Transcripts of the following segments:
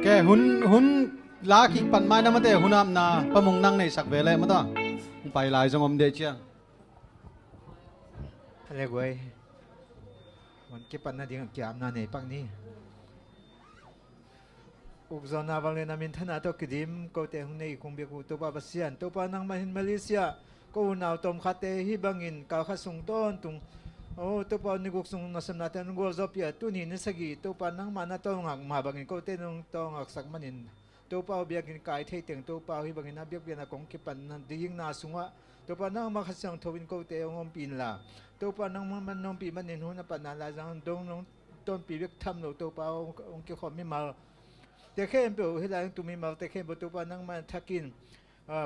ke hun la ki pan mai na mate hunam na pamung nang nei sak vele ma to pai lai jong om de chiangอะไรกูมันเก็บปันนาดีกับเกี่ยมนาในปังนี้อุกซอนาบังเลนามินธนาตัวกดิมก็แต่หุ่นในคงเบียกูตัวปาบเซียนตัวปานังมาหินมาเลเซียก็หุ่นเอาตมขัดเตฮิบังอินกาวขัดสุงต้นตุงโอ้ตัวปานิกุกสุงนัสนาเตนกัวจอบเปียตุนินสกีตัวปานังมานาตัวหักมาบังอินก็เตนงตัวหักสักมันอินตัวปาเบียกินกายเทเตียงตัวปาฮิบังอินนาเบียกเบียนากงเก็บปันนันดียิงนาสุงวะตัวปานังมาขัดสังทวินก็เตงอมปีนละตัวปานังมันนมปีมันเห็นหุ่นปานาลาจังดงน้องต้นปีเบียกทำหนูตัวปาองเกี่ยวกับไม่มาแต่แค่เปล่าให้เราตุ้มีมาแต่แค่ประตูปานังมันทักกิน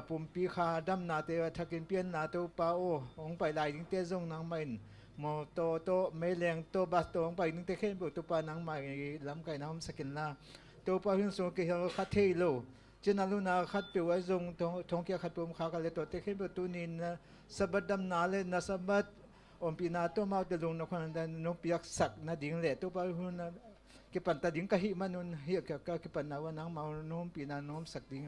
ปุ่มปีขาดำนาเตวทักกินเปลี่ยนนาตัวปาโอองไปลายยิ่งเตะจงนางมันมอโตไม่แรงตัวบาสตัวองไปยิ่งแต่แค่ประตูปานังมันล้ำไก่น้ำสกินละตัวปาหินสูงเกี่ยวขัดเทโลเจนาลุนาขัดเปล่าจงทงเกี่ยวขัดปุ่มขากันเลยตัวแต่แค่ประตูนี้นะสะบัดดำนาเลยนะสะบัดอมปีนาตัวมาแต่ลงนกนันนกเปียกสักนาดิ่งเลยตัวปาหินกิปันตาดิ้งกะหิมันนุนเฮียกับกิปันนาวันนังมาโน้มปีนาโน้มสักดิ้ง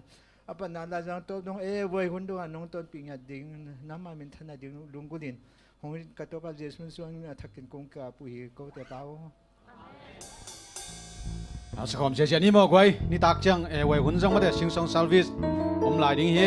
อปันนาลาจังโตน้องเวยหุ่นดูอันน้องต้นปีงาดิ้งน้ำมาเป็นธนาดิ้งลุงกุลินหงกระตัวปาเจสมันส่วนทักกินกงกาปุยก็แต่เปล่าอาสกอมเสียนี่มอกไว้นี่ตักจังเวยหุ่นจังมาแต่ชิงซองซาลวิสอมลายดิ้งเฮ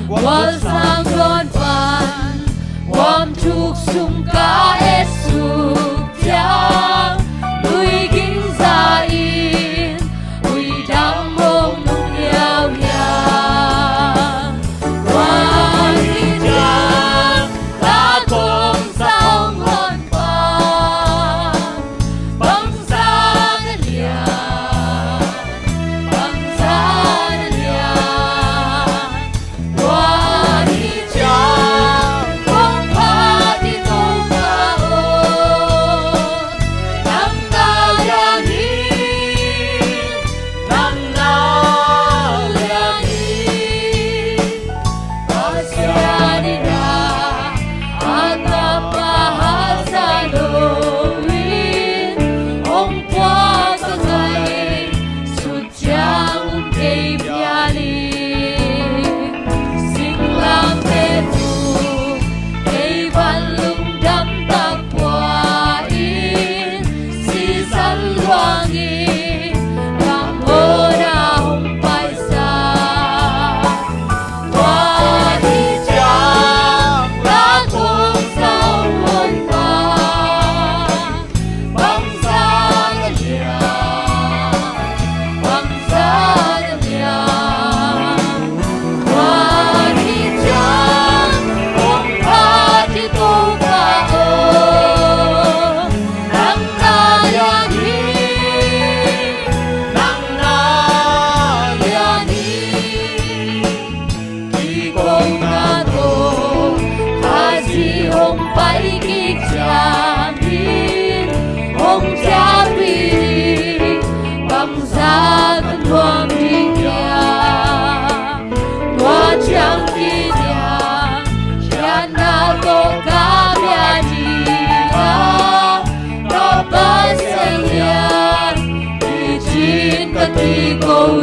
Wah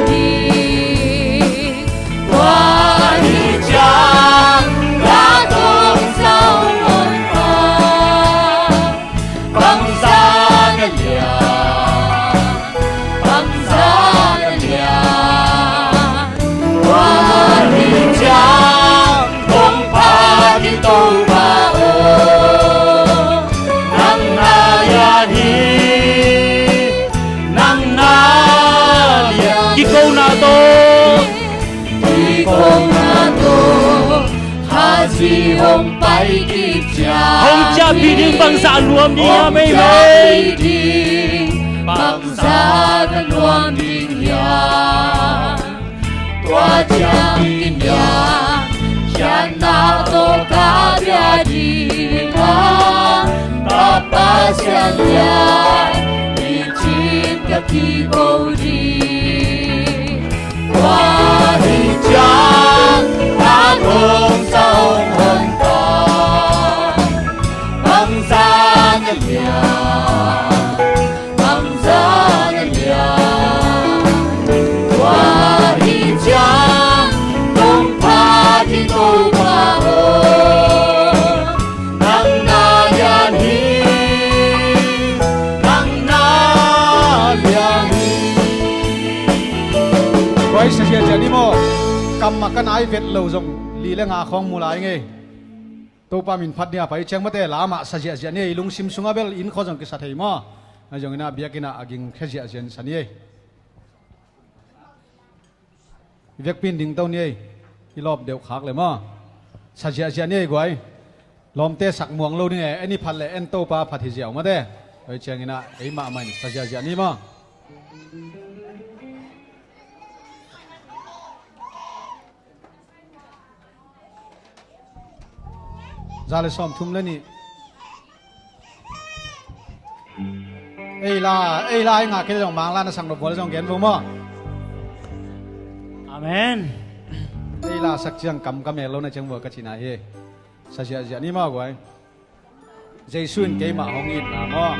đi qua đi chẳng đã thương sao hồn ta bằng ra cái nhà bằng ra cái nhà qua đi chẳng không phải đi đâu mà nang na ya hi nang na ya ki ko na to ha ji hong pai ki cha hong cha bi ding bang sa luam ni ya mei mei bang sa ga luam ding ya tua chang kin ya chan na to ka bia di ma ka pa sian ya ni chin ka ki ko di qua đi chẳng ta không sao hồn ta bằng ra nhân nhà bằng ra nhân nhà qua đi chẳng không tha thì tôi mà nang na yan hi nang na yan hi quay sẽ hiện ra đi mò cầm mà cái ái việt lâu rồng lì lên ngà không mua lại nghe tôi pa mình phát nia phải chăng mất thế lá mà sẽ hiện ra này lung sim sunga bel in khó rồng cái sát thầy mò rồng na bia cái na aging khé hiện ra sanh ye việc pin đình tàu này đi lọp đều khácเลยmò sẽ hiện ra này quay lom tê sạc muang lâu này anh đi phát lại anh tôi pa phát thì dẻo mất thế phải chăng na ấy mà mình sẽ hiện ra này mò ra lại xóm thum lên nè ấy là anh ngã cái dòng mang lan nó sang độc vỡ dòng kiến vô mò Amen. ấy là sắc chiang cầm cầm mẹ lâu này chẳng vừa cái chuyện này he sa sia sia ni mà của anh dây xuyên cái mà hong ít là mò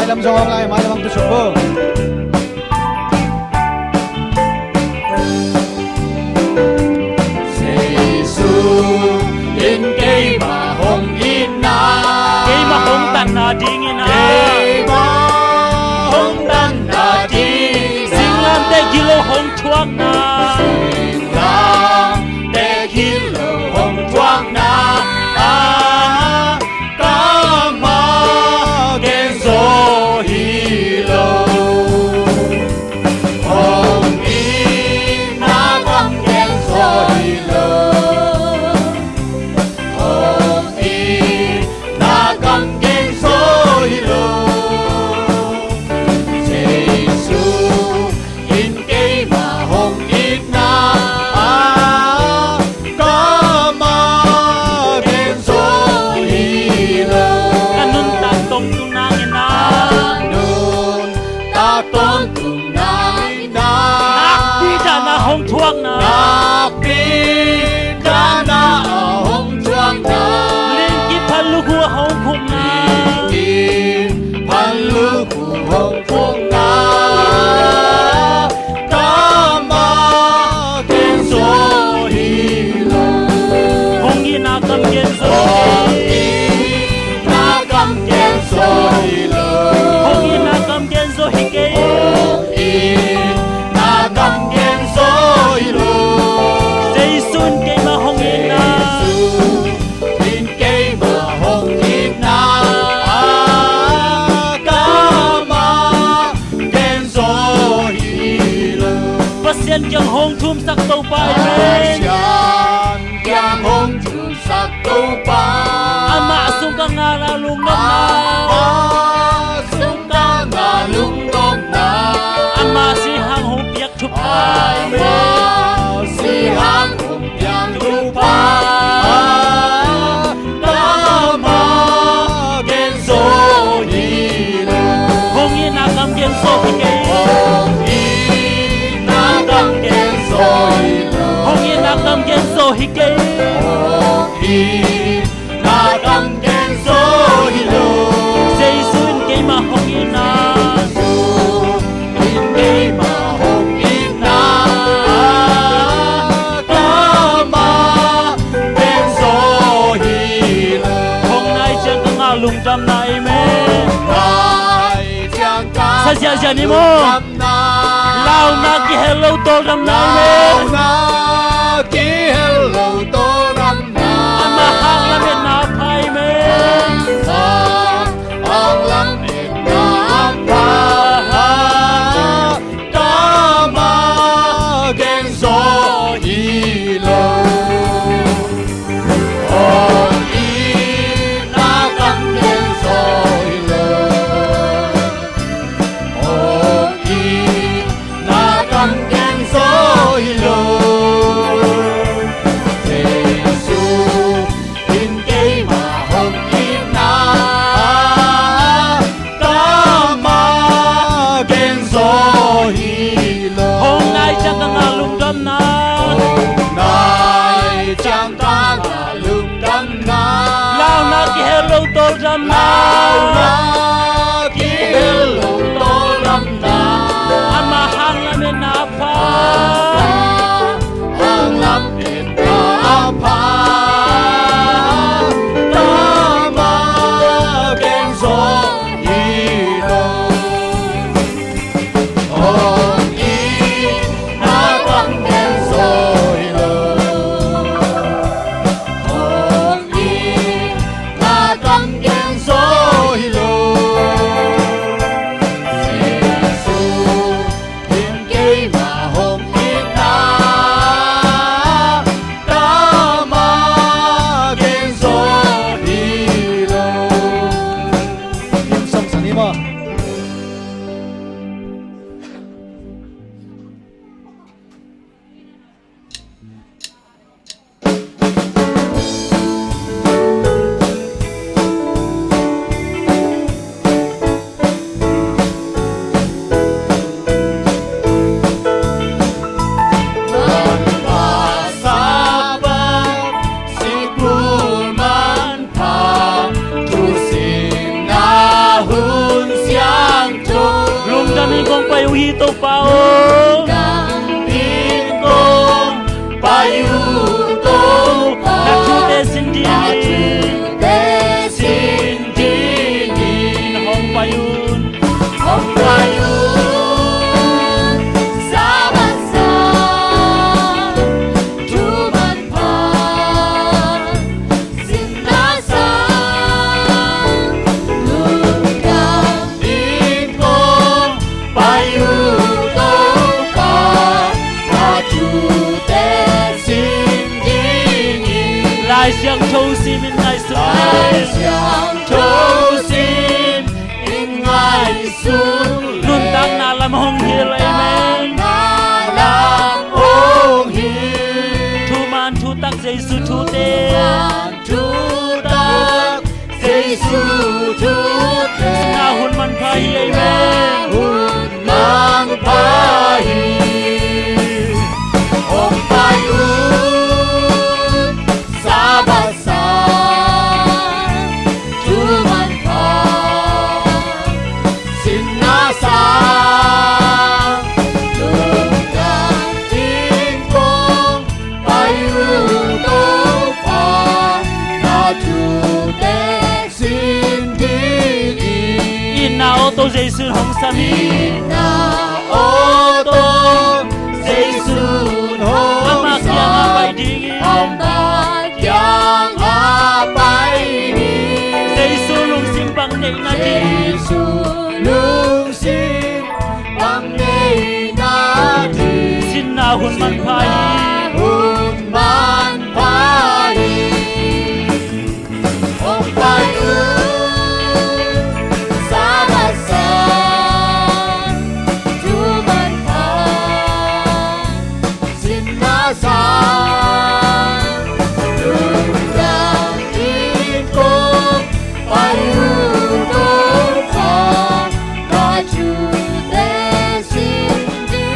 làm sao hôm nay mai làm tôi sụp bơ Jesus in cây mà hồng in na Cây mà hong tan na ding ina. cây mà hồng tan na đi Sing lam te gilo hong thuak na. Sing lam te gilo hồng thoáng na ca ma gen zo hi lo hồng in na cam gen zo hi lo hồng in na cam gen zo hi lo Giêsu in cây mà hồng in na ca ma gen zo hi lo Anun ta tong tu na ina. Nun ta tôn tung nang na Pi ta na hong thuak na. Pi ta na hong chuang na Ling ki phalu hu hong khum na. Kim pan lu khu hong phung na Ta ma gen so hi lo Hong ina kam gen zo. Hong in na kam gen so hi lo Hong ina kam gen zo hi ke. Hong in na kam gen so hi lo Jaisun cây mà hong ina. in cây mà hồng in na ca ma gen zo hi lo Pasien kyang hong thum sak tau pa amen. Sian yang hong chun sak tu pa Ama sung ka nga la lung nam na. sung ka nga lung gom na Ama si hang hong piak thup ai na. ma hi ke i na kam ken so hi lo Giêsu in ke ma hong ina in ke ma hong in na kama ken so hi lo hong nai chang ka nga lung tam nai me ai chang ka sa sia sia ni mo na lao na ki hello tol tam nai me na ki hello to ram na ama hang la me na phai me ang lam in na pa kama gen so hi lo ong i na kam gen so hi lo ong i na kam gen so hi lo Giêsu in cây mà hồng in na kama gen so hi lo hong nai chang ka nga lung tam na nai chang ta là lung đâm na lao na ki hello tol tam na na ki hello to lam na ama hang la me na phai ang lam in na pa kama gen so hi lo ong i na kam gen so hi lo ong i na kam gen so hi lo Giêsu in cây mà hồng in na kama gen so hi lo in som sani mo Sabat si kulman pa tu sim na hun siang tu lung tam in kong pai hi to pao in kong payu to na chu te sin di na chu te sin di ni na hong pai un hong payu sabat sa tu man pa sin na sa lung dam in kong payu to pa na chu te sin di ni lai siang chou si min nai su Lai xiang châu xin in ngài xuống lun tak na lam hong hi lai men na làm ong hiền thu man thu tak Giêsu thu te chú tác Giêsu chú thế na hun man phai ai men hùn mang phai ông phai sa ba sa chú man phai xin na sa đường đàn tin con bay tô pa na chủ tế xin thiên in na o to Giêsu hong sa mi na ô tô Giêsu ama hong kia nga pai sa ding ông bà giang a bay đi Giêsu lung sim bang nei na di Giêsu lương xin bằng ngày na đi sin na hun man phai hùn man phai ông phai sa ba sa chú man phai xin na sa đường đàn in con phai tô pa na chủ tế xin đi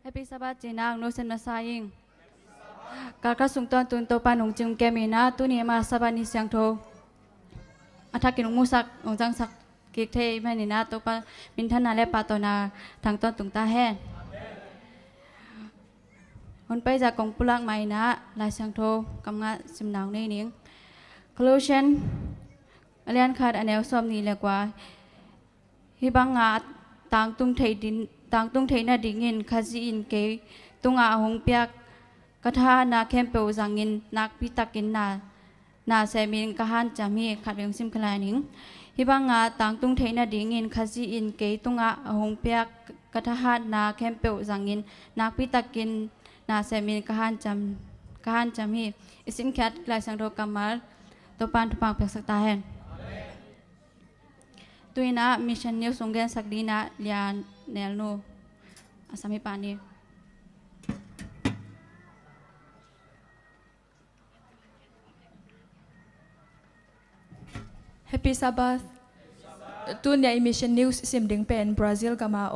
Happy Sabat jinang no sen nasaying. Kakak sungtuan tun to panung jung kemina tu ni ma sabat ni siang tho. Athakin musak ongjang sak kik thei mani na to pa min thana le pa to na thang ton tung ta hen. Hon pai ja kong pulang mai na lai siang tho kam nga sim naw nei ning. Colossian alian khat anel som ni le kwa hi bang nga tang tung thei din tang tung thei na dingin khazi in ke tunga hong piak katha na kempeu zangin nak pitakin na semin kahan chami khabyong sim khlaning hi bang nga tang tung thei na dingin khazi in ke tunga hong piak katha na kempeu zangin nak pitakin na semin kahan chami isin khat klai sang ro kamal to pan tu pang pek sakta hen tuina mission news onggen sakdina lian nelno asami pani Happy Sabbath. Tu nia mission news simding pen Brazil kama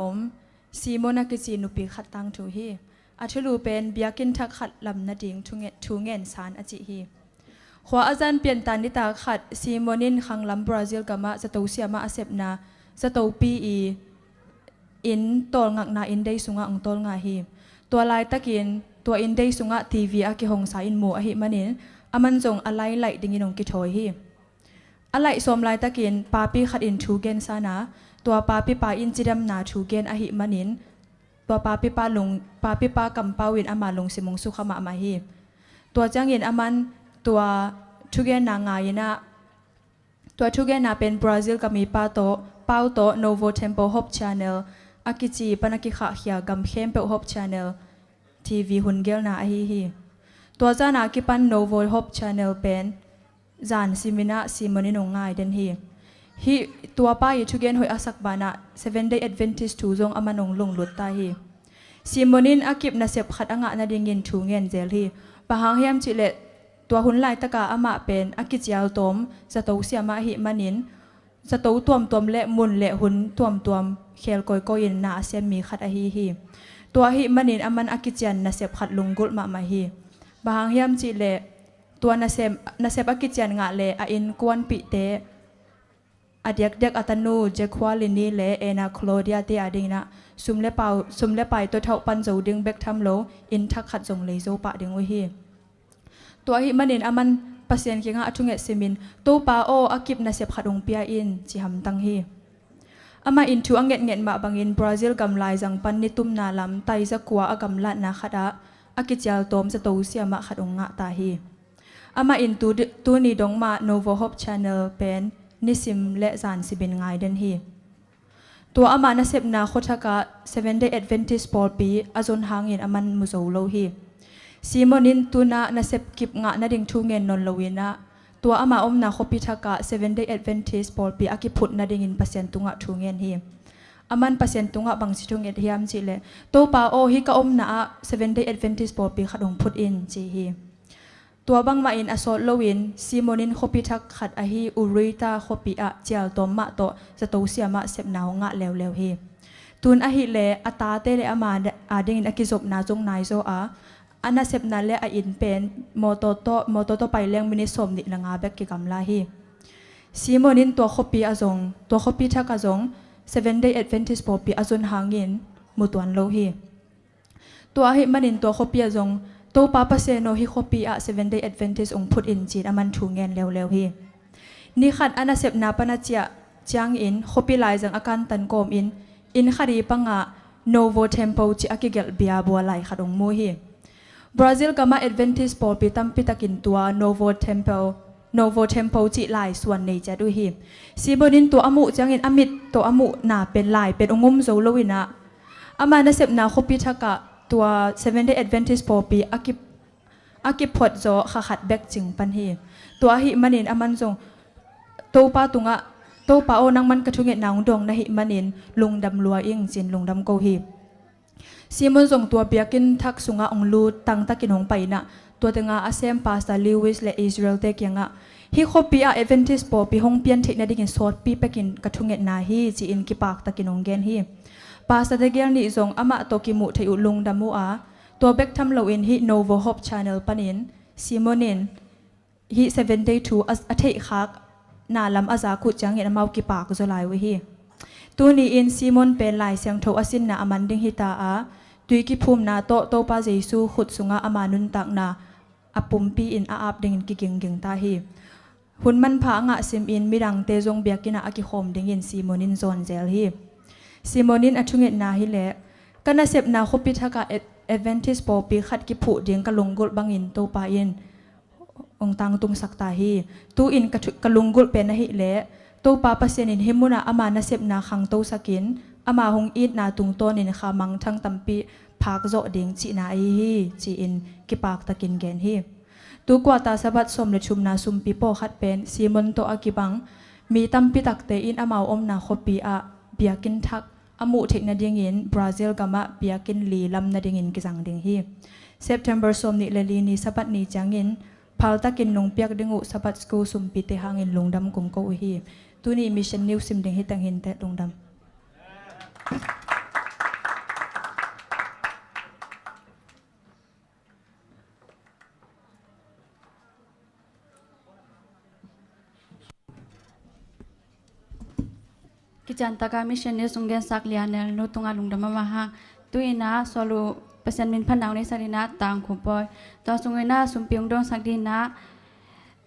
Simona kichi nupi khatang thu hi athulu pen biakin thak khat lam na ding thungen san achi hi khwa azan pian tan ni ta khat Simonin khanglam Brazil kama zatosia ma asepna zatopi I in tol ngak na in dei sunga ang tol nga hi to lai takin to in dei sunga TV a ki hong sa in mo a hi manin aman jong alai lai ding inong ki thoi hi alai som lai takin papi khat in thu gen sana to papi pa in chidam na thu gen a hi manin to papi pa kampawin ama lung simong su khama ma hi to changin aman to thu gen na nga ina to thu gen na pen Brazil kami pa to pau to Novo Tempo Hope Channel akichi panaki kha khia gam khem pe Hope Channel TV hungel na hi to jana ki pan Novo Hope Channel pen zan simina Simonin ngai den hi tua pa I thugen hoi asak bana 7 day Adventist tu jong amanong lung lut ta hi Simonin akip na sep khat anga na dingin thungen zel hi pahang hiam chile tua hun lai taka ama pen akichial tom zato siama hi manin zato tuam le mun le hun tuam khel koi in na sem mi khat a hi tua hi manin aman akichian na sep khat lungul ma hi bahang hiam chile tua na sep akichian nga le a in kwan pi te adiak atanu jekwalini le ena Claudia te adingna sumle pai to thau pan zo ding bek tham lo in thak khat jong le zo pa ding hi to hi manin aman pasien ki nga athunge semin to pa o akip na sep khadong pia in chi ham tang hi ama in thu anget ma bangin Brazil gam lai jang pan ni tum na lam tai za kwa agam la na khada akichal tom za to siama khadong nga ta hi ama in tu ni dong ma Novo Hope Channel pen nisim le zan sibin ngai den hi to ama na sep na khothaka 7 day Adventist Paul pi azon hangin aman muzo lo hi Simonin tuna na sep kip nga na ding thungen non lowina to ama na khopi thaka 7 day Adventist Paul pi akiput na ding in pasien tunga thungen hi aman pasien tunga bang si thungen hiam chi le to pa o hi ka na 7 day Adventist Paul pi khadong put in chi hiตัวบางมาอินอสอลวินซิโมนินขบิทักขัดอหิอุริตาขบิอะเจียลตอมมาโตจะโตเสียมาเสพนาวงะเลวฮีตุนอหิเลอตาเตเลอามาอาดิงอกิจบนาจงนายโซอาอันน่าเสพนาเลออินเป็นโมโตโตไปเลี้ยงมินิสมนิลงาเบกกิกำลาฮีซิโมนินตัวขบิอาจงตัวขบิทักอาจง7 day Adventist ปอปีอาจงหางินมุตวันโลฮีตัวอหิมันินตัวขบิอาจงตัวป้าเปเซโนฮิโคปีอะ7 day Adventist องพุทอินจีนอามันถูงเงินเร็วฮีนี่ขัดอันเสพนาปนาเจียจางอินโคปีไลจังอาการตันโกมอินคดีปังะ Novo Tempo จีอากิเกลเบียบัวไลขัดองมูฮีบราซิลกามา Adventist ปอปีตั้มปิตากินตัว Novo Tempo จีไลส่วนในจะดูฮีซีบนินตัวอมุจางอินอมิดตัวอมุนาเป็นไลเป็นองุมโซโลวินะอามันเสพนาโคปีทักะตัว7 day Adventist ปอปีอากิพอดโจขัดแบกจิงปันฮีตัวหิมันินอามันจงตัวป้าตุงะตัวป้าโอนังมันกระทุงเงนนางดงนะหิมันินลุงดำลัวอิงจินลุงดำโกฮีซีมอนจงตัวเบียกินทักสุงะองลูตังตะกินหงไปนะตัวตึงะอาเซมปาสตาลิวิสและอิสราเอลเตกยังะฮิโคปีอา Adventist ปอปีหงเปียนเทคนาดิกินสอดปีไปกินกระทุงเงนนาฮีจีอินกิปากตะกินหงเกนฮี pa sa degel ni zong ama to ki mu thei ulung damu a to bek tham lo in hi Novo Hope channel panin Simonin hi 72 as athei khak na lam aza ku chang in mau ki pak zo lai we hi tu ni in Simon pen lai siang tho asin na aman ding hi ta a tui ki phum na to pa Jesu khut sunga amanun tak na apumpi in a ap ding ki ging ta hi hun man pha nga sim in mirang te jong biakina aki khom ding in Simonin zon zel hi Simonin athunget na hi le kana sep na khopi thaka Adventist po pi khat ki phu ding kalunggul bangin to pa in ong tang tung sakta hi tu in kalunggul pe na hi le to pa pasien in himuna ama na sep na khang to sakin ama hong it na tung ton in khamang thang tampi phak zo ding chi na hi chi in ki pak takin gen hi tu kwa ta sabat som le chum na sum pi po khat pen Simon to akibang mi tampi takte in amao om na khopi a biakin thak amu thek na ding in Brazil gama biakin li lam na ding in kizang ding hi September som ni le li ni sabat ni changin phalta kin nung piak dingu sabat school sum pi te hangin lungdam kum ko hi tuni mission new sim ding hi tang hin te lungdam Kijan taka mission ni sungen sak lianel no tunga lungdam maha tuina solu pesen min phanau ni sarina tang khupoi to sungena sumpiung dong sakdina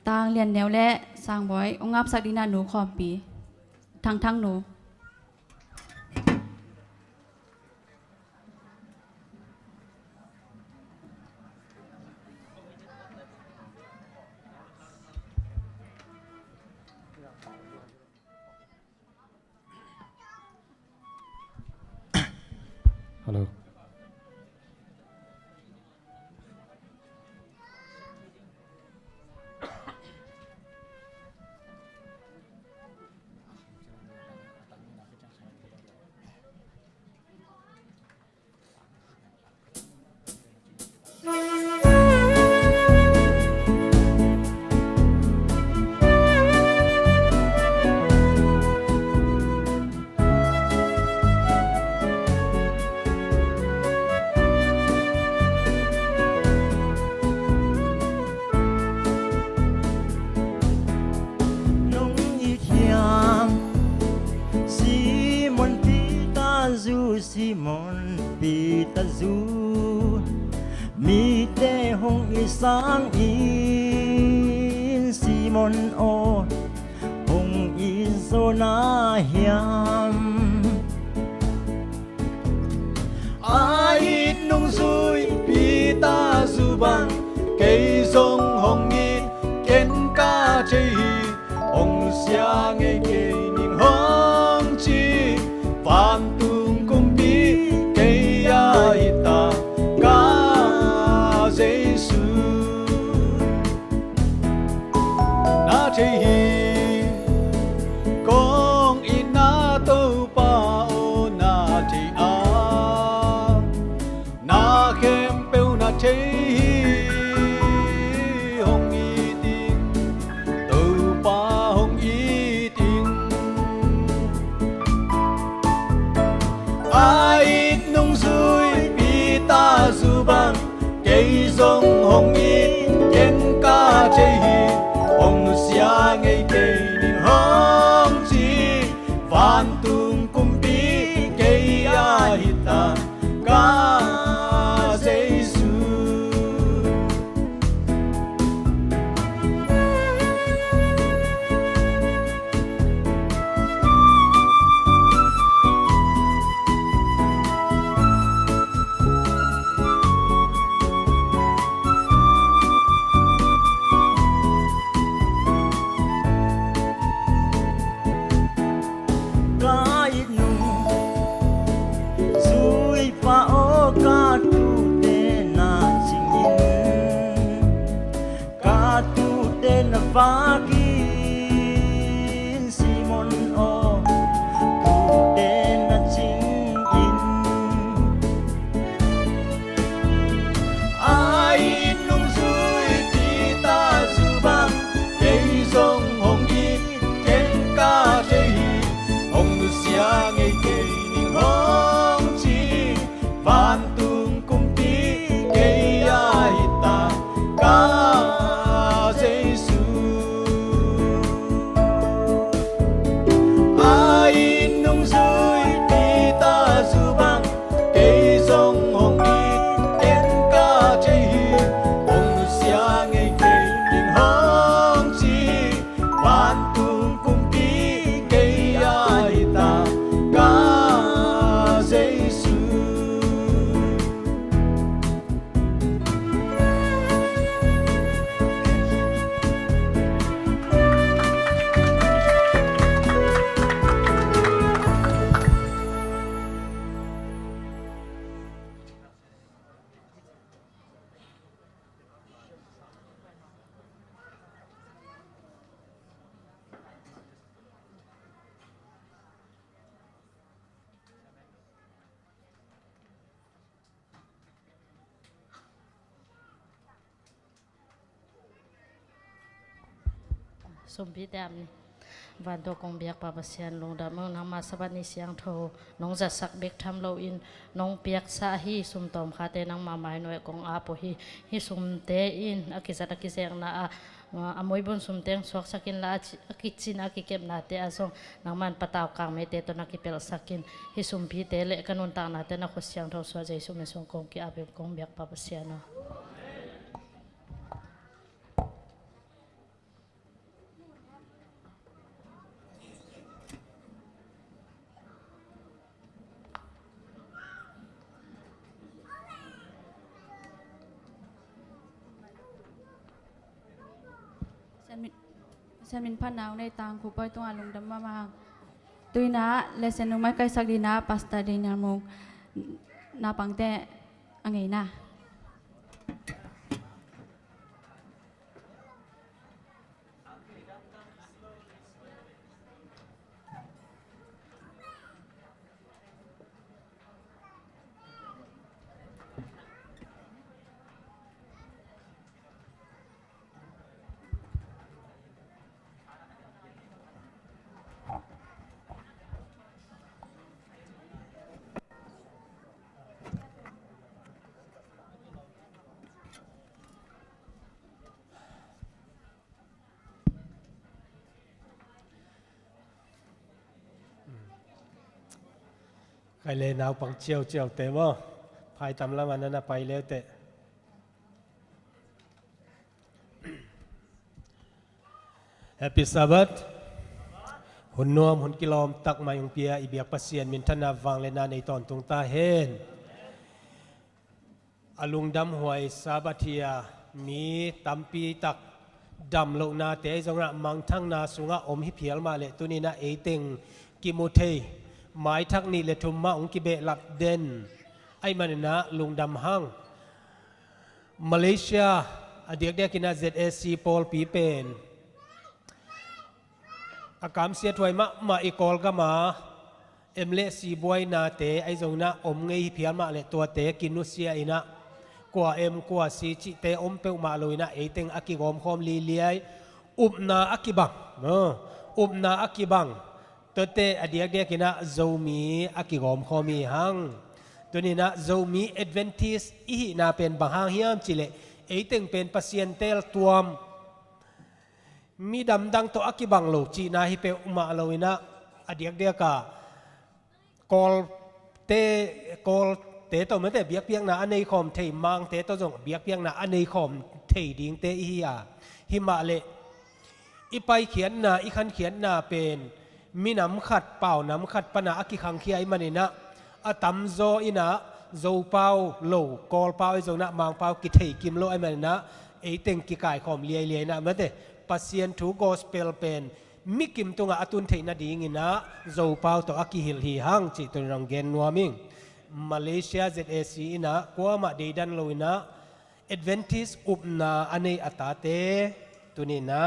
tang lian neu le sang boy ongap sakdina nu khompi thang nu Hello. Simon Pita Zu Mi te hong isang in Simon o hong iso na hiam Ai nung sui Pita Zu bang cây sông hồng in kiến ca chơi hồng xia ngày kê nhìn hong chi van tung cung bi cây ita ca Giêsu na chơi con ina tô pa o na chơi na khem peu na chơi cây sông hồng in kiến ca chơi hi hồng xia ngày kê nhìn hong chi van tung cung bi cây hita ca Giêsu Vakin Simon o tu den na ching in ai nung suy Pita Zu bang cây sông hồng in kiến ca chơi hồng xia ngày kê nhìn hong สมพิแดมนี่วันตัวกงเบียกปาปเซียนลงดำเมืองนางมาสวัสดีเสียงโทน้องจัดสักเบกทำเราอินน้องเปียกสาฮีสุมตอมคาเตนางมาหมายหน่วยกองอาปุฮีสุมเตอินอากิสัตอากิเซงนาอมวยบุญสุมเตงสวกสักินละอากิจินอากิเก็บนาเตอาซงนางมันปะตาวกลางเมเตตัวนักิเปลสักินฮิสุมพิเตเลกันุนตางนาเตนักเสียงโทสวาใจสุมเมสงกงกีอาเบกงเบียกปาปเซียนฉันเป็นพระนาวในต่างคูปอยตัวลงดำมาตุยนะเลเซนุไม่ไกลสักดีนะปัสตาดีนามุงนาปังแต่อังไงนะ ใครเลยนาวปังเจียวเจียวเตะมั้งพายตำละมันนั่นไปแล้วเตะแฮปปี้ซาบัดหุ่นนวมหุ่นกิโลมตักมายุงเปียอีเบียกปัสเซียนมินทนาวังเลนาในตอนตรงตาเฮนอลุงดำหวยซาบัติยามีตัมปีตักดำโลนาเตะจงระมังทั้งนาสุงะอมฮิเพียลมาเลตุนีนาเอติงกิโมเทหมายทักนี่เลทุมมาองกิเบลักเดนไอมันนะลุงดำห้างมาเลเซียอดีตเด็กกิน ZSC ปอลปีเป็นอากามเสียถวยมาอีกอลก็มาเอ็มเลสีบวยนาเตไอจงนะอมเงยเพียนมาเลตัวเตกินุเซียอินะกว่าเอ็มกว่าสีจิเตอมเปวมาลุยนะเอติงอากิกอมคอมลีเลียอุบนาอากิบังอุบนาอากิบังตัวเตอดีตเด็กกินโซมีอากิกอมคอมีหังตัวนี้นะโซมีเอดเวนทิสอีน่าเป็นบางห้างเฮียมจิเลเอติงเป็นปัสเซียนเตลตัวมมีดำดังตัวอักบังโลจีนาฮิเปอุมาโลวินะอดีตเดียกากอลเตตัวมันแต่เบียกเพียงนะอันในคอมเทมังเตตัวจงเบียกเพียงนะอันในคอมเทดิงเตอียฮิมาเลอีไปเขียนนะอีคันเขียนนะเป็นมีน้ำขัดเปล่าน้ำขัดปนาอักขังเขียไอมันนะอะตัมโซอินะโซเปาโลกอลเปาไอโซนะมังเปากิเทกิมโลไอมันนะไอเต็งกิกายคอมเลียนะมันแต่ปัสเซียนทูกอสเปลเป็นมิกิมตุงอาตุนเทนาดีงินะโซเปาตัวอักฮิลฮีฮังจิตุรังเกนนัวมิงมาเลเซีย ZAC นะกัวมาเดดันโลนะเอดเวนทิสอุบนาอันในอัตาเตตุนี่นะ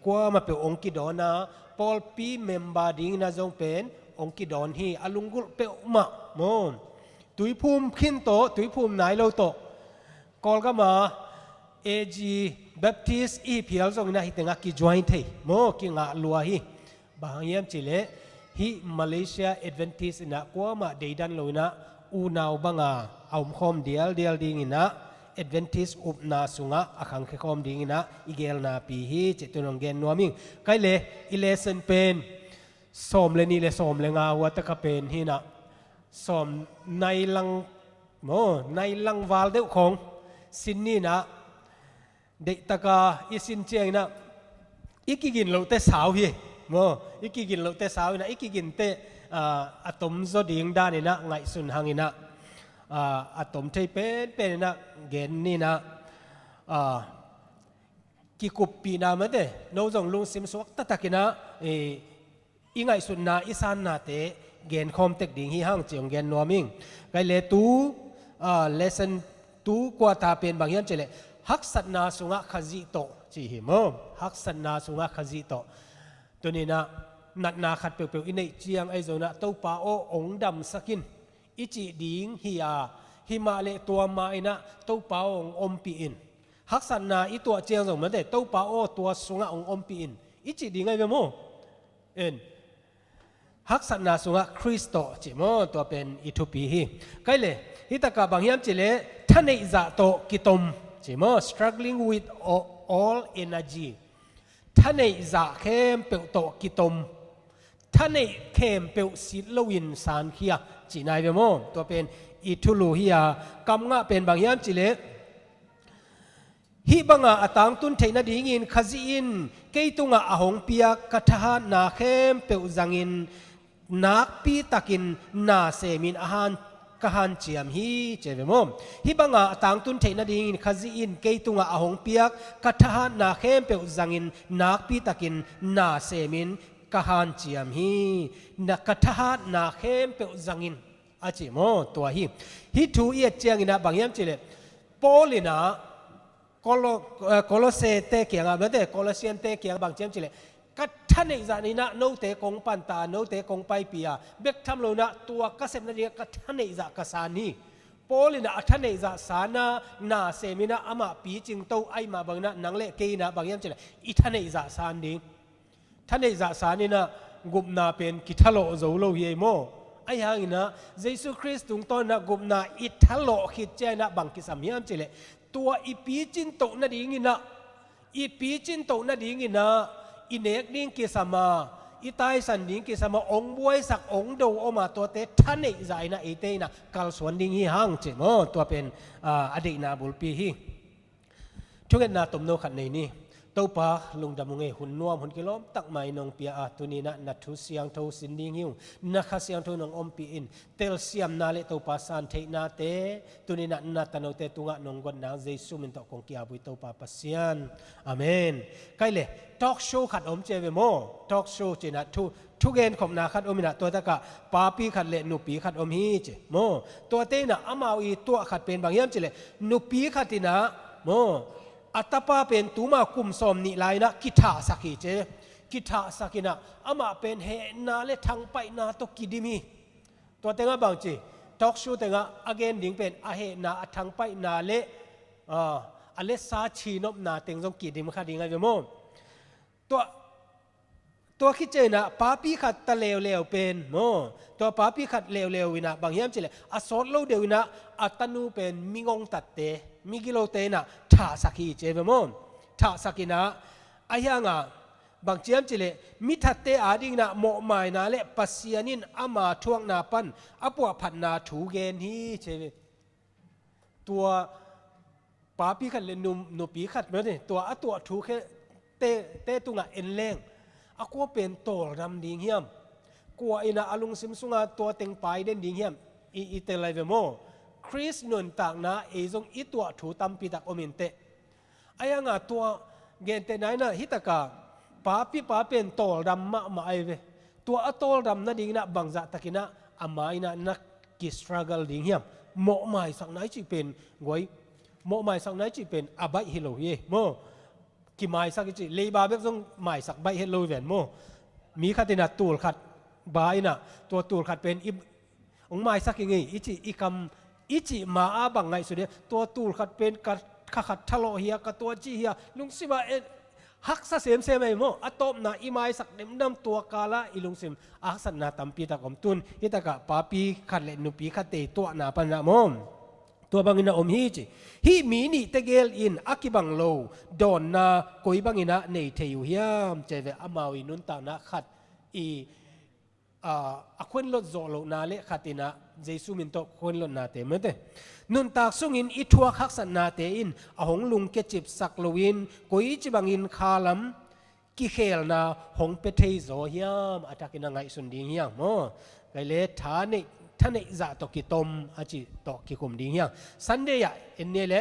กัวมาเป็นองค์กิดอนะปอลปีเมมบาดิงนะจงเป็นองค์กิดอนฮีอลุงกุลเปอุมะมอนตุยภูมิขินโตตุยภูมิไหนเราโตกอลก็มาเอจีแบปทิสอีพิลจงนะฮิตงากิจอยน์เทโมกิงาลัวฮีบางยามจิเลฮีมาเลเซียเอดเวนทิสนะกัวมาเดดันโลนะอูนาวบังอาเอาคอมเดียลดิงินะเอดเวนทิสอุบนาสุงะอคังเคคอมดิงินะอีเกลนาปีฮีเจตุนงเกนนัวมิงไกเลอิเลเซนเป็นสอมเลนี่เลสอมเลงาวัตกะเป็นฮีนะสอมในลังโมในลังวาลเดวของสินนี่นะเด็กตะกาอิสินเจียงนะอีกิกินเราเตสาวฮีโมอีกิกินเราเตสาวนะอีกิกินเตอะตอมโซดิงดานี่นะไงสุนหังนี่นะอะตอมเทเป็นนะเกนนี่นะกิกุปปีนามันเดโนจงลุงซิมสวกตะตะกินะอีไงสุนนาอิสานนาเตเกนคอมเทคดิ่งฮีฮังเจียงเกนนัวมิงไกเลตูเลสันตูกว่าตาเป็นบางอย่างเจเลฮักสันนาสุงะขจิโตจีหิมฮักสันนาสุงะขจิโตตัวนี้นะนัดนาขัดเปลวๆอินในเจียงไอโซนะเต้าป่าโอองดำสกินอิจิดิงฮิยาฮิมาเลตัวมาอินะเต้าป่าองอมปีอินฮักสันนาอีตัวเจียงส่งมาเด็เต้าป่าโอตัวสุงะองอมปีอิน อิจิดีไงเวโมฮักษณะสุงะคริสโตจิโมตัวเป็นอิทุปีฮีไกเลยฮิตากาบางยามจิเลท่านในจะโตกิตมจิโม struggling with all energy ท่านในจะเข้มเปโตกิตมท่านในเข้มเปสิลวินสานเคียจีนายเวโมตัวเป็นอิทุลูฮิยากำงะเป็นบางยามจิเลฮิบังอาตังตุนเทนดีงินขจินเกยตุงอาหงเปียกทหารนาเข้มเปวจังินนักปีตักินนาเซมินอาหารกหันเจียมฮีเจเวมฮิบังอาตังตุนเทนดีงินขจินเกยตุงอาหงเปียกทหารนาเข้มเปวจังินนักปีตักินนาเซมินกหันเจียมฮีนักทหารนาเข้มเปวจังินอาจิโมตัวฮิทูเอียเจียงินะบางยามเจเลโปลินาโคโลเซเตเกียงอ่ะไม่ได้โคโลเซียนเตเกียงบางเจ้าจิเลก็ท่านในจานีนะโนเตกงปันตาโนเตกงไปปียเบกทำโลนะตัวก็เสพนาเดียก็ท่านในจากสานีโปลินะท่านในจากสานานาเซมินะอามาปีจิงโตไอมาบางนะนังเละเกยนะบางอย่างจิเลอีท่านในจากสานดีท่านในจากสานีนะกุมนาเป็นกิทะโลโจโลเยโมไอ้ยังนะเยซูคริสต์ตุงต้นนะกุมนาอิทะโลคิดเจนะบางกิสามียามจิเลตัวอีปีจินโตนาดีงินะอีปีจินโตนาดีงินะอีเนกนิ่งกิสามาอีตายสันนิ่งกิสามาองบวยสักองดูออกมาตัวเตท่านเอกใจนะเอเตนะกัลสวนดิ่งฮีหังเจมอตัวเป็นอดีตนาบุลปีฮีทุกเงินนาตมโนขันในนี้ตัวปะลุงดำมุงเอหุ่นนวมหุ่นกิโลมตักไม่นองเปียอาตุนีนะนัททุเสียงทูสินดิ่งหิวนักเสียงทูนองอมปีอินเตลเสียมนาเลตัวปะสันเทนาเตตุนีนะนัตโนเตตุงะนองกวนนางเยซูมินตอกงเกียบุยตัวปะปัสยันอาเมนใกล้เลยทอล์กโชว์ขัดอมเจเวโมทอล์กโชว์เจนะทุกเงินของนาขัดอมินะตัวตะกะปาปีขัดเลนุปีขัดอมฮีเจโมตัวเตนะอามาอีตัวขัดเป็นบางอย่างเจเลนุปีขัดตินะโมอัตปาเป็นตุมาคุมสมนิไลนะกิทาสักิเจกิทาสักินะอามาเป็นเฮนาเลทังไปนาตกิดิมีตัวเต็งบางจีทอกชูเต็งอเกนดิ่งเป็นอาเฮนาทังไปนาเลอเลสาชีนบนาเต็งจงกิดิมขัดดิ่งไงเวโมตัวคิดเจนะป้าปีขัดตะเลวเป็นโมตัวป้าปีขัดเลววินะบางอย่างเจเลยอสอดโลเดวินะอัตนูเป็นมิงงตัดเตมิกิโลเตนะท่าสักีเจเวโมท่าสักินะอายังอ่ะบางเจียมเจเลยมิทัดเตอาดิงนะโมไมนาเลปัสยานินอามาทวงนาปันอปัวพันนาถูเกนฮีเจตัวป้าปีขัดเลนุปีขัดเหมือนนี่ตัวถูแค่เตตุงะเอ็นเลงอากวเป็นโตรำดิ่งเฮียมกัวอินาอลุงซิมซุงาตัวเต็งไปเด่นดิ่งเฮียมอีเตลไลเวโมคริสนนต่างนะเอจงอีตัวถูตัมปิตักอมินเตอายังอ่ะตัวเกนเตไหนนะฮิตากาป้าเป็นโตรำมาไอเวตัวอโตรำนะดิ่งนะบังจัตตะกินะอามาอินะนักกิสตรักลดิ่งเฮียมโมไม่สักไหนจีเป็นงวยโมไม่สักไหนจีเป็นอาบัยฮิโลเยโมกิไม้สักจีเลยบาเบกต้องไม้สักใบเฮโลเวนโมมีขัดตินาตูลขัดบายนะตัวตูลขัดเป็นองไม้สักยังไงอีคำอิจิมาอาบังไงสุดเนี่ยตัวตูลขัดเป็นขัดทะเลาะเฮียกับตัวจีเฮียลุงซิมาฮักซะเซมไอโมอะตอมนะอีไม้สักเดิมดำตัวกาละอีลุงซิมอาสันนาตัมปีตะกอมตุนฮิตะกะปาปีขัดเลนุปีขัดเตตัวนาปันนะโมตัวบางอินะอมฮีจีฮีมีนี่เตเกลอินอากิบังโลดอนนาโกยบางอินะในเทยุฮิามเจเวอามาวินุนตานะขัดอควนลดโจโลนาเลขัดินะเยซูมินโตควนลดนาเตมเตนุนตากสุงินอิทัวขักสันนาเตอินอหงลุงเกจิบสักโลวินโกยจิบังอินคาลัมกิเคลนาหงเปเทโซฮิามอาตากินังไงสุนดิงฮิามโมไกเลฐานนี่ท่านในจะตกิตมอาจิตกิคุมดิ่งยังสันเดียเอ็นเนเล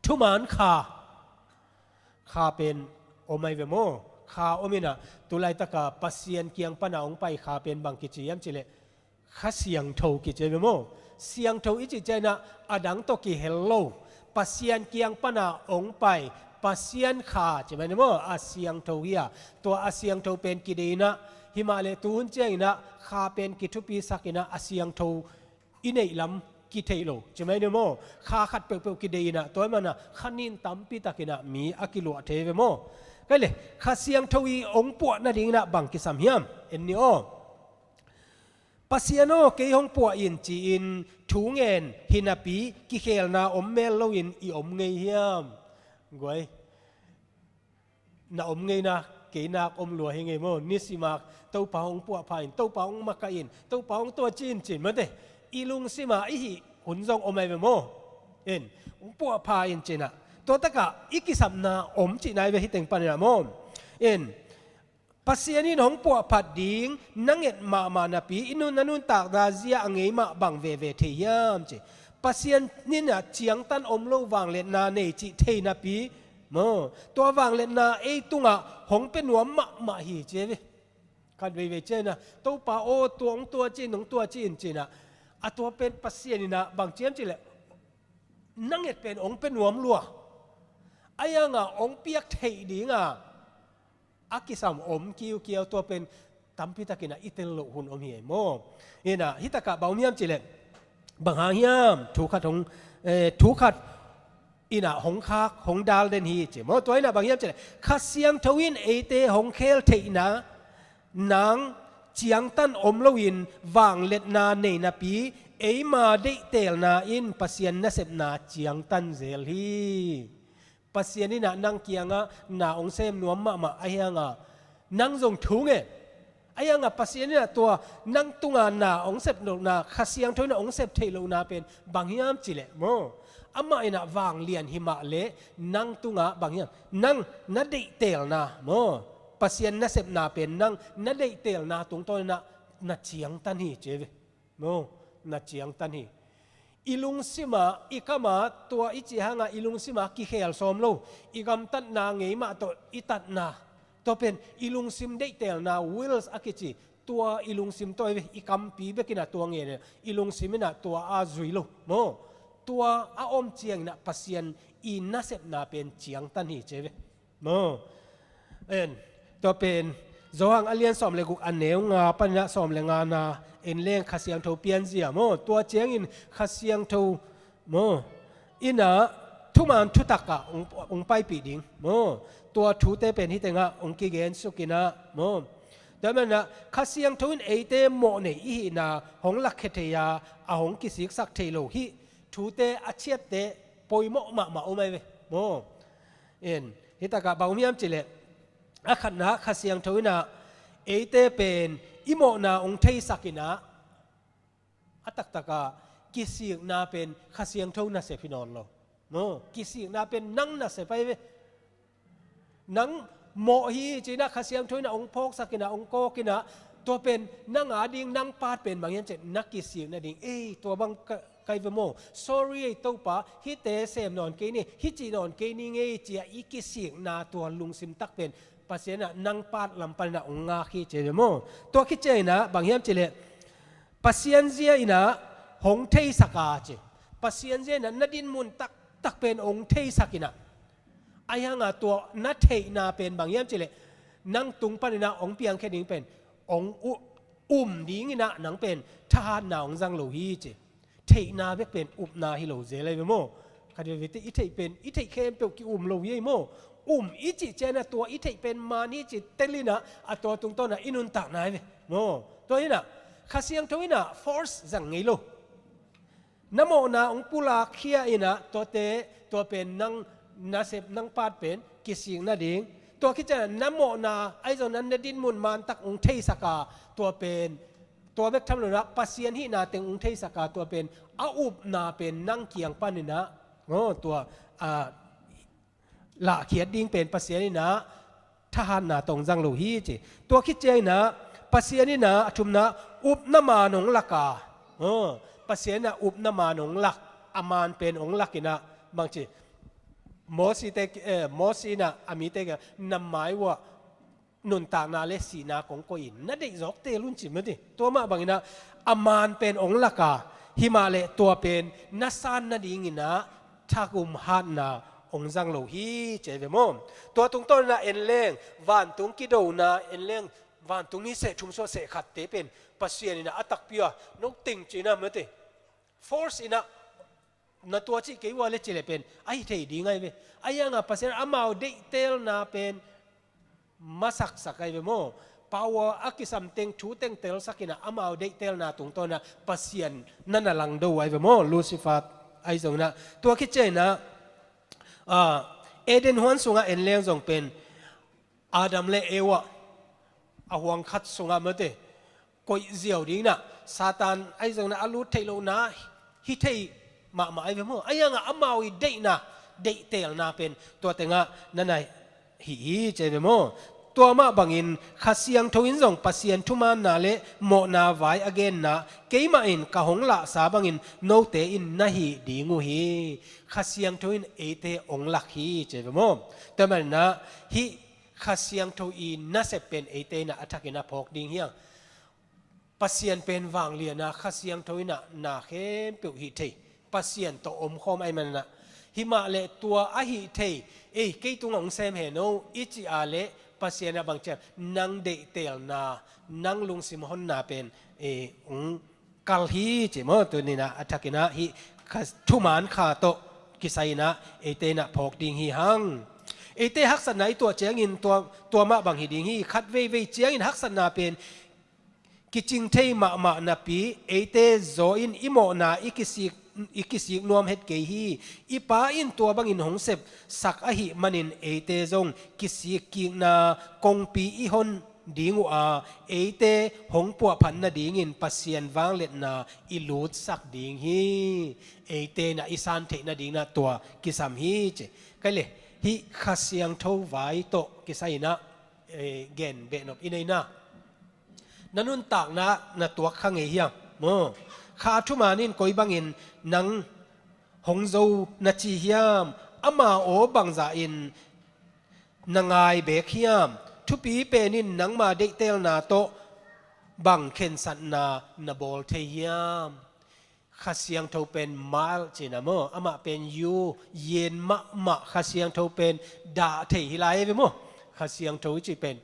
ทุมานคาเป็นโอไมเวโมคาโอมินะตุไลตะกาปัสเซียนเกียงปนาองไปคาเป็นบางกิจยามจิเลข้าเสียงโทกิจเวโมเสียงโทอิจิเจนะอดังตกิเฮลโลปัสเซียนเกียงปนาองไปปัสเซียนคาจะเป็นโมอาเซียงโทเฮียตัวอาเซียงโทเป็นกิดีนะฮิมาเลตูนเจนะคาเป็นกิทุปีสักินะอาเซียงโทอินเอลัมกิเทโลใช่ไหมเนี่ยโมคาขัดเปลวกิดีนะตัวมันนะขันินตัมปีตะกินะมีอากิโลเทเวโม ก็เลยข้าเสียงทวีองปวดนาดิ่งนะบังกิสามเฮียมเอ็นนี่อ้อปัสยาโนเกี่ยงปัวอินจีอินถูเงินหินาปีกิเคลนาอมเมลโลอินอีอมเงยเฮียมกวยนาอมเงยนะเกี่ยนักอมหลัวเฮงเงยโมนิสิมากเต้าปองปัวพายเต้าปองมักกะอินเต้าปองตัวจีนจีนมันเดอีลุงสิมาอีหิหุ่นทรงอมไม่โมเอ็นปัวพายจีน่ะตัวตะกะอีกิสัมนาอมจีนายเวหิเต็งปันนาโมเอ็นปัสยานี่น้องปัวผัดดิ่งนั่งเอ็ดมานาปีอินุนนันุนตากดาเซียอังเงมาบังเวเทียมจีปัสยานี่น่ะเจียงตันอมโลวางเลนาเนจิเทนาปีโมตัววางเลนาเอตุงะหงเป็นหัวมาหีเจวิกันเวเจนะตัวป่าโอตัวจีนของตัวจีนจีนะอะตัวเป็นปัสยานี่นะบางเจียมจีเลยนั่งเอ็ดเป็นองเป็นหัวมลัวไอ้ยังอ่ะองเปียกเทดิ่งอ่ะอากิสามอมคิวเกียวตัวเป็นตัมพิตากินะอิเตลโลหุนอมเฮียโมนี่นะฮิตากะบ่าวเมียมจิเลบางหางยามถูกขัดของถูกขัดอินะหงคากหงดาลเดนฮีจิโมตัวนี้นะบางยามจิเลข้าเสียงทวินเอเตหงเคลเทนะนางเจียงตันอมลวินวางเล็ดนาเนนาปีเอมาได้เตลนาอินปัสยันนัสเซบนาเจียงตันเซลฮีปัสยานี่นะนั่งเกียงะนาองเซมนวมมาไอ้ยังอ่ะนั่งทรงถุงไอ้ยังอ่ะปัสยานี่นะตัวนั่งตุงานาองเซมนนาข้าเสียงทุนนะองเซมเทโลนาเป็นบางยามจิเลโมอามาอินะวางเลียนหิมะเลนั่งตุงาบางยามนั่งนัดเดเตลนาโมปัสยานนัสเซมนาเป็นนั่งนัดเดเตลนาตรงตัวนัดเชียงตันฮีเจวิโมนัดเชียงตันฮีอิลุงซิมาอิกามาตัวอิจิฮังอิลุงซิมากิเคลซอมโลอิกามตัดนาเงยมาตัวอิตัดนาตัวเป็นอิลุงซิมได้เตลนาวิลส์อากิจิตัวอิลุงซิมตัวอิกามปีเบกินาตัวเงี้ยอิลุงซิมน่ะตัวอาซุยโลโมตัวอาอมเจียงน่ะปัสยันอินนัสเซบนาเป็นเจียงตันฮีเจเวโมตัวเป็นโจฮังอเลียนซอมเลกุกอันเนวงาปัญญาซอมเลงานาเอ็นเลี้ยงข้าเสียงทูเปียนเสียโมตัวเจียงอินข้าเสียงทูโมอินะทุมันทุตักกะองไปปีดิ่งโมตัวทูเตเป็นที่เตงะองกิเกนสุกินะโมแต่มันนะข้าเสียงทูนเอเตโมเนอีนะหงลักเทยาอาหงกิสิกสักเทโลฮิทูเตอาเชียเตปอยโมมาโอไม่เวโมเอ็นฮิตากะบางมีอันจิเลอาขันนะข้าเสียงทูนะเอเตเป็นอิโมนาองเทสักินะอัตักตะกะกิสิกนาเป็นข้าเสียงทูนาเสพินอนโลโนกิสิกนาเป็นนังนาเสไปเวนังโมฮีจีนะข้าเสียงทูนาองพกสักินะองโกกินะตัวเป็นนังอาดิงนังปาดเป็นบางอย่างเจ็ดนักกิสิกนาดิงตัวบางไกวโม sorry ตัวป่าฮิเตเสมนอนเกนี่ฮิจีนอนเกนี่เงยจีอีกิสิกนาตัวลุงซิมตักเป็นปัสยานะนังปาดลำปันนะองงาขี้เจริญโมตัวขี้เจนะบางอย่างเจริญปัสยานเจียนะหงเทสกาเจปัสยานเจียนะนัดินมุนตักเป็นองเทสกินะอายังตัวนัดเทนาเป็นบางอย่างเจริญนังตุงปันนะองเปียงแค่ดิ้งเป็นองดิ้งนะนังเป็นทหารนาองจังโลฮีเจเทนาเบกเป็นนาฮิโลเจเลยโมคดีวิธีอิเทเป็นอิเทเข้มเปกี่โลฮีโมอิจิเจนะตัวอิเทเป็นมานี่จิเตลินะอะตัวตรงต้นนะอินุนตักนายเวโมตัวนี้นะข้าเสียงตัวนี้นะ force จังไงโลน้ำโมนะองปุลาเคียอินะตัวเตตัวเป็นนังนาเซบนังปาดเป็นกิสิงนาดิ่งตัวคิดจะน้ำโมนะไอ้ตอนนั้นนดินมุนมันตักองเทสกาตัวเป็นตัวเบกทำเลยนะปัสยานที่นาเต็งองเทสกาตัวเป็นอาอุบนาเป็นนังเกียงปานินะตัวละเขียดดิ้งเป็นปัสยานี่นะทหารนาตรงจังโลฮีจีตัวคิดเจนะปัสยานี่นะชุมนะอุบน้ำมาหนงลักกาปัสยานะอุบน้ำมาหนงลักอามานเป็นองลักกินะบางทีมอสีเตมอสีนะอามิเตกนำหมายว่านุนตากนาเลสีนาของกอินนั่นเด็กจอกเตลุนจิมั้ยดิตัวมาบางนะอามานเป็นองลักกาฮิมาเลตัวเป็นนัสานนาดิ่งนะทักุมฮันนาองจังโลฮีเจเวมอมตัวตรงต้นนะเอ็นเล่งวันตุงกิโดนะเอ็นเล่งวันตุงนี้เสชุมโซเสขัดเตเป็นปัสเซียนี่นะอัตักเปียนกติงจีนะเมื่อเต force อินะนัตัวจีเกี่ยวอะไรเจเลเป็นไอเทดีไงเวไอยังอ่ะปัสเซียนอามาเดเตลนะเป็น มาสักไอเวโมpower akisam teng chu teng tel sakina amau de tel na tung to na pasien nan na lang do ai ve mo lucifer ai zong na tua ki che na eden huan sunga en leng zong pen adam le ewa a huang khat sunga mate koi ziaw ding na satan ai zong na alu thailo na hi thei ma ai ve mo ayanga amau i de na de tel na pen tua tenga nanai hi che ve moตัวมาบังอินขัดเสียงทวินส่งปัสเซียนทุมานาเลโมนาไว้อเกนนะเกยมาอินกะหงละสาบังอินโนเตอินนะฮีดีงูฮีขัดเสียงทวินเอเตองลักฮีเจเวโมแต่มันนะฮีขัดเสียงทวินน่าจะเป็นเอเตนะอัฐกินะพกดิ่งเฮียงปัสเซียนเป็นวางเลียนะขัดเสียงทวินะนาเข้มเปียวฮีเทปัสเซียนตัวอมคอมไอมันนะหิมาเลตัวอะฮีเทเอ้เกยตุงองเซมเฮโนอิจิอาเลปัสเซียนบางเจ้านังเดเตลนานังลุงซิมฮอนนาเป็นกัลฮีจิมอตัวนี้นะอัฐกินะฮีทุมานขาโตกิไซนะเอเตนะพกดิ่งฮีหังเอเตฮักษณะตัวเจียงอินตัวมะบางฮีดิ่งฮีคัดเวเจียงอินฮักษณะเป็นกิจิงเทมานาปีเอเตโซอินอิโมนาอิกิสิกนวมเฮ็ดเกฮีอีป้าอินตัวบางอินหงเสพสักอหิมันินเอเตจงกิสิกกินากงปีอีหนดีงูอาเอเตหงปัวพันนาดีงินปัสเซียนวางเล็ดนาอิลูดสักดีงฮีเอเตนะอิสานเทนาดีนาตัวกิสามฮีเจก็เลยฮิขัดเสียงเท่าไว้โตกิไซนะเกนเบนอบอินเนนะนันุนตากนะตัวข้างเฮียงโมข้าทุมานินกอยบังอินนังหงโจนาจีเฮียมอามาโอบังซาอินนางไอเบกเฮียมทุปีเปนินนังมาเดเตลนาโตบังเข็นสันนาบอลเทียมข้าเสียงเท่าเป็นมาลจินาโมอามาเป็นยูเย็นมะข้าเสียงเท่าเป็นดาเทหิไลเวโมข้าเสียงเท่าจิเป็น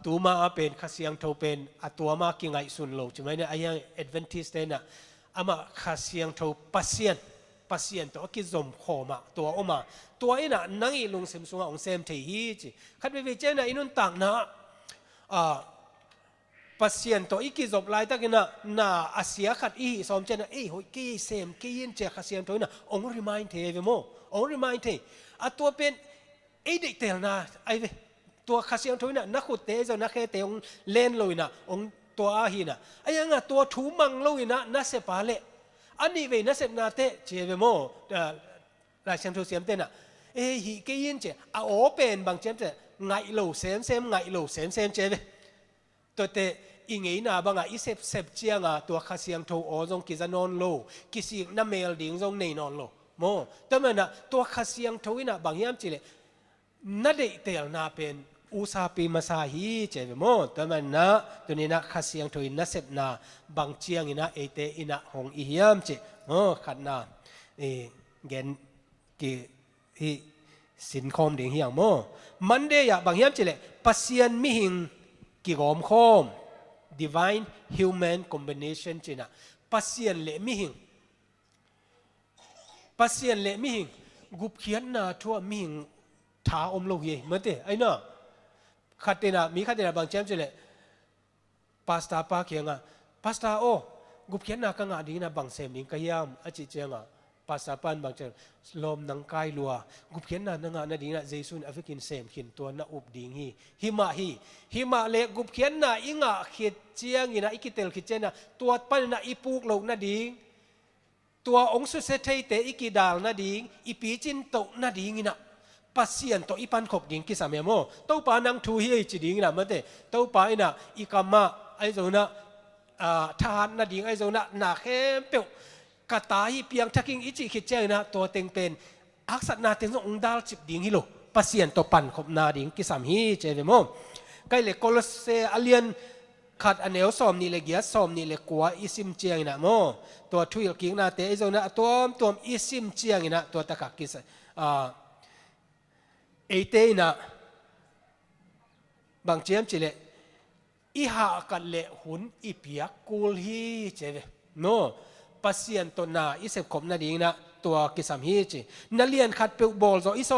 ตัวมาเป็นข้าเสียงเท่าเป็นตัวมากิงไงสุนโลกใช่ไหมเนี่ยไอ้ยังเอดเวนทิสเตน่ะอามาข้าเสียงเท่าปัสเซียนตัวกิจมโคมาตัวออกมาตัวไอ้น่ะนั่งอีลุงเซมซุงองเซมเทียจีคัดไปเจน่ะอินุนต่างนะปัสเซียนตัวอีกิจบไล่ตะกินะน่ะอาเซียขัดอีสอมเจน่ะโหกี่เซมกี่ยินเจข้าเสียงตัวน่ะองรีมายน์เทเวโมองรีมายน์เทตัวเป็นไอ้เด็กเตลน่ะไอ้เวตัวข้าเสียงตัวน่ะนักขุดเตะจะนักเตะองเล่นเลยน่ะองตัวอาหิน่ะไอ้ยังอ่ะตัวถูมังเลยน่ะน่าเสพาเลอันนี้เวนัสเซปนาเตเจเวโมลายเชมทูเซียมเตน่ะฮิเกยินเจอาโอเป็นบางเจมเจไงโลเซมไงโลเซมเจเวตัวเตอิงเอน่ะบางอ่ะอิเซปเจียงอ่ะตัวข้าเสียงทูโอจงกิจนอนโลกิสิน้ำเมลดิ่งจงเนนอนโลโมแต่เมื่อน่ะตัวข้าเสียงทูน่ะบางยามจิเลนัดเดเตลน่ะเป็นอุซาปีมาซาฮีเจเวโมแต่มันนะตัวนี้นะข้าเสียงถอยนัสเซตนาบางเชียงอินะเอเตอินะหงอิฮิยามเจขัดนาเกนกีฮิสินคอมเดียงเฮียงโมมันเดียบางเฮียมเจเลปัสเซียนมิหิงกิกอมคอม divine human combination เจนะปัสเซียนเลมิหิงกุบเขียนนาทั่วมิหิงท้าอมโลกเย่เมื่อเตไอ้เนาะขัดเตนะมีขัดเตนะบางเจมส์เลยพาสต้าปาเขียงอ่ะพาสต้าโอ้กุบเขียนนักงานดีนะบางเซมนิงกายามอาจิเจียงอ่ะพาสต้าปันบางเจมส์ลมนังกายลัวกุบเขียนนักงานดีนะเจสุนอฟริกินเซมขินตัวนักอุบดิงหิมะเล็กกุบเขียนนักอิงอ่ะขีดเจียงอินะอิกิเตลขีดเจนะตัวปันนักอีปูกโลกนักดิงตัวองค์สุเซเทเตอิกิดาลนักดิงอีปีจินโตนักดิงอินะปัสเซียนตัวอีปันขบดิ่งกิสามยามโมตัวปานังทูฮีจีดิ่งนะเมื่อเตตัวปาอินะอีกามาไอโซนะทหารนาดิ่งไอโซนะนาเข้มเปียวกะตาฮีเปียงทักกิ้งอิจิขิดเจนะตัวเต็งเป็นอักษรนาเต็งองดาลจิบดิ่งฮิโลปัสเซียนตัวปันขบนาดิ่งกิสามฮีเจเวโมใกล้เลโคลเซอเลียนขัดอันเอลซอมนี่เลเกียซอมนี่เลกัวอิซิมเจียงนะโมตัวทุยกิ้งนาเตไอโซนะตัวอิซิมเจียงนะตัวตะกักกิสเอเตนะบางเจมจิเลอีหากันเลหุนอีเปียกูลฮีเจเวโนปัสเซียนตัวนาอิเสพขมนาดิ่งนะต ตัวกิสามฮีจีนัเลียนขัดเปียวบอลจออิซ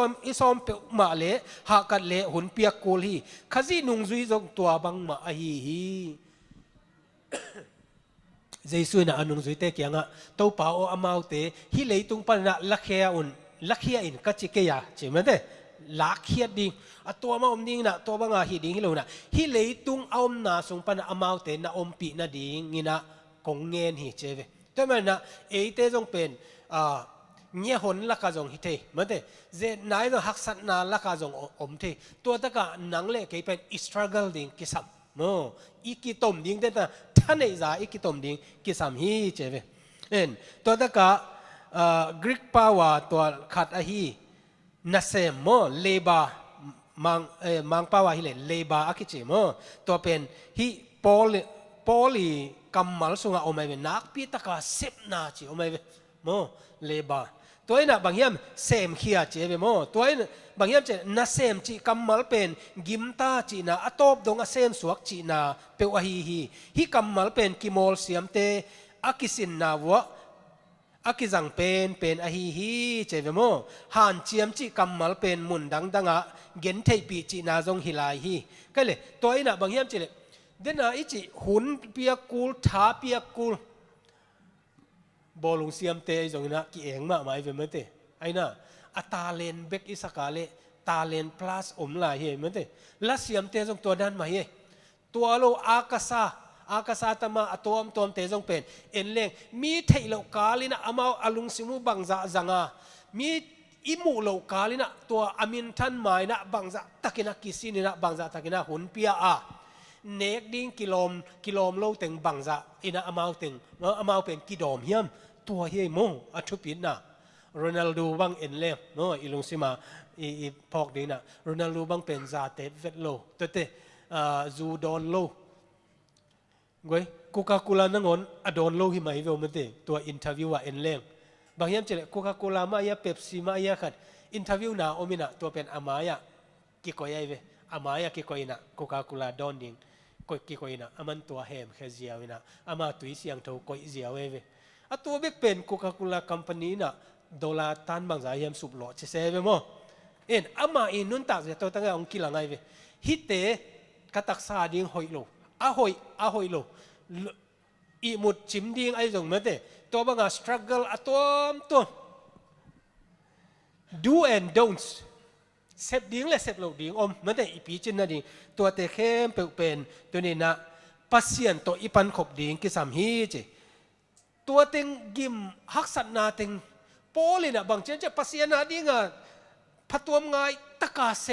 อมเปียวมาเละหากัดเละหุ่นเปียกกูลฮีขจีนุงจุยจงตัวบังมาฮีเจสุนะอนุงจุยเตเกียงะตัวป่าโออามาวเตฮิเลยตุงปันนะลักเฮียอุนลักเฮียอินกัจจิเกียจีมันเตลักเฮียดิ่งตัวมาอมดิ่งนะตัวบังอาฮีดิ่งฮิโลนะฮิเลยตุงเอาอมนาสงปันอามาวเตนะอมปีนะดิ่งงินะกงเงินฮีเจเวแต่มันนะเอเตจงเป็นเนี่ยหนลักกะจงฮิเตมันเตเจนายจงหักสัตนาลักกะจงอมเตตัวตะกะนังเล่เกเป็นอิสตรักเกิลดิ่งกิสัมโมอีกิตมดิ่งเดต้าท่านไอ้จ่าอีกิตมดิ่งกิสัมฮีเจเวตัวตะกะกรีกปาวาตัวขัดอะฮีนัสเซมโมเลบามังปาวาฮิเลเลบาอากิจิโมตัวเป็นฮีปอลีกัมมัลสุงะอมไอเวนักปีตะกาเซปนาจิอมไอเวโมเลบาตัวนี้นะบางอย่างเซมขี้อาเจเวโมตัวนี้บางอย่างเจนัสเซมจิกัมมัลเป็นกิมตาจินะอัตอบดงเซมสวกจินะเปวะฮีกัมมัลเป็นกิโมลเซียมเตอากิสินนาวะอากิจังเป็นอะฮีเจเวโมหันเจียมจิกัมมัลเป็นมุนดังอะเกนเทปีจินาจงฮิลายฮีก็เลยตัวนี้นะบางอย่างเจเลยเดน่าอิจิหุ่นเปียกูลท้าเปียกูลบอลงเสียมเตยจงนะกี่เองมาไม่เป็นมั้งเตไอ้น่ะอัตาเลนเบกอิสกาเลตาเลนพลัสอมลายเฮ้มั้งเตและเสียมเตยจงตัวนั้นมาเฮ้ตัวโลอากาซาตมาตัวเตยจงเป็นเอ็นเลงมีเทโลกาลินะอามาอลุงสิมูบังจังามีอิมูโลกาลินะตัวอามินทันไม้นะบังจะตะกินักกิสินีนะบังจะตะกินักหุ่นเปียเนกดิ้งกิโลมโลตึงบังจะอินะอามาตึงอามาเป็นกิโดมเฮียมตัวเฮียโมอัทุปินนะโรนัลโดบังเอ็นเล่เนาะอีลุงซิมาอีพอกดีนะโรนัลโดบังเป็นซาเตเวตโลตัวเตจูดอนโลเว้ยโคคาโคลานั่งอนอดอนโลหิมาฮิโวมันเตตัวอินเทอร์วิวว่าเอ็นเล่บางเฮียมเจเลโคคาโคลามาอยาเป๊ปซี่มาอยาขัดอินเทอร์วิวนะโอมินะตัวเป็นอามายะกิโกยเวอามายะกิโกยนะโคคาโคลาดอนดิงก็กี่คนนะอามันตัวแฮมแค่เสียวนะอามาตุยเสียงเท่าก็เสียวเว้ยตัวเบกเป็นโคคาโคลาคัมพานีนะดอลลาร์ตันบางสายยามสุบหล่อเชเว้ยมั้งอามาอินุนตักจะตัวตั้งแต่องค์กิลังไงเว้ยฮิตเตกัตักซาดิ้งหอยโลอาหอยโลอีมุดจิมดิ้งไอ้ตรงนั้นเตตัวบางสตรักเกิลตัว do and don'tsเสพดิ้งและเสพโลดิ้งมันแต่อีปีจินนะดิ้งตัวเตะเข้มเป็นตัวนี้นะปัสเซียนตัวอีปันขบดิ้งกิสามฮีเจตัวเต็งกิมฮักสันนาเต็งโปลินะบางเช่นจะปัสเซียนนาดิ้งอ่ะพัดตัวง่ายตะกาเ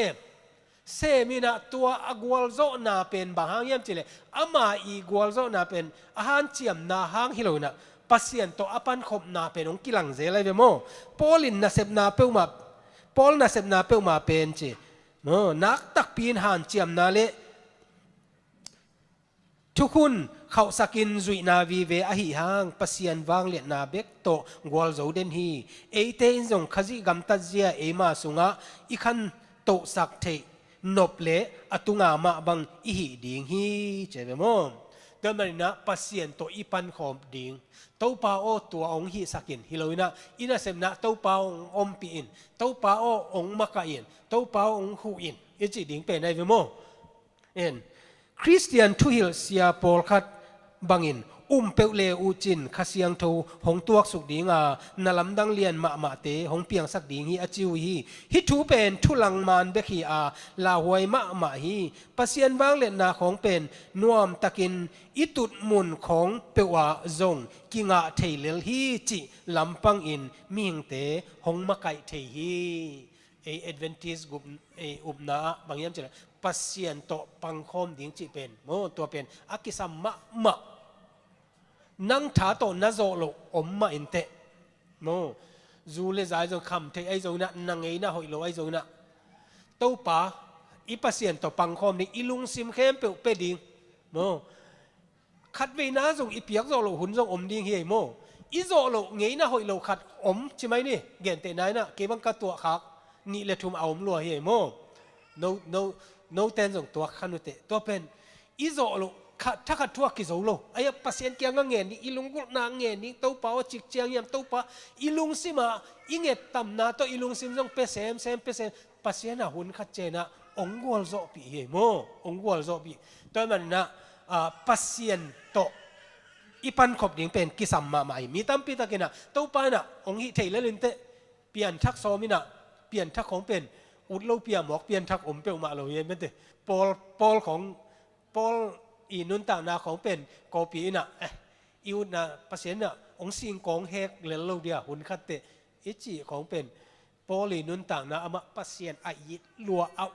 ซมีนะตัวอกวลโซนาเป็นบางห้างเยี่ยมจิเลยอามาอีกวลโซนาเป็นอาหารเจียมนาห้างฮิโลนะปัสเซียนตัวอปันขบนาเป็นองกิลังเซเลยเวโมโปลินนะเสพนาเปลมาปอลน่ะเสพนาเปลมาเป็นจีนักตักปีนหันเจียมนาเละทุกคนเขาสกินจุยนาวีเวอหิหางปัสยันวางเลียนาเบกโตกวลโจเดนฮีเอเตนจงขจิกัมตัดเจียเอมาสุงะอีขันโตสักเทนบเละอตุงามาบังอีหิดิงฮีเจเบมอเดิมมันนะปัสยันโตอีปันขอมดิงตัวป้าโอตัวองค์ฮิสักินฮิโลวินะอินาเซมนะตัวป้าองค์ปีอินตัวป้าองค์มักกะอินตัวป้าองค์ฮูอินอิจิดิ่งเป็นไงเวโมคริสเตียนทุฮิลเซียโปลคัดบังอินเปเลอูจินขเสียงทูหงตัวสุกดิ่งนาลำดังเลียนมาเตหงเปียงสักดิ่งฮีอจิวฮีฮิทูเป็นทุลังมันเบคีลาหวยมาฮีปัสเซียนวางเลียนนาของเป็นนวมตะกินอิตุดมุนของเปวะจงกิงะเทเลลฮีจิลำปังอินมิงเตหงมาไกเทฮีเอดเวนทิสกุมอุบนาบางอย่างจะปัสเซียนโตปังคอมดิ่งจิเป็นโมตัวเป็นอากิสัมมะนั่งท้าโตน่าโจโลมาอินเตโมจูเลใจจงคำเทไอจงนะนั่งไงนะหอยโลไอจงนะตัวป่าอีปัสเซียนโตปังคอมนี่อีลุงซิมเข้มเปดิ่งโมขัดเวน่าจงอีเปียกโจโลหุ่นจงดิ่งเฮียโมอีโจโลไงนะหอยโลขัดใช่ไหมนี่เกณฑ์เตนายนะเก็บังกัดตัวขักนี่เลยทุ่มเอาลัวเฮียโมno เต้นจงตัวขันุเตตัวเป็นอีโจโล ถ้าขัดทั่วกิโซโลไอ้ปัสเซียนเกียงเงี้ยนี่อีลุงกุนางเงี้ยนี่ตัวป้าจิกเจียงยามตัวป้าอีลุงซิมาอีเงี้ยต่ำนาตัวอีลุงซิมจงเปเซมปัสเซียนหุ่นขัดเจนะองกวลโซปีเฮโมองกวลโซปีตัวมันนะปัสเซียนโตอีปันขบดิ่งเป็นกิสัมมาใหม่มีตั้มปีตะกินะตัวป้านะองหิเทเลลินเตเปลี่ยนทักโซมินะเปลี่ยนทักของเป็นอุดโลเปียหมอกเปลี่ยนทักอมเปียวมาเราเย็นไม่เตปอลของปอลอีนุนต่างนาของเป็นกอปีน่ะอีอุดนะปัสเซียนน่ะองสิงกองเฮกเลนเราเดียหุ่นคัดเตอิจิของเป็นปอลีนุนต่างนาอามาปัสเซียนอายิลัวอา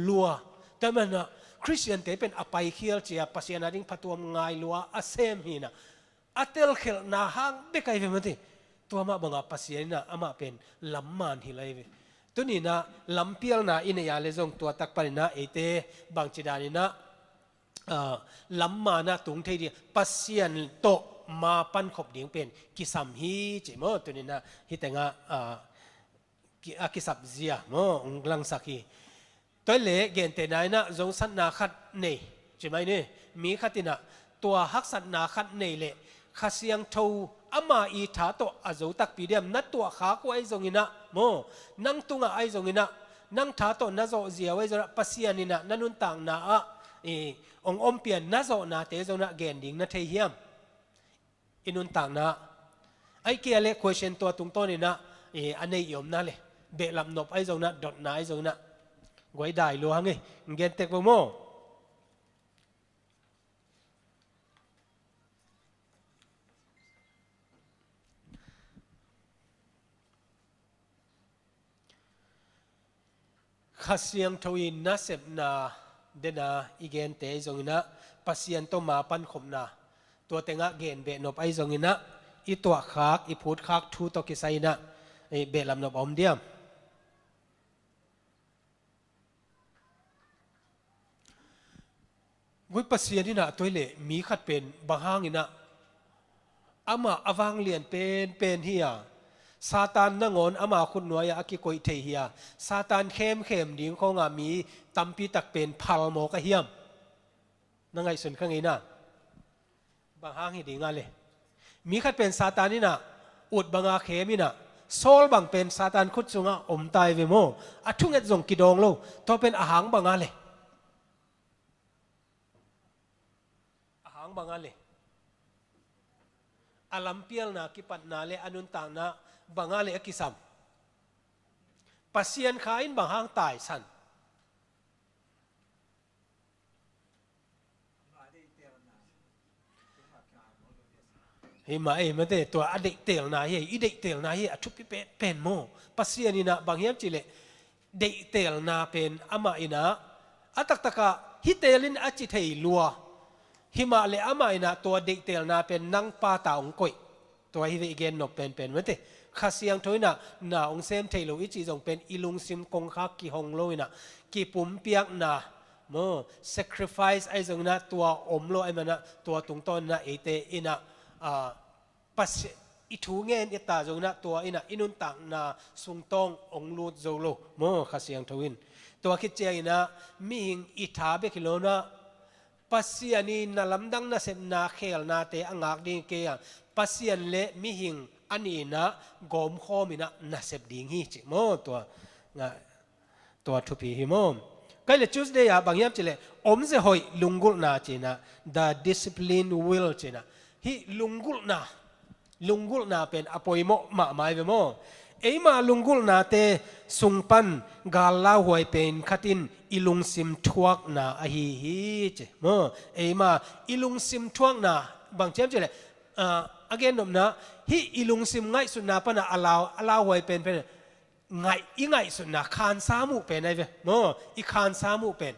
ลัวแต่มันนะคริสเตียนเตเป็นอภัยเขียลเจียปัสเซียนนั่งพัตัวง่ายลัวอาเซมฮีนะอาเตลเขลนาหางเบกไอเวมันติตัวมาบังอาปัสเซียนน่ะอามาเป็นลำมันฮิไลเวตัวนี้นะลำเปียลนะอินยาเลซงตัวตักปรินะเอเตบางจิดานินะลำมานะตุงเทียปัสเซียนโตมาปันขบเดียงเป็นกิสัมฮีจิโมตัวนี้นะฮิตงะกิสับเซียโมองลังสักฮีตัวเล่เกณฑ์เตนายนะจงสันนาขัดเนยใช่ไหมเนี่ยมีขัดนะตัวฮักสันนาขัดเนยเล่ขัดเสียงทูอามาอีถาโตอาจูตักปีเดียมนัดตัวขากูไอจงอินะโมนั่งตุงไอจงอินะนั่งถาโตนัดโจเซียไว้จะปัสเซียนินะนั่นนุนต่างนาองอมเปลี่ยนนัดโจนาเตจงนะเกณฑ์ดิ่งนัดเทียมอินุนต่างนะไอเกียเล่ question ตัวตุงต้นนี่นะอันนี้ยอมนะเลยเบลลำนบไอจงนะดอทนะไอจงนะไว้ได้ลวงไงเกณฑ์เตกบ่โมข้าเสียงทวินนัสเซบนาเดนาอีเกนเตไอจงนะปัสเซียนตัวมาปันขมนาตัวเตงะเกนเบนบไอจงนะอีตัวขากอีพูดขากทูตกิไซนะเบลำนบอมเดียมวิปัสเซียนนี่นะตัวเล่มีขัดเป็นบางห้างนี่นะอามาอวังเลียนเป็นเฮียซาตานนั่งงอนอามาคุณหน่วยอากิโกยเทียซาตานเข้มดิ่งของอามีตัมปีตักเป็นพัลโมกะเฮียมนั่งไงส่วนข้างนี้นะบางห้างหิดิ่งอะไรมีขัดเป็นซาตานนี่นะอุดบางอาเข้มนี่นะโซลบางเป็นซาตานคุดซุงะอมตายเวโมอาทุ่งเอ็ดจงกิดองโลตัวเป็นอาหารบางอะไรอาหารบางอะไรอาลัมเปียลนะกิปัตนาเลอนุนต่างนะบางอะไรกิสัมปัสเซียนขาอินบางห้างตายสันเฮ้ยมามันเตตัวอดีตเตลนาเฮ้ยอีเด็กเตลนาเฮ้ยชุบเป็นโมปัสเซียนนี่นะบางเฮียมจิเลเด็กเตลนาเป็นอามาอินะอัตตะกะฮิเตลินอจิเทยลัวหิมาเลอามาอินะตัวเด็กเตลนาเป็นนังปาตาองกอยตัวฮิเวเกนนบเป็นมันเตข้าเสียงถอยนะนาองเซมเทโลอิจิจงเป็นอิลุงซิมกงคักกิฮงโลยนะกิปุ่มเปียกนะโม sacrifice ไอจงนะตัวอมโลไอมันนะตัวตุงต้นนะเอเตอินะปัสอิทูเงินอิตาจงนะตัวอินะอินุนต่างนะสุงตององลูดโจโลโมข้าเสียงถวินตัวคิดเจอินะมีหิงอิทาเบกิโลนะปัสเซียนีนาลำดังนาเซนนาเขลนาเตอังากดิงเกียปัสเซียนเละมีหิงอันนี้นะกอมข้อมินะนาเซบดิงฮิจิโมตัวทุพีฮิโมก็เลยจูสเดียบางอย่างจิเลอมเสหอยลุงกุลนาจินะ the discipline will จินะฮิลุงกุลนาเป็นอภัยโมมาไม่เวโมเอ้มาลุงกุลนาเตสุงปันกาลาหวยเป็นขัดินอิลุงซิมทวกนาอหิฮิจิโมเอ้มาอิลุงซิมทวกนาบางเจ้าจิเลagain นมนะฮิอิลุงซิมง่ายสุดนาปนะอลาวหวยเป็นง่ายสุดนะคานสามุเป็นไงเว้ยโมอีคานสามุเป็น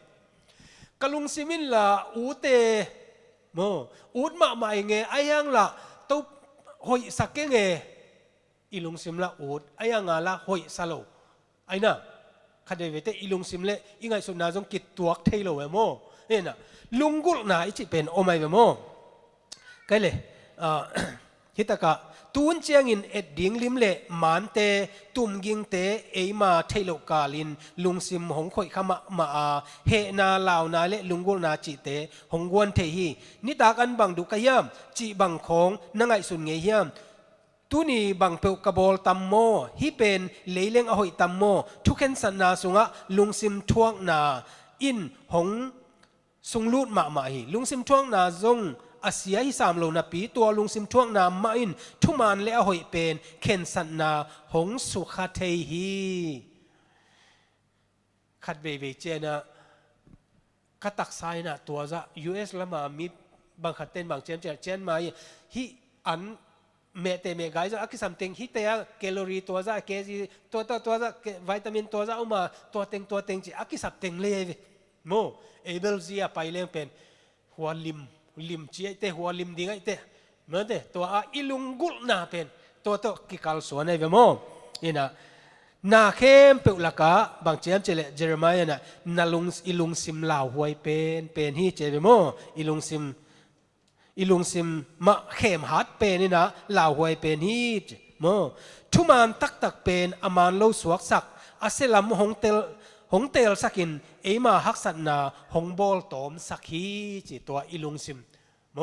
กลุงซิมินละอูเตโมอูดมาใหม่เงไอยังละตุหอยสักเงอิลุงซิมละอูดไอยังละหอยสโลไอน่ะคดีเวทอิลุงซิมเละอีง่ายสุดนะจงกิดตัวเทโลเวโมเนี่ยนะลุงกุลนาอิจิเป็นโอไม่เวโมก็เลยฮิตกะ ตูนเจียงอินเอ็ดดิ่งลิมเละหมานเตตุมยิงเตเอมาเทโลกาลินลุงซิมหงข่อยขมามาเฮนาลาวนาเละลุงกุลนาจิเตหงกวนเทฮีนิตากันบังดุกยามจีบังของนังไงสุนเงียมตูนีบังเปกบอลตัมโมฮิเป็นเลเลงอหอยตัมโมทุกเข็นสันนาสุงะลุงซิมทวงนาอินหงสุงลูดมาฮีลุงซิมทวงนาจงอาเซียฮิสามโลนาปีตัวลุงซิมทวงนามาอินทุมานเลอหอยเป็นเข็นสันนาหงสุขเทฮีขัดเบเบเจนะกตักไซนะตัวจะ US ละมามีบางขัดเต้นบางเจมเจนมาฮิอันเมเตเมกายจะอักษรเต็งฮิตเตะแคลอรี่ตัวจะเคซีตัวจะวิตามินตัวจะเอามาตัวเต็งจีอักษรเต็งเลยโมเอเบลซีไปเลี้ยงเป็นหัวลิมจีเตหัวลิมดีไงเตเหมือนเตตัวอิลุงกุลนาเป็นตัวกิคัลส่วนไอ้เวโมนี่นะนาเข้มเปล่ากะบางเจมเจเลเจเรมายนะนาลุงอิลุงซิมลาวหวยเป็นฮิเจเวโมอิลุงซิมมาเข้มหัดเป็นนี่นะลาวหวยเป็นฮิเจโมทุมานตักเป็นอามานโลสวกสักอาเซลัมหงเตลสักินเอมาฮักสันนาหงบอลตอมสักฮีจิตัวอิลุงซิมโม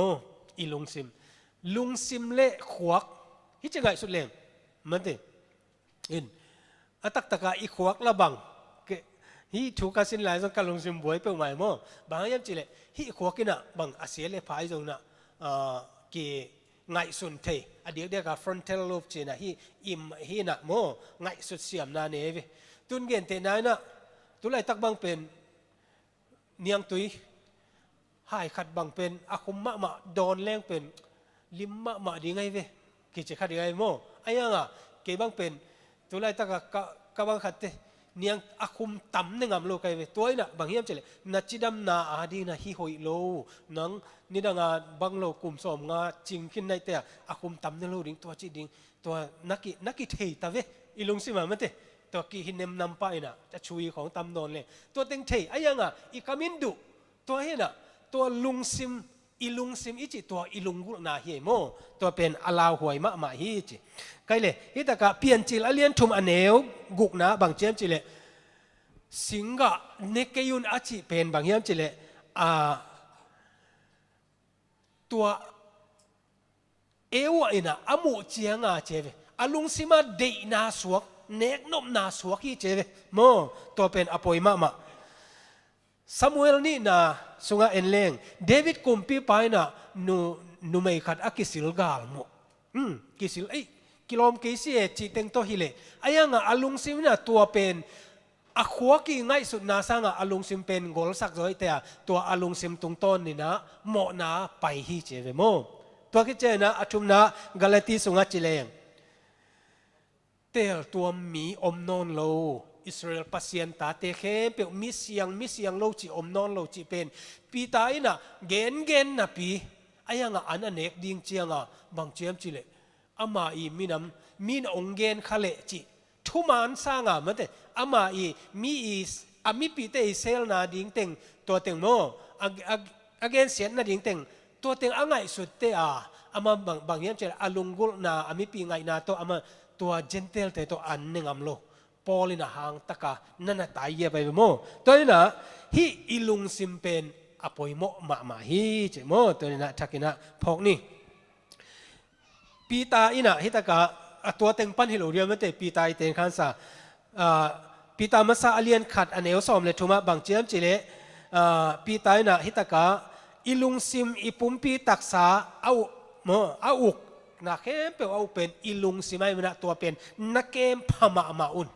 อิลุงซิมเละขวกฮิจะไงสุดเล่งมันติอินอาตักอีขวกละบังฮิถูกกสินหลายสังกัดลุงซิมบวยเปล่าไหมโมบางอย่างจิเลฮิขวกินะบังอาเซียเลพายตรงน่ะกีไงสุนเทอดีตเดียกับ frontal lobe จีน่ะฮิน่ะโมไงสุดเสียมนาเนวิตุนเกินเตนายน่ะตุไลตักบังเป็นเนียงตุยหายขัดบังเป็นอาคุมมะโดนแรงเป็นลิมมะดีไงเวกิจขัดดีไงโมไอ้ยังอ่ะเก็บบังเป็นตุไลตักกบังขัดเตเนียงอาคุมต่ำหนึ่งอ่ะโลกไงเวตัวน่ะบางเฮียมเจเลยนัดจิดำนาอาดีน่ะฮิโฮยโลนังนี่ดังอ่ะบังโลกุมสมงาจริงขึ้นในแต่อาคุมต่ำในโลดิ้งตัวจิดิ้งตัวนักกิเทตาเวอีลุงสิมามันเตตัวกีหินเนมนำไปน่ะจะช่วยของตำนนเลยตัวเต็งเทไอ้ยังอ่ะอีกามินดุตัวเห็นอ่ะตัวลุงซิมอีจิตัวอีลุงกุนาเฮโมตัวเป็นอาลาวหวยมะฮีจิใครเลยฮิตากะเปลี่ยนจิลอเลียนทุมอเนวกุกนะบางเจมจิเลสิงกะเนกยุนอาจิเป็นบางเฮียมจิเลตัวเอวอินะอามุเจียงอาเจเวอาลุงซิมาเดนาสวกเนกนมนาสวกฮีเจเวโมตัวเป็นอภัยมะซามูเอลนี่นะสุงาเอ็นเลงเดวิดกุมปีไปนะนูไม่ขัดอักิสิลกาลโมกิสิลกิโลมกิสิเอจิเต็งโตฮิเลไอ้ยังอาลุงซิมนะตัวเป็นอขวกีง่ายสุดนาสังอาลุงซิมเป็นกอลสักร้อยแต่ตัวอาลุงซิมตุงต้นนี่นะเหมาะนะไปฮีเจเวโมตัวกิเจนะอาชุมนะกาลาตีสุงาจิเลงเตลตัวมีอมนอนโลอิสราเอลปัสยันตาเตเคเปียวมิเสียงโลจิอมนอนโลจิเป็นปีตายนะเกนนะปีไอ้ยังอันเนกดิ้งเจียงบางเจียมจิเลอามาอีมีนองเกนคาเลจิทุมานสร้างมันแต่อามาอีมีปีเตอิเซลนาดิ้งเต็งตัวเต็งโมอเกนเสียนนาดิ้งเต็งตัวเต็งอ่างไงสุดเตอามาบางเยี่ยมเจอาลุงกุลนาอามีปีไงนาตัวอามาตัวเจนเทลแต่ตัวอันหนึ่งโลปอลินาหางตะกานั่นตายเยไปโมตัวนี้นะฮิอิลุงซิมเป็นอภัยโมมาฮิเจโมตัวนี้นะทักกินะพอกนี่ปีตาอินะฮิตะกาตัวเต็งปันฮิโลเรียมเตปีตาเต็งขันซาปีตามาซาอเลียนขัดอันเอวสอมเลยทุมาบางเจียมจิเลปีตาอินะฮิตะกาอิลุงซิมอิปุ่มปีตักษาเอาอุกนักเกมเปเอาเป็นอิลุงสิไม่เป็นตัวเป็นนักเกมพม่ามาอุน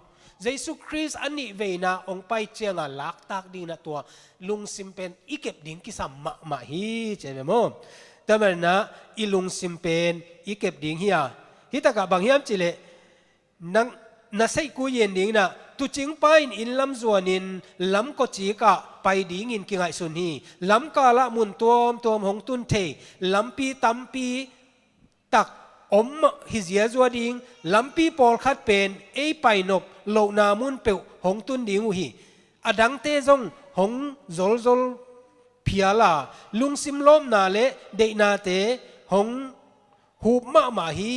เยซูคริสต์อันนี้เวนะองไปเจียงลักตักดีนะตัวลุงซิมเป็นอีเก็บดิ่งกิสัมมาฮีเจเวโมแต่เมื่อนะอิลุงซิมเป็นอีเก็บดิ่งเฮียฮิตะกับบางเฮียมจิเลนักใส่กุยเย็นดิ่งนะตุจิงไปอินลำจวนินลำก็จีกะไปดิ่งอินกิไงสุนฮีลำกาละมุนตัวหงตุนเทลำปีตัมปีตักอมฮิเซียจวดิงลำปีปอลคัดเป็นไปนบโลนามุนเปียวหงตุนดิงอุฮีอดังเตจงหงโซลพิอาลาลุงซิมล้มนาเลเดนาเตหงหูมาฮี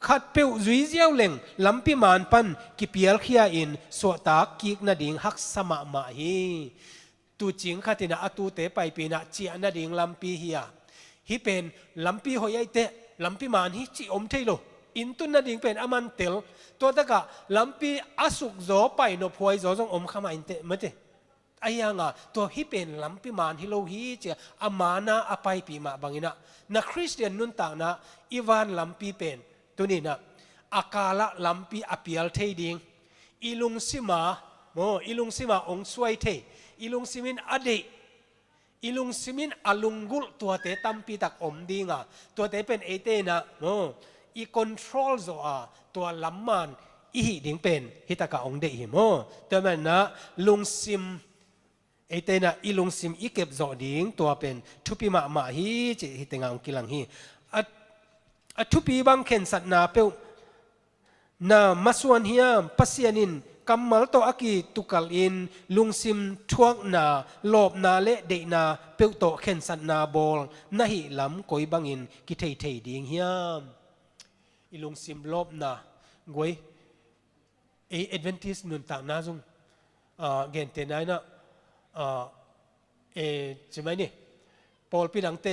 ขัดเปียวจุยเจียวเล่งลำปีมานปันกิเปียลเขียอินสวตากิกนาดิ่งหักสมะมาฮีตูจริงขัดนะอตูเตไปปีนะเจียนาดิ่งลำปีเฮียฮิเป็นลำปีหอยเตะลำปีมานฮิจิอมเทโลอินตุนนาดิ่งเป็นอามันเตลตัวตะกะลำปีอสุกโซไปโนพวยโซจงอมขมาอินเตมะเตไอ้ยังตัวฮิเป็นลำปีมานฮิโลฮีเจอามานะอภัยปีมาบังอินะนักคริสเตียนนุนต่างนะอีวานลำปีเป็นตัวนี้นะอากาละลำปีอภิลเทดิงอีลุงซิมาโมอีลุงซิมาองสวยเทอีลุงซิมินอดีอีลุงซิมินอลุงกุลตัวเตตัมปีตักอมดิงตัวเตเป็นเอเตนะโมอีคอนโทรลโซตัวลำมันอีหิดิงเป็นฮิตากะองเดหิโมตัวมันนะลุงซิมเอเตนะอีลุงซิมอีเก็บโซดิงตัวเป็นทุปีมาฮีจิฮิตงาองกิลังฮีทุปีบังเข็นสัตนาเปียวนามาส่วนเฮียมปัสยานินกัมมัลโตอากีตุกัลอินลุงซิมทวงนาโลบนาเลเดนาเปียวโตเข็นสัตนาบอลนาหิลำกอยบังอินกิเทเทดิงเฮียมอีลุงซิมโลบนากวยเอเอดเวนทิสนุนต่างนาซุงเกนเตนายนะใช่ไหมนี่ปอลปีดังเต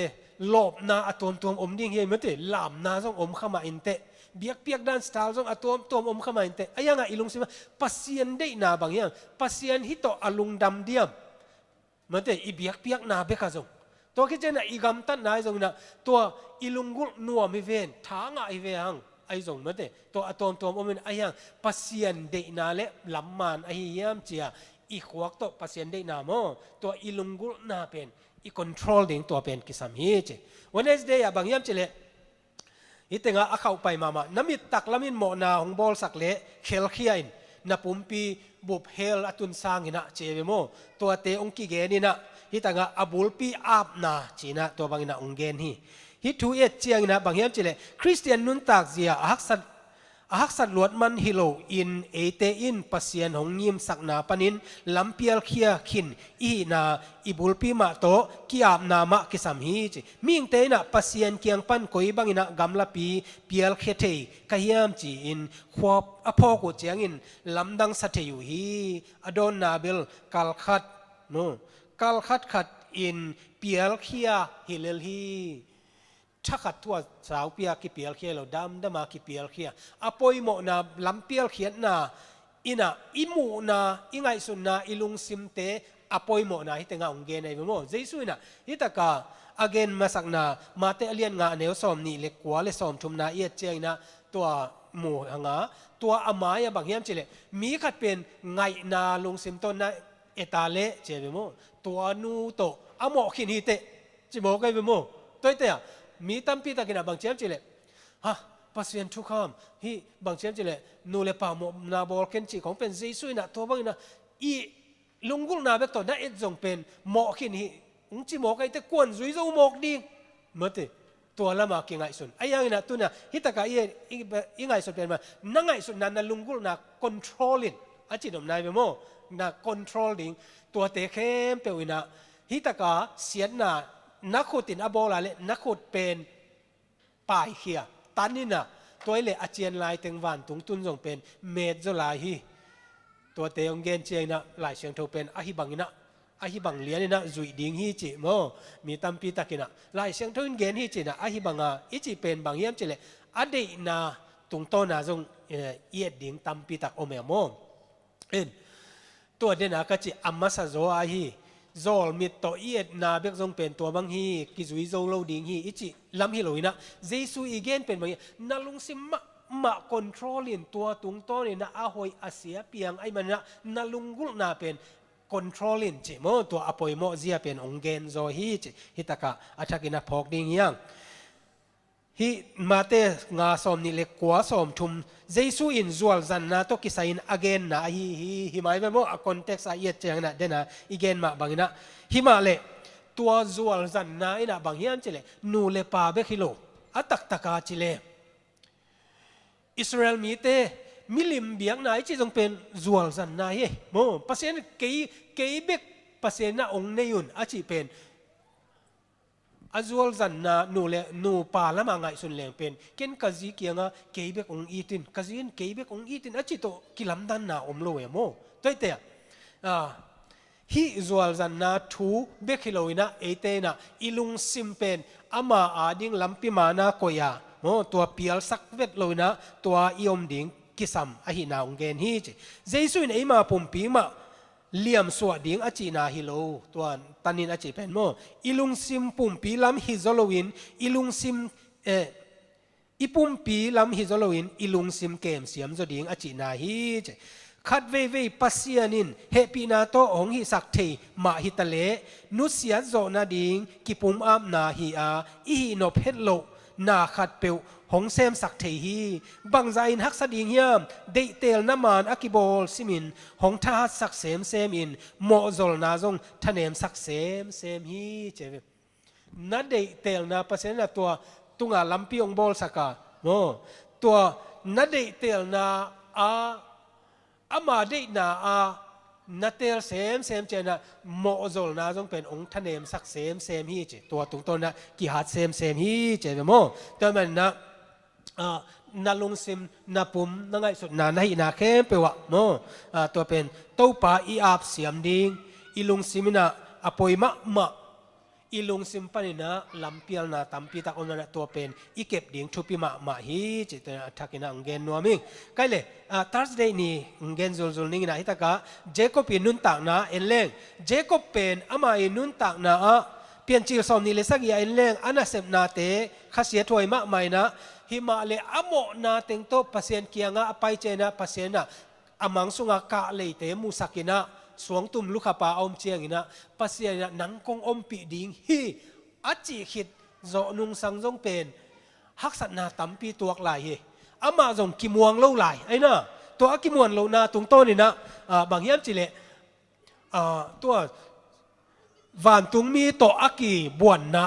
ลบนาอตอมอมดิ่งเฮียมันเตลามนาส่งอมเข้ามาอินเตเบียกเปียกด้านสไตล์ส่งอตอมอมเข้ามาอินเตไอ้ยังไงอีลุงสิมาปัสยันได้นาบางอย่างปัสยันฮิโตอลุงดำเดียมมันเตอีเบียกเปียกนาเบกาส่งตัวคิดเจนะอีกัมตันนายส่งนะตัวอีลุงกุลนัวมิเวนทางไอเวียงไอส่งมันเตตัวอตอมอมไอ้ยังปัสยันได้นาเละลำมันไอเฮียมเจียอีขวกตัวปัสยันได้นาโมตัวอีลุงกุลนาเป็นอีคอนโทรลดิ่งตัวเป็นกิสามฮีเจวันนี้เดียบางยามเจเลอีเตงอาเข้าไปมาน้ำมิดตักละมินโมนาของบอลสักเละเคลเคียนนับปุ่มปีบุบเฮลอตุนสร้างนะเจเวโมตัวเตองกิเกนี่นะอีตังอาบุลปีอาบนาจีนะตัวบางนะองเกนฮีฮิทูเอเจียงนะบางยามเจเลคริสเตียนนุนตักเสียหักสัตลวดมันฮิโลอินเอเตอินปัสยันของยิมสักนาปนินลำเปียลเคียขินอีนาอิบุลปีมาโตกิอาบนามะกิสัมฮีจิมิงเตนะปัสยันเกียงปันกอยบังอินะกัมลาปีเปียลเคเทกะยามจีอินขวบอพอกุเจียงอินลำดังสัตยูฮีอดอนนาเบลกัลขัดโนกัลขัดอินเปียลเคียฮิเลลฮีถ้าขัดทั่วสาวเปียกิเปียลเขียเราดำมากิเปียลเขียอปอยโมนาลำเปียลเขียนนาอินะอิมูนาอิไงสุนนาอิลุงซิมเตอปอยโมนาฮิตงาองเกนไอโมเจสุยนะฮิตกาอเกนมาสักนามาเตเลียนงาเนวสอมนี่เล็กกว่าเลสอมชุมนาเอียดเจงนะตัวหมู่หงาตัวอามายบางเยี่ยมเจเลมีขัดเป็นไงนาลุงซิมต้นนะเอตาเลเจเวโมตัวนูโตอโมขินฮิเตจิโมกไอเวโมตัวเตะมีตั้มปีตะกินะบางเจ้าเจเลฮะปัสยันทุกคำฮีบางเจ้าเจเลนูเลปาโมนาบอลเคนจิของเป็นเจสุยนะตัวบางนะอีลุงกุลนาเบกตัวนั้นเอ็ดจงเป็นหมอกขินฮีอุ้งจิหมอกไอเตกวนซุยโซหมอกดิ่งเมื่อเตตัวละมาเก่งไงสุนไอ้ยังนะตัวน่ะฮิตะกะอีไงสุนเป็นมานั่งไงสุนนั้นลุงกุลนา controlling อาจิตอมนายเบโมนา controlling ตัวเตเข้มเปวินะฮิตะกะเสียนนานักขุดตินอโบลาเลนักขุดเป็นป่ายเขียตันนี่นะตัวเล่อาเจียนลายเต็งวันตุงตุนส่งเป็นเมดโซลาฮีตัวเตยองเกนเจียนะหลายเสียงโทเป็นอาฮิบังนะอาฮิบังเลียนี่นะจุยดิ่งฮีจิโมมีตัมปีตะกินะหลายเสียงโทนเกนฮีจินะอาฮิบังอิจิเป็นบางเยี่ยมเจเลอดีนาตุงโตนาส่งเอียดดิ่งตัมปีตักโอเมโมตัวเดนะก็จิอัมมาซาโซอาฮีโซลมิดต่อเอียดนาเบกทรงเป็นตัวบางฮีกิจุยโซโลดิ่งฮีอิจิลำฮีโลยนะเจสุอีเกนเป็นบางนาลุงซิมมาคอนโทรลลินตัวตุงโตนี่นะอาหอยอาเซียเปียงไอมันนะนาลุงกุลนาเป็นคอนโทรลลินจิโมตัวอปอยโมเซียเป็นองเกนโซฮีจิฮิตากะอาชักินะพอกดิ่งยังฮิมาเตงาสอมนี่เล็กกว่าสอมทุมเจสุอินจวลจันนะตัวกิสัยน์อเกนนะฮิมาเป็นโมอะคอนเท็กซ์เอียดเจงนะเดนะอีเกนมาบางนะฮิมาเลตัวจวลจันนะอินะบางอย่างเจเลนูเลปาเบคิโลอัตักตะกาจิเลอิสราเอลมีเตมิลิมเบียงไหนที่ต้องเป็นจวลจันนะเฮโมปัสเซนเกย์เบกปัสเซนนะองเนยุนอาจิเป็น อาจวลจันนาหนูเลหนูป่าละมาไงสุนแรงเป็นเกณฑ์กะจีเกียงะเกยเบกองอีตินกะจีนเกยเบกองอีตินอจิโตกิลำดันนาอมโลยโมตัวเตะฮิจวลจันนาทูเบกิโลยนะเอเตนะอิลุงซิมเป็นอามาอาดิงลำปิมานาโกยาโมตัวเปียลสักเวทโลยนะตัวอิอมดิงกิสัมอหินาองเกนฮิจิเจสุนไอมาปุ่มปีมาเลี่ยมสวดดิ้งอจีนาฮิโลตัวตันินอจีเป็นโมอิลุงซิมปุ่มปีลำฮิโซโลวินอิลุงซิมอีปุ่มปีลำฮิโซโลวินอิลุงซิมเกมเสียมจดิ้งอจีนาฮิเจคัดเวเวปัสยานินเฮปีนาโตองฮิสักเทมาฮิตะเลนุสยาโซนาดิ้งกิปุ่มอัมนาฮิอาอีฮิโนเพโลนาขัดเปียวหงเซมสักเทฮีบังใจอินฮักสดิงเฮียมเดเตลน้ำมันอากิโบลซิมินหงท้าสักเซมอินโมโซลนาจงทะเนมสักเซมฮีเจวนัดเดเตลนาเปอร์เซ็นต์นะตัวตุงาลัมปีองโบลสักกาโมตัวนัดเดเตลนาอามาเดนานัดเตลเซมเจนะโมโซลนาจงเป็นองค์ทะเนมสักเซมฮีเจตัวตรงต้นนะกิฮัดเซมฮีเจวโมตัวมันนะนาลุงซิมนาปุ่มนั่งไงสุดนาในนาเข้มเปวะโมตัวเป็นเต้าป่าอีอาบเสียมดิงอีลุงซิมินะอปอยมะอีลุงซิมปานินะลำเปียลนาตัมปีตักอมนาตัวเป็นอีเก็บดิงชุปิมะฮีจิตนาทักินะองเกนนัวมิงใกล้เลยThursday นี่องเกนจุลนิ่งนะฮิตากะเจคอบเป็นนุนตักนะเอ็นเล่งเจคอบเป็นอามาอินุนตักนะเปลี่ยนจิลสอมนี่เลยสักอย่างเอ็นเล่งอันน่ะเสพนาเตข้าเสียถวยมะไม่นะหิมาเลอโมนาเต็งโตปัสยานเกียงะไปเจนะปัสยานะอามังสุงากะเลยเตมุสักินะสวงตุมลุขปาอมเจียงนะปัสยานะนังกงอมปีดิงฮีอจิขิดโจนุงสังจงเป็นฮักษณาตัมปีตัวกลายอามาจงกิมวงเล่าไหลไอ้นะตัวกิมวงเล่านาตรงต้นนี่นะบางอย่างจิเลตัววันตุงมีตัวอากิบวนนะ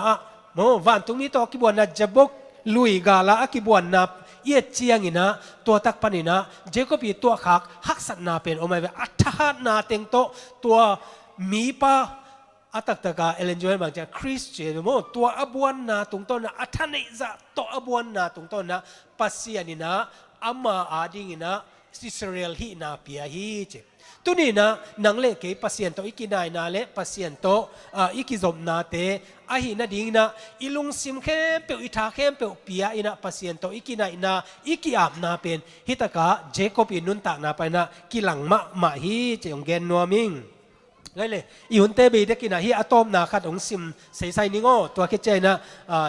โมวันตุงมีตัวอากิบวนนะจะบกลุยกาลาอากิบวนนะเอียดเจียงอินะตัวตักปนินะเจก็ปีตัวขักฮักษณาเป็นโอไม่เวอัฐานาเต็งโตตัวมีปะอัตตะกาเอเลนจอยบางจากคริสเตียนโมตัวอบวนนาตรงต้นนะอัฐานิจะตัวอบวนนาตรงต้นนะปัสยานินะอามาอาดิงินะซิสเรลฮีนาเปียฮีเจตุนี่นะนังเล่เกปัสยานโตอิกินายนาเล่ปัสยานโตอิกิจมนาเตอาหินาดิงนะอิลุงซิมเข้มเปียวอิทาเข้มเปียวเปียอินะปัสยานโตอิกินายนาอิกิอาบนาเป็นฮิตากะเจคอบอินุนตากนาไปนะกิหลังมะฮีเจองเกนนัวมิงไงเลยอีหุ่นเตเบย์เด็กินะฮีอะตอมนาคัดองซิมใส่นิงโอตัวคิดใจนะ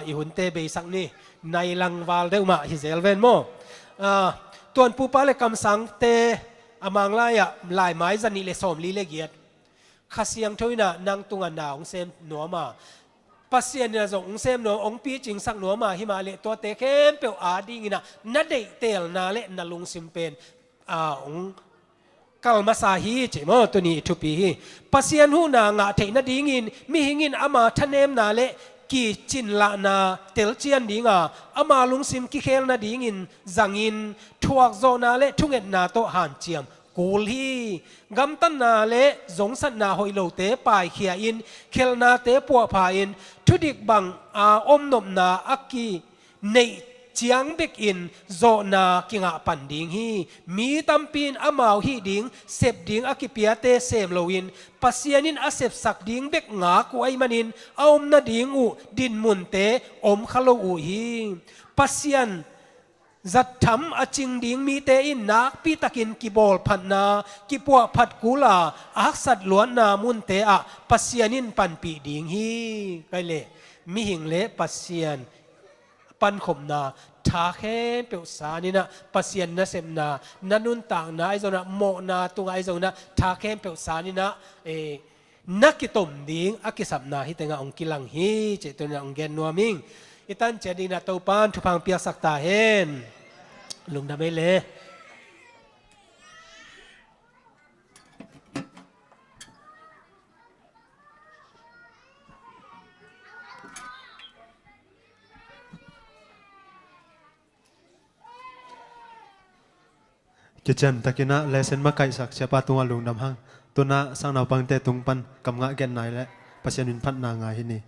อีหุ่นเตเบย์สักนี่ในลังวาลเดวมาฮิเซลเวนโมตัวผู้ปาเลกำสังเตอามังไล่ลายไม้จันนี่เลสอมลีเลเกียดข้าเสียงทวินะนางตุงอันดาองเซมหนัวมาปัสเซียนเนี่ยส่งองเซมหนัวองปีจิงสักหนัวมาฮิมาเลตัวเตเข้มเปียวอาดิงินะนัดเดเตลนาเลนลุงซิมเป็นองกัลมาซาฮีเจมอตัวนี้ทุปีฮีปัสเซียนหูนางะเทนดิงินมีหิงินอามาทะเนมนาเลกีจินละนาเตลเจียนดิงอามาลุงซิมกิเคลนาดิงินจังอินทวกโซนาเลทุงเอ็ดนาโตหันเจียมกูลฮีกัมตันนาเลสงสันนาหอยโลเตปายเขียอินเคลนาเตปัวพาอินทุดิกบังอมนมนาอักกีในเจียงเบกอินโซนากิงะปันดิงฮีมีตัมปีนอามาวฮีดิงเสพดิงอักิเปียเตเซมโลวินปัสยานินอาเสพสักดิงเบกงากูไอมันินอมนาดิงอุดินมุนเตอมขโลอูฮีปัสยันจัดทำอจิงดิงมีเตอินนักปีตะกินกิบอลพันนากิปัวพัดกุลาอักษัตล้วนนามุนเตอะปัสยานินปันปีดิงฮีไกเลมีหิงเลปัสยานปันขมนาทาเข้มเปียวสานี่นะปัสยันนะเซมนานันุนต่างนะไอโซนะโมนาตุงไอโซนะทาเข้มเปียวสานี่นะนักกิตมดิงอักกิสัมนาฮิตงาองกิลังฮีเจตุนะองเกนนัวมิงอิตันเจดีนาตูปานทุพังเปียสักตาเฮนลุงทำไมเลยจะจำตะกินะเลเซนมาไก่สักเชียปาตัวลุงดำหังตัวน่ะสร้างนาปังเตตุงปันกำงะแกนไหนและปัสยานินพัดนางาฮินี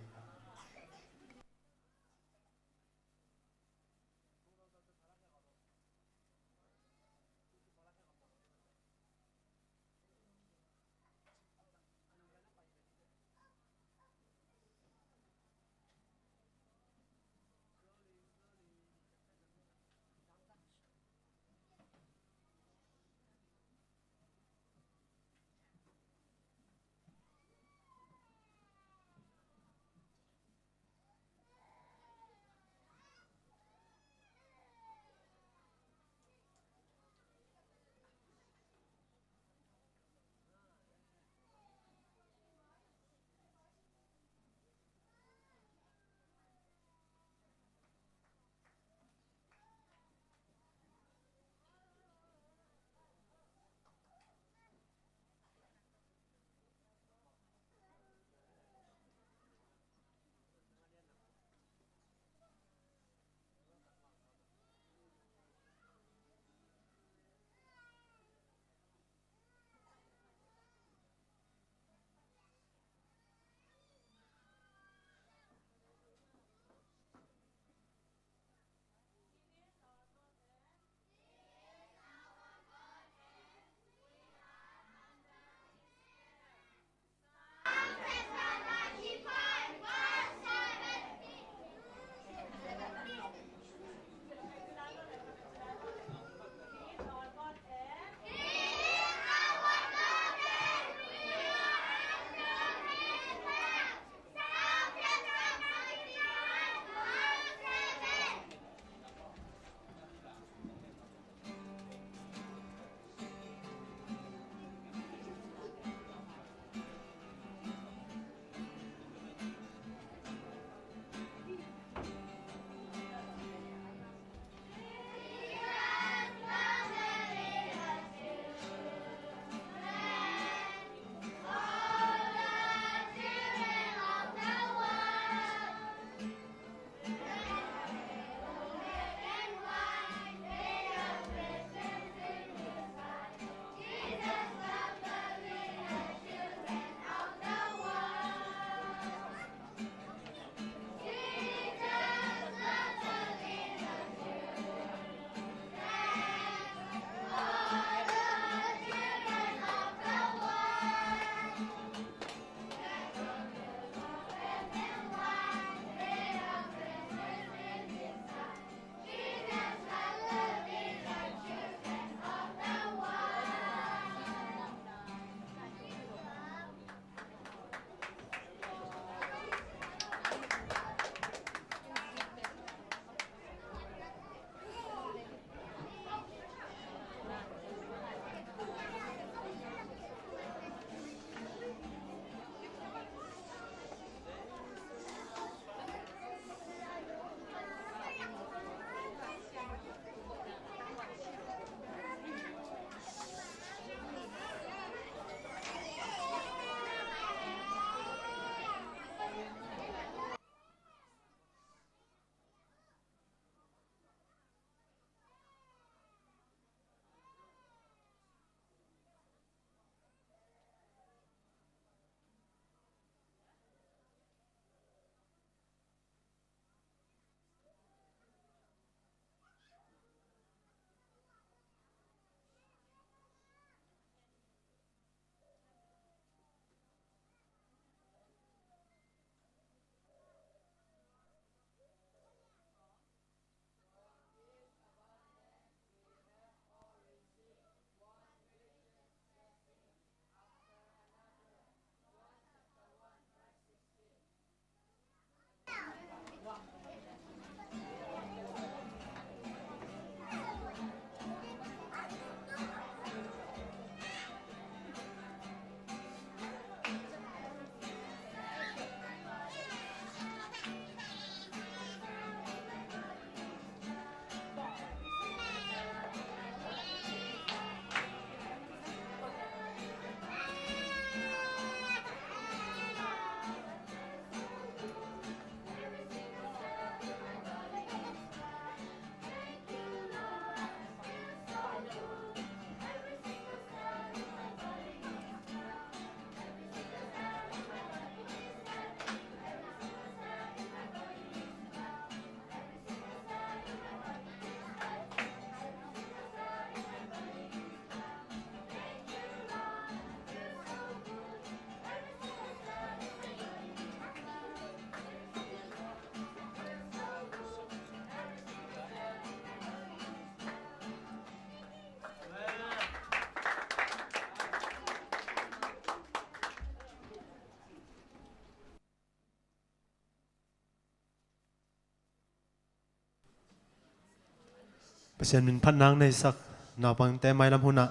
เปอร์เซ็นต์มินพัดนางในสักนาปังแต่ไม่ลำหุนะ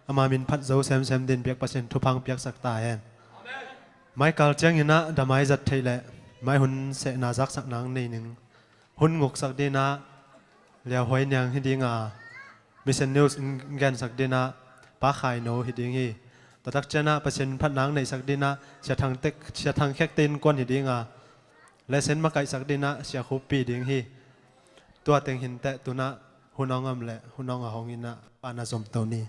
อามามินพัดเจ้าแซมแซมดินเปียกเปอร์เซ็นต์ทุพังเปียกสักตายเองไม่กาลเจียงยินะดาไม่จัดไทยแหละไม่หุ่นเสนาจักสักนางในหนึ่งหุ่นงกสักดีนะเลี้ยวหอยยังฮิดีงามิเซนนิวส์เงินสักดีนะป้าขายโนฮิดีงี้แต่ตักเจนะเปอร์เซ็นต์พัดนางในสักดีนะเสียทางเต็กเสียทางแขกตีนก้นฮิดีงาและเส้นมาไกสักดีนะเสียคูปีดีงี้ตัวเต็งหินแตะตัวนะหุ่นน้องอำแหละหุ่นน้องอาหงอินะปานาสมตัวนี้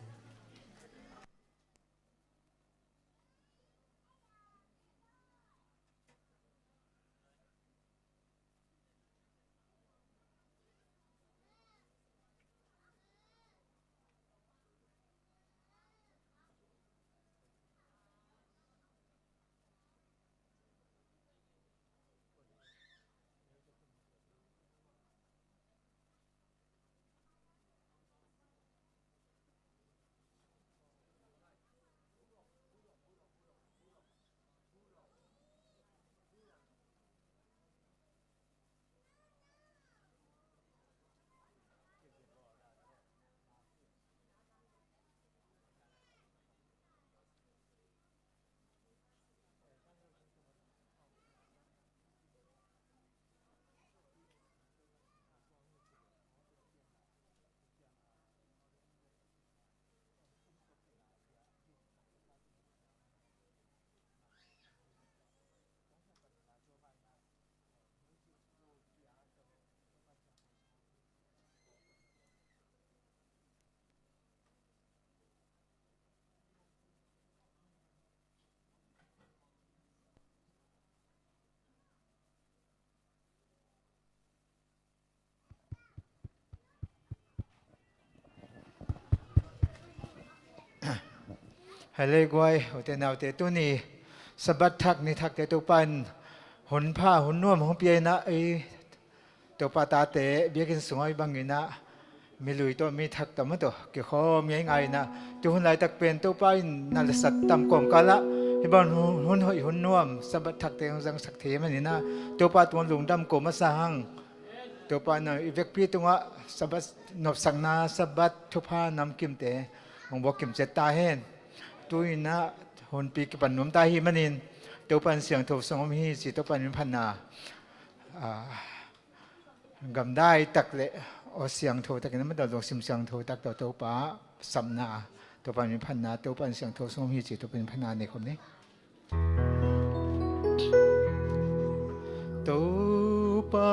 ให้เลยกวยโอเตนเอาเตตัวนี้สะบัดทักนี่ทักเตตัวปันหุนผ้าหุนนวมของเปียนะไอตัวปาตาเตเบียกินสวยบางอย่างนะมีลุยตัวมีทักแต่มาตัวเกี่ยวข้อมีไงนะตัวหุนไหลตักเป็นตัวปันนั่นแหละสัตว์ตำกลมกันละที่บ้านหุนหอยหุนนวมสะบัดทักเตของสังสักเทมันนี่นะตัวปาตัวหลงดำกลมมาสร้างตัวปาน่ะอีเวกพี่ตัวว่าสะบัดนบสังนาสะบัดทุพานำกิมเตของบอกกิมเจตตาเห็นตุยนะหนปีกับปันนุ่มตาหิมันินตัวปันเสียงถูกสงมหิสิตัวปันมิพันนากำได้ตักเละเอาเสียงถูกตักนั้นมันตลกซิมเสียงถูกตักตัวป้าสัมนาตัวปันมิพันนาตัวปันเสียงถูกสงมหิสิตัวปันมิพันนาในคำนี้ตัวป้า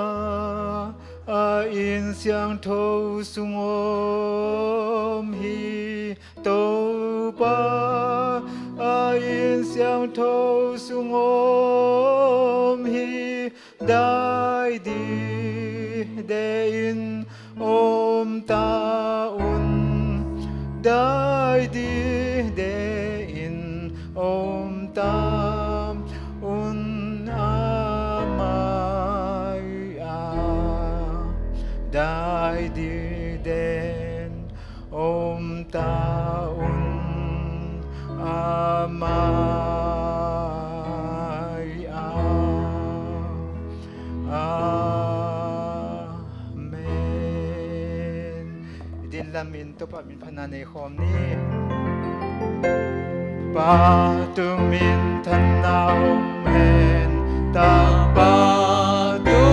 อินเสียงถูกสงมหิตัวป้าอินเสียงโทสุงอมฮีได้ดีเดอินอมตาอุนได้ดีเดอินอมตาอุนอามาอาได้ดีเดนอมตาอุนAmen. Din lamin to pa min pananay khom ni pa tumin thanaw men ta pa tu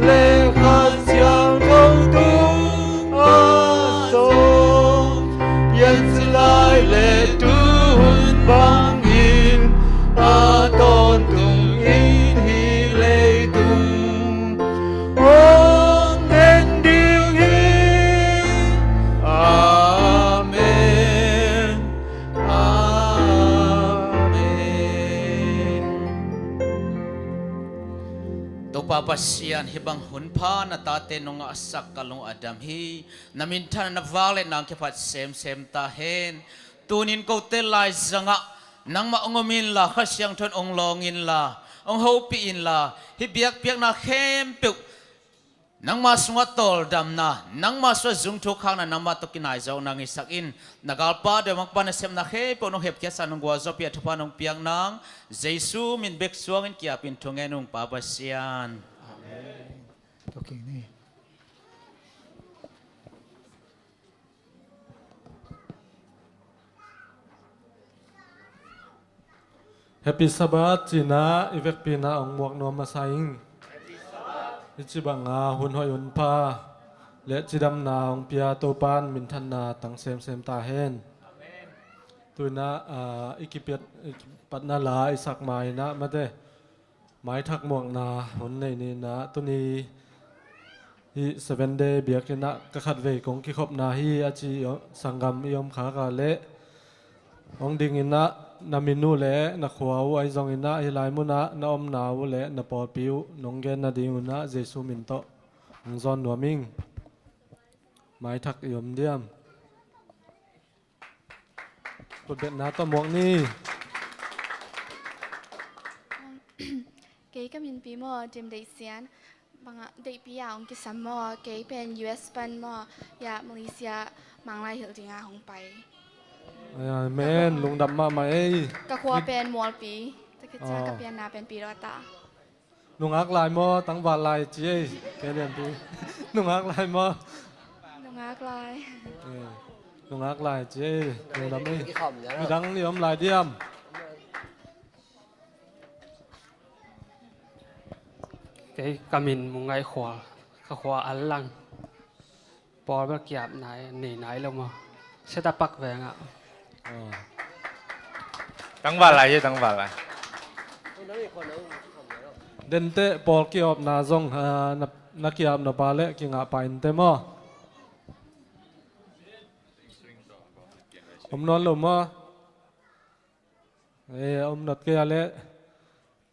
le khas yang thong tu aso yan silai le tu bang in a ton tung in hi lê tung ôm đến điều hi amen amen to papasian hibang hunpa na tate nung asak kalung adam hi namintan na vale nang kepat sem ta hen tunin ko telai zanga nang maungomin la khasyang thon ong longin la ong hopi in la hi biak na khem pu nang ma sunga tol dam na nang ma so zung thu khang na nang ma to kinai zo nang isak in nagal pa de mak pa na sem na khe po no hep kya san ngwa zo pia thupa nong piang nang jesu min bek suang in kia pin thong enung pa pasian amen. Okay ni Happy Sabbath Cina Ivek Pina Ong Muak Nom Masaing Ichibanga Hun Hoi Un Pa Let Chidam Na Ong Pia Topan Min Than Na Tang Sem Sem Ta Hen Tuina Ikipiat Patna La Isak Mai Na Mate Mai Thak Muak Na Hun Nei Ni Na Tuni Hi 7 Day Biakina Kakhat Ve Kong Kikop Na Hi Achi Sangam Iom Khaka Le Ong Ding Ina na minu le na khuau ai zong ina hi lai mu na om nau le na por piu nong gen na ding na jesu min to ng zon nuaming mai thak yom diam put bet na to mok ni cái mình bị mò tìm đại diện bằng đại bị ông cái sắm mò cái bên US ban mò ya Malaysia mang lại hiệu tiếng Hồng bay ai men lung dam ma mai ก็ครัวเป็นมอลปีแต่คือจะกับเปียนาเป็นปีรอตา nung ak lai mo tang wa lai chi ke lian pi nung ak lai mo น้องอักลาย nung ak lai chi nung dam ei mi dang yom lai diam cái camin một ngày khóa ăn lăng bỏ vào kẹp này nỉ nái lông mà sẽ ta bắc về ạ tăng vào lại chứ tăng vào lại den te pol ki op na zong na ki ap na pa le ki nga pa in te mo non lo mo not ke ale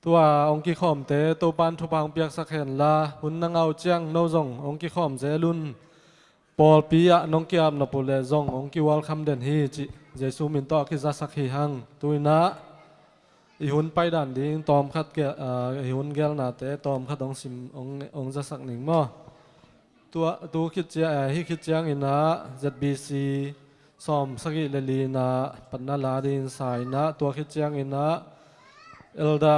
tua ong ki khom te to pan thu pang piak sak hen la hun na ngau chiang no zong ong ki khom ze lun pol pia nong ki ap na pole zong ong ki wal kham den hi chi jesu min to ki za sak hi hang tuina i hun pai dan ding tom khat ke i hun gel na te tom khat ong sim ong za sak ning mo tua tu khit chia hi khit chiang ina zbc som sagi le li na panna la din sai na tua khit chiang ina elda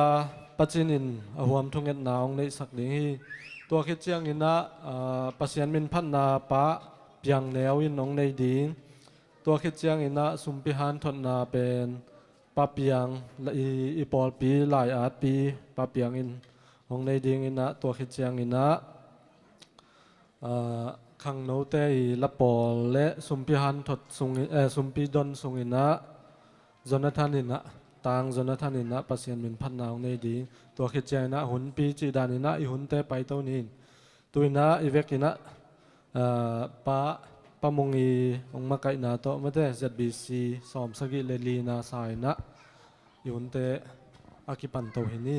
pachinin ahuam thunget na ong nei sak ding hi tua khit chiang ina pasian min phat na pa piang neu in ong nei ding tua khit chiang ina sumpi han thot na pen pa piang i pol pi lai at pi pa piang in ong nei ding ina tua khit chiang ina khang no te i la pol le sumpi han thot sung sumpi don sung ina Jonathan ina tang Jonathan ina pasian min phat na ong nei ding tua khit chiang ina hun pi chi dan ina i hun te pai to nin tuina i vek ina pa mungi ong makai na to mate ZBC som sagi le li na sai na yun te akipan to hini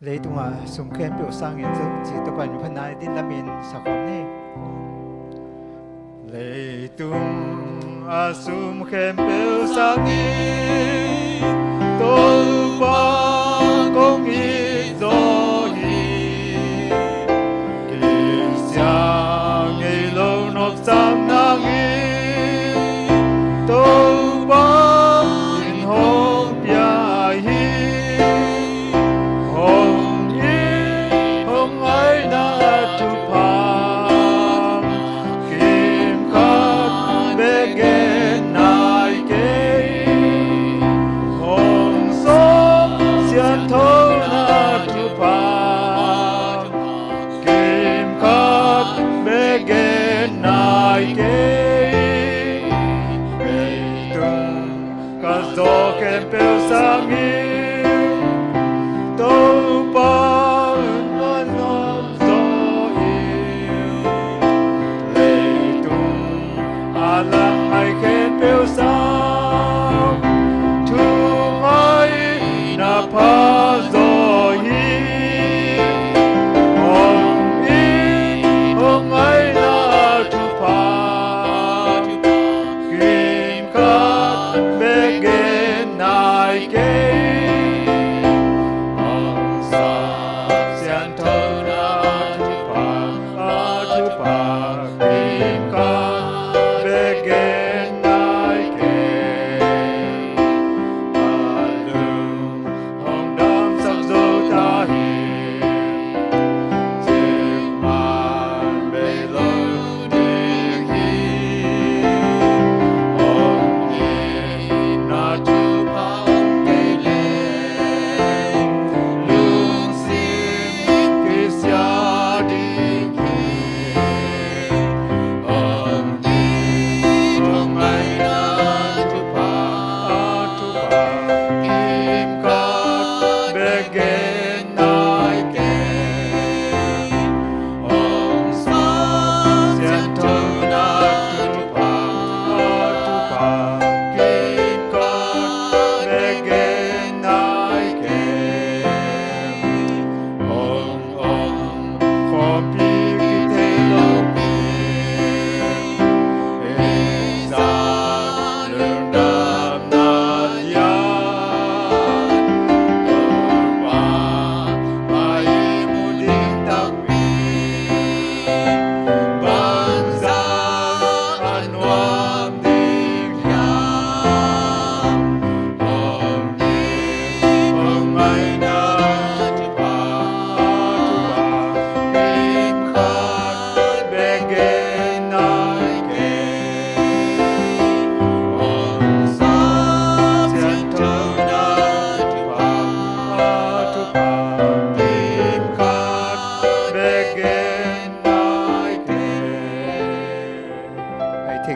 lấy tung sum khen biểu sang hiện giờ chỉ tôi phải phân này đi làm mình sao không nè lấy tung sum khen biểu sang hiện tôi qua công ý rồi kỳ sang ngày lâu nộp sang nang tôi qua in hồn bia hi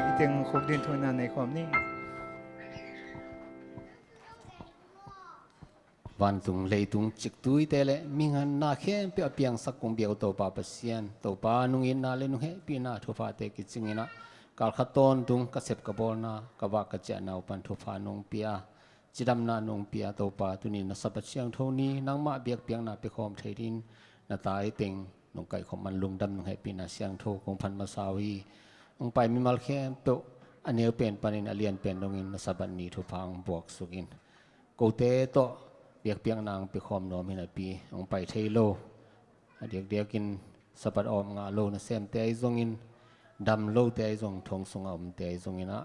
กอีเต็งคงดินทุนนาในความนี้ วันตุงเลยตุงจิกตุยเตะเลยมิงันนาเข้มเปียเปียงสักคงเบียวตัวปาเปเซียนตัวปานุงินนาเลนุเฮปีนาทุฟ้าเตกิจิงินะกาลขัดตอนตุงกษบกบอลนากบากเจนาอุปันทุฟ้านงเปียจิดำนานงเปียตัวปาตุนินสับเชียงเท่านี้นางมาเบียกเปียงนาเปคอมเทดินนาตายเต็งนงไก่ของมันลุงดำนงเฮปีนาเชียงโทคงพันมาสาวีองไปมิมัลเข้มเปออันเนียเป็นปานินอเลียนเป็นนงินสับันนีทุฟังบวกสุกินกูเตโตเบียกเปียงนางไปคอมนอมินาปีองไปเทโลเดียกกินสับดอมงาโลนะเซมเตไอซงอินดำโลเตไอซงทงสงอมเตไอซงอินะ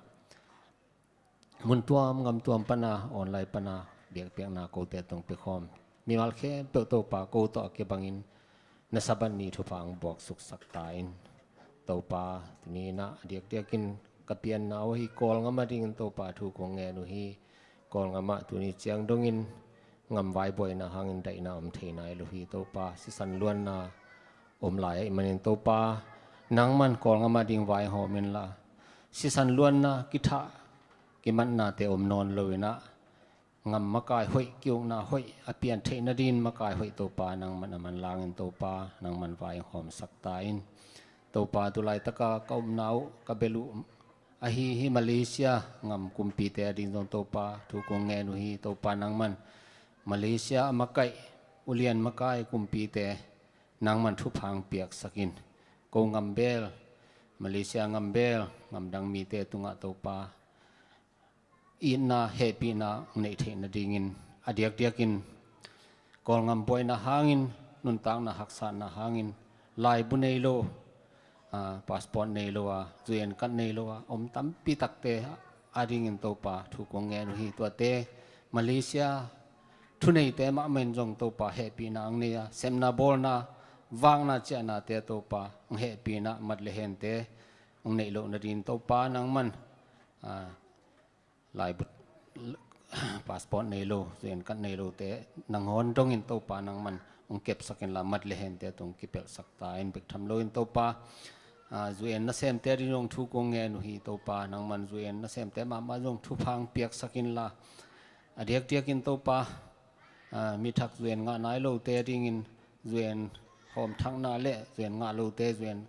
มุนตัวมงำตัวปนาออนไลน์ปนาเบียกเปียงนาโกเตตงไปคอมมีมัลเคเปโตปาโกโตเกบังอินนสับันนีทุฟังบวกสุกสักตายตัวปาทีนี้นะเดียกกินกระเปียนนาวฮีกอลงามาดิ่งตัวปาถูกงแงนุฮีกอลงามาตัวนี้เจียงดงอินงำไว้บ่อยนะหางอินได้นะเทนายลุฮีตัวปาสิสันล้วนนะไหลมันอินตัวปานังมันกอลงามาดิ่งไว้หอมินละสิสันล้วนนะกิทะกิมันนาเตนอนเลยนะงำมากายหอยเกี่ยวนาหอยอเปียนเทนดินมากายหอยตัวปานังมันลางอินตัวปานังมันไว้หอมสักตายตัวปาตุไลตะกาเก้าหนาวกะเบลุอาฮีมาเลเซียงำกุมปีเตอดินตตัวปาถูกงแงนุฮีตัวปานังมันมาเลเซียมาไกอุเลียนมาไกกุมปีเตนางมันทุพังเปียกสกินโกงำเบลมาเลเซียงำเบลงำดังมีเตตุงะตัวปาอินนาเฮปีนาในเทนดิงินอเดียกกินกอลงำปอยนาหางินนุนตังนาหักษานาหางินลายบุเนโลพาสปอร์ตเนโลวะจุยนกันเนโลวะอมตั้มปีตักเตอาดิงินตัวปาถูกงแงนุฮีตัวเตมาเลเซียทุนในเตมาเมนจงตัวปาเฮปีนาอังเนียเซมนาบอลนาวางนาเจนาเตตัวปาเฮปีนามัดเลเฮนเตอังเนโลนดินตัวปานังมันลายบุตรพาสปอร์ตเนโลจุยนกันเนโลเตนังฮอนตรงอินตัวปานังมันองเก็บสักอินละมัดเลเฮนเตตรงกิเปลสักตาอินเบกทำโลอินตัวปาจุยนนัเซมเตดินงทุกงแงนุฮีตัวปานังมันจุยนนัเซมเตมาจงทุพังเปียกสักอินละเดียกอินตัวปามีทักจุยนงานายโลเตดิงินจุยนหอมทั้งนาเละจุยนงาโลเตจุยน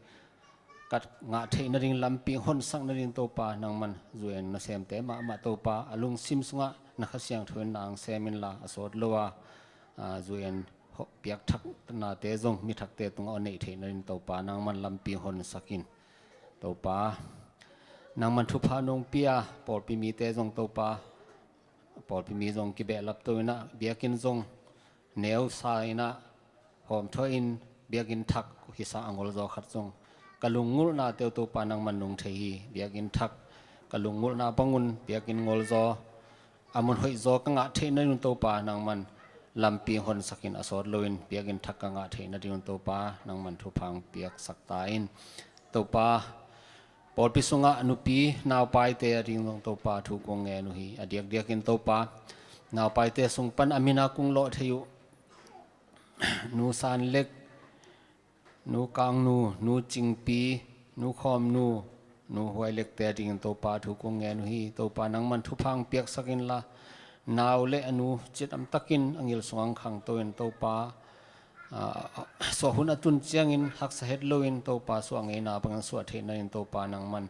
กัดงาเทนริงลำปีหอนสังนริงตัวปานังมันจุยนนัเซมเตมาตัวปาอลุงซิมสงะนักเสียงทวนนางเซมินลาอสอดลัวจุยนเปียกทักนาเตจงมีทักเตตรงเอาเนเทนรินตัวปานางมันลำปีหอนสักินตัวปานางมันทุพานงเปียปอดปีมีเตจงตัวปาปอดปีมีจงกิเบลับตัวนะเบียกินจงเนวสายนะหอมทอินเบียกินทักฮิสาอังกอลจอขัดจงกะลุงงุลนาเตวตัวปานางมันนงเทีเบียกินทักกะลุงงุลนาปังุนเบียกินงอลจออามุนหอยจอกงะเทนรินตัวปานางมันลำปีหอนสักินอสอดลอยน์เปียกินทักกังอาเทนดินตัวปานังมันทุพังเปียกสักตายน์ตัวปาปอดพิสุงะนุปีนาวไปเตอดินตัวปาทุกงแงนุฮีอเดียกกินตัวปานาวไปเตสุงปันอามินากุงโลเทยุนูซานเล็กนูกังนูจิงปีนูคอมนูหวยเล็กเตอดินตัวปาทุกงแงนุฮีตัวปานังมันทุพังเปียกสักินละนาวเลอนุจิตอัมตักินอังยิลสวงขังตัวอินตัวปาสวหุนตุนเจียงอินหักสะเฮ็ดโลอินตัวปาสวงเอนาบังสวดเทนอินตัวปานังมัน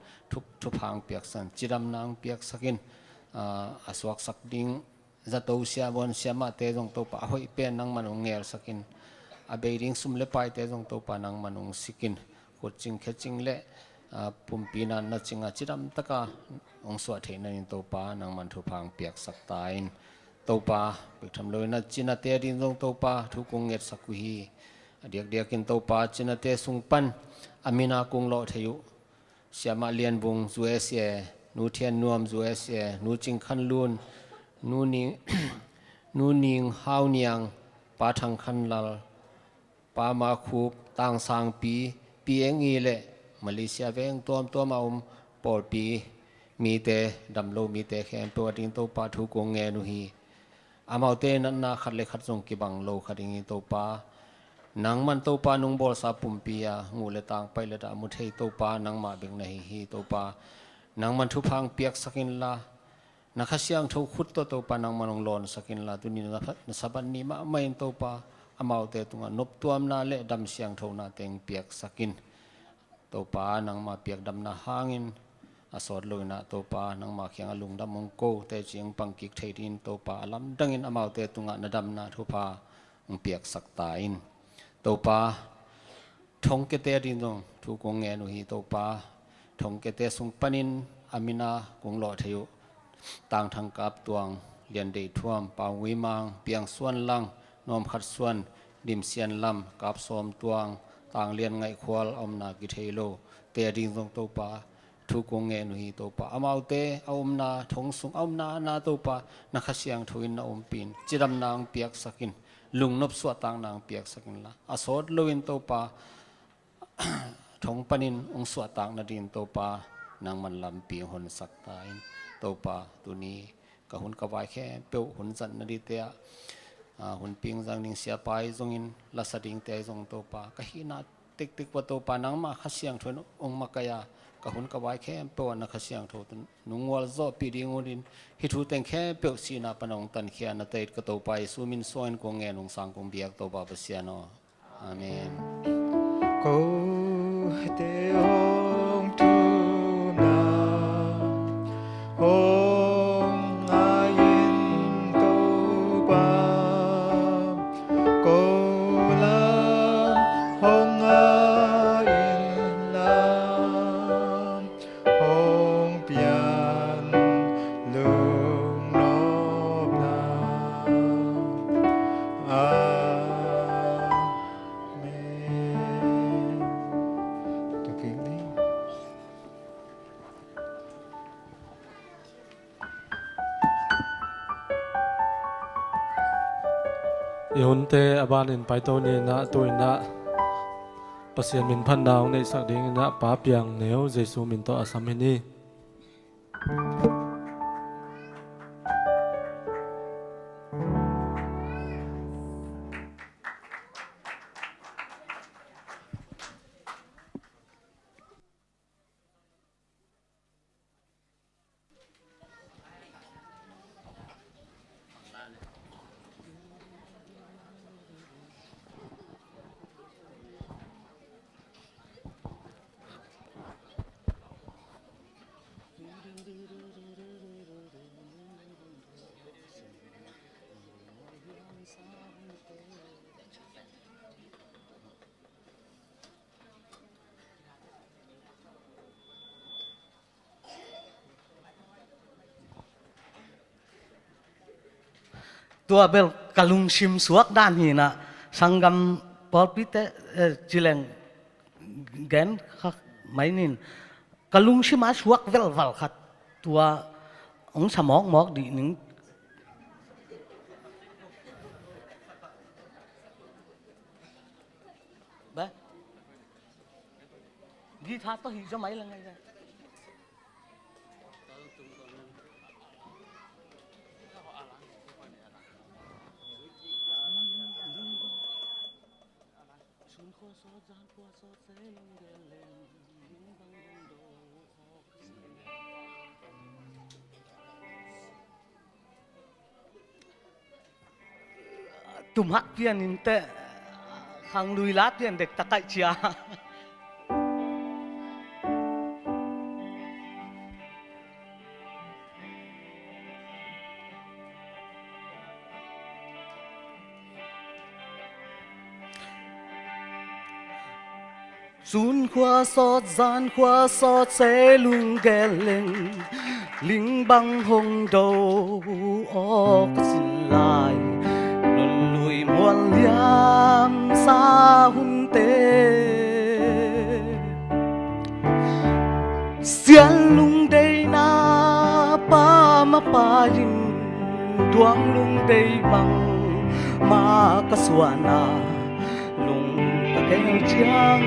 ทุพังเปียกสันจิดำนางเปียกสักินสวกสักดิ้งจะตัวเสียบนเสียมาเตจงตัวปาหอยเป็นนังมันองเงลสักินอเบดิ้งสุมเลไปเตจงตัวปานังมันองสิกินขุดจิงเขจิงเลปุ่มปีนันนัจิงอาจิดำตะกาองสวดเทนอินตัวปานังมันทุพังเปียกสักตายตัวปาไปทำเลยนัจินาเตดินจงตัวปาทุกงเงสักุฮีเดียกินตัวปาจินาเตสุงปันอามินากุงโลเทยุเสียมาเลียนบุงจูเอเซียนูเทียนนวมจูเอเซียนูจิงขันลุนนูนิงฮาวเนียงปาทังขันลาปามาคูบต่างสางปีเองอีเล่มาเลเซียเวงตัวมาปอดปีมีเตดำโลมีเตแขมตัวดิ้งตัวปาทุกงแงนุฮีอามาเตนันนาขัดเล็กขัดจงกิบังโลขัดดิ้งตัวปานังมันตัวปานุงบอลซาปุ่มปียงูเลต่างไปเลตามุเทตัวปานังมาเบงในฮีตัวปา นางมันทุพังเปียกสักินละนักเสียงทุขุดตัวปานังมันลอนสักินละตุนี้นัสบันนี้มาไม่ตัวปาอามาเตตุงนบตัวมนาเละดำเสียงทุนาเต็งเปียกสักินตัวปานังมาเปียกดำนาหางินอาสอดลอยนะตัวปานังมาเขียงอลุงดำมงโกแต่เจียงปังกิกเทดินตัวปาลำดังอินอามาเตตุงนดำนาทุพาเปียกสักตาอินตัวปาทงเกเตดินตรงทุกงเงินุฮีตัวปาทงเกเตสุงปนินอามินากงหล่อเทยุต่างทางกับตวงเลียนเดท่วมปางวิมังเปียงส่วนลังนอมขัดส่วนดิมเซียนลำกับสมตวงต่างเลียนไงควลอมนากิเทโลเตดินตรงตัวปาทุกงเงินุฮีตัวปาอามาเตอมนาทงสุงอมนาตัวปานักเสียงทุยนาอมปินจิดำนางเปียกสักินลุงนบสวดต่างนางเปียกสักินละอาสดลุยนตัวปาทงปนินองสวดต่างนาดินตัวปานางมันลำปีหนสักตายตัวปาตัวนี้กับหุ่นกวายแค่เปียวหุ่นจันนาดิเตียหุ่นปิงจังนิงเสียไปจงอินลัสดิงเตยจงตัวปาก็หินาติ๊กว่าตัวปานางมาขัดเสียงทวนองมากายากับหุ่นกวายแค่เปียวนักขัดเสียงทวนนุ่งวัลโซปีดิงอุดินฮิทูเต็งแค่เปียวสีนาปนองตันเขียนนาเตยกับตัวไปสูมินโซนกงเงินองสังกงเบียกตัวปาเปเสียโนอาเมนเตองทุนาองอายินตุปาโกลาองอายินลาองเปียนลุงนบนาอาเมนตัวเพลงนี้ อีหุ่นเตอบ้านอินไปตัวนี้นะตัวนะปัสยามินพันดาวในสักดิ่งนะป้าเปียงเหนียวเจสูมินโตอาสัมหินี ตัวเบลกะลุงชิมสวกด้านนี้นะสังกัมปอลปิเตจิเลงแกนไม่นินกะลุงชิมาสวกเวลวัลขัดตัวองสมองหมอกดีหนึ่งเบ้ดีท่าตัวหิจะไม่ละไงกันตุ่มหักเพียนนินเตะขังลุยลาเพียนเด็กตะไคเชียศูนย์ขวาสอดจานขวาสอดเซลุงแกเลงลิงบังหงโดออกสิลายนนลุยมวลยามสาหุนเตเสียนลุงได้นาป้ามาปายินดวงลุงได้บังมากระสวนาลุงตะแกงเชียง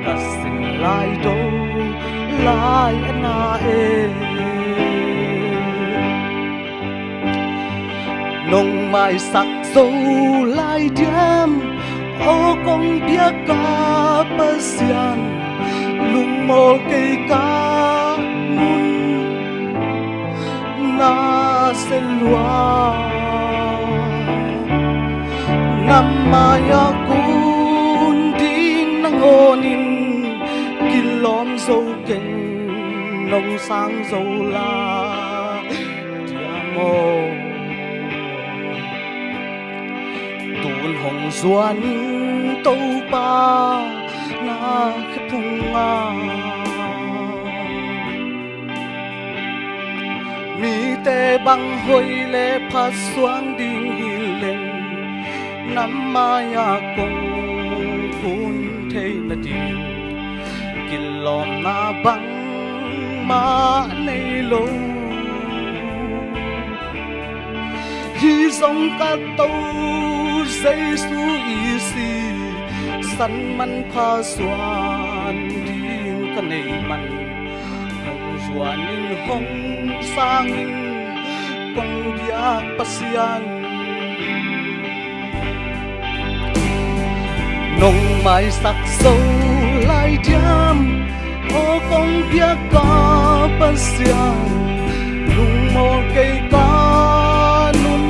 กัสสินลายโดลายนาเอนงไม้สักโซลายเดียมโอกงเบียกาเปเซียนลุงโมเกกามุน selwa namaya kundin nangonin kilom dâu keng nông sang dâu la diamo tuôn hồng duan tâu ba na khpunga mi te bang hoi le pha suang ding hilen namaya kong kun thei na ding kilom na bang ma nei lo hi dòng ca tâu Giêsu isi san man pha xoan thiên cái này man hồng xoan in hồng sang in công dia pasian nông mai sắc sâu lại jam ô công dia ca pasian lung mô cây ca nun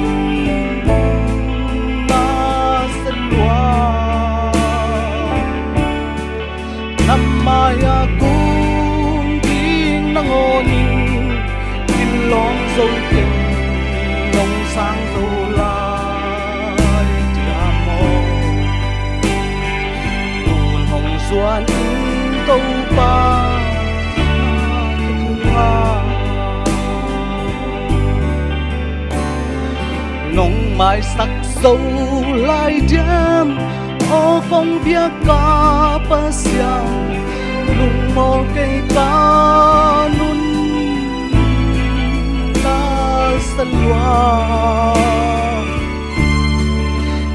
namaya kung ding nangonin kilom dâu keng nông sang dâu lai diamo tuôn hồng xuân câu ba nông mai sắc dâu lai diam ô phong bia ca pasiang lung mo cây ca nun ta salwa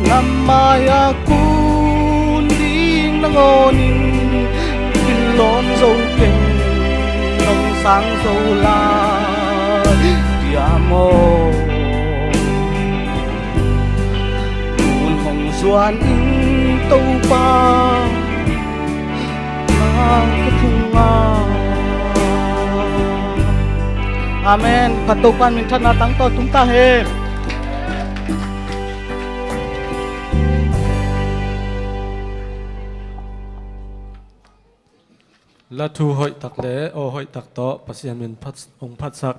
namaya kunding nangonin kilom dâu keng nông sang dâu la diamo tuôn hồng xuân tâu ba na khpunga amen patupan min thana tang to chúng ta he la thu hội tak le o hội tak to pasian min phat ong phat sak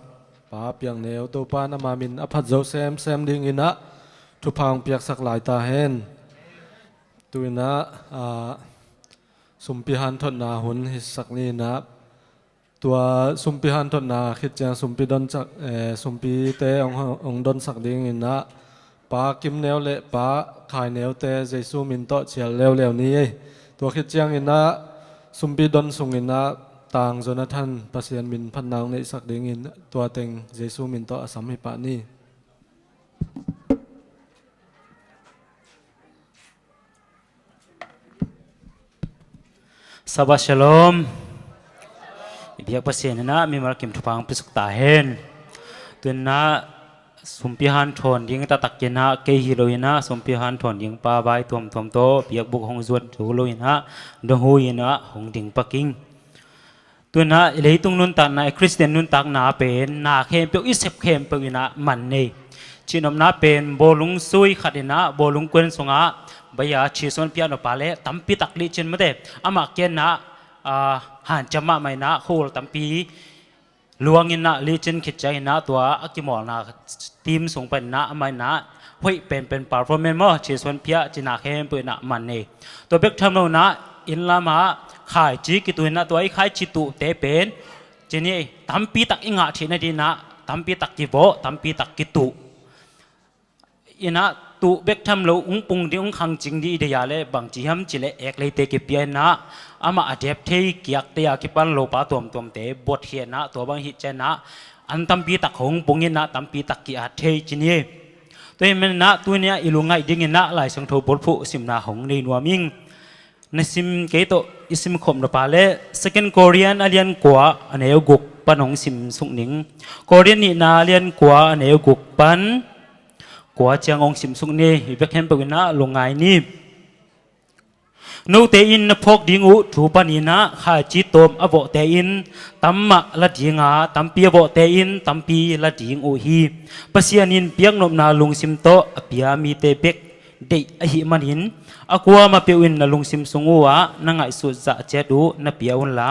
pa piang neo to pa na ma min aphat zo sem ding ina thu phang piak sak lai ta hen tuina sumpi han thon na hun hi sak ni na tua sumpi han thon na khit chang sumpi don chak sumpi te ong don sak ding ina pa kim neo le pa khai neo te jesu min to chial lew ni tua khit chang ina sumpi don sung ina tang Jonathan pasian min phan naung nei sak ding in tua teng jesu min to asam hi pa ni Sabah Shalom. Biak pasien na mi mar kim thupang pisuk ta hen. Tun na sumpihan thon ding ta takena ke hiroina sumpihan thon ding pa bai tom to biak buk hong zuat thuloina dong huina hong ding paking. Tun na leitung nun ta na Christian nun tak na pen na khem pe isep khem pe ina man nei. Chinom na pen bolung sui khadina bolung kwen songa baya chison piano pale tampi takli chen mate ama ken na han chama mai na hol tampi luangin na li chen khitchai na tua akimol na team song pen na amai na hoi pen performance mo chison pia china khem pe na man ne to bek tham no na in lama khai chi ki tu na to ai khai chi tu te pen chini tampi tak inga thina di na tampi tak ki bo tampi tak ki tu ina tu bek tham lo ung pung di ung khang ching di de ya le bang chi ham chi le ek le te ki pia na ama adapt thei kiak te ya ki pan lo pa tom te bot hia na to bang hi chen na an tam pi tak hong pung in na tam pi tak ki a thei chi ni to men na tu nia ilungai ding in na lai sang tho bol phu sim na hong nei nuaming na sim ke to isim khom na pa le second Korean alien kwa aneu guk panong sim sung ning Korean ni na alien kwa aneu guk pan kwa chang ong sim sung ni bek hem pe na lungai ni นูเตอินนพกดิงูถูปนินะข้าจิตตมอโวเตอินตัมมะละดิงาตัมปีอโวเตอินตัมปีละดิงอุฮีปัสยานินเปียงนมนาลุงซิมโตอเปียมีเตเบกเดอหิมันินอกัวมาเปียวินนาลุงซิมสงวัวนังไอสุจะเจดูนเปียอุนลา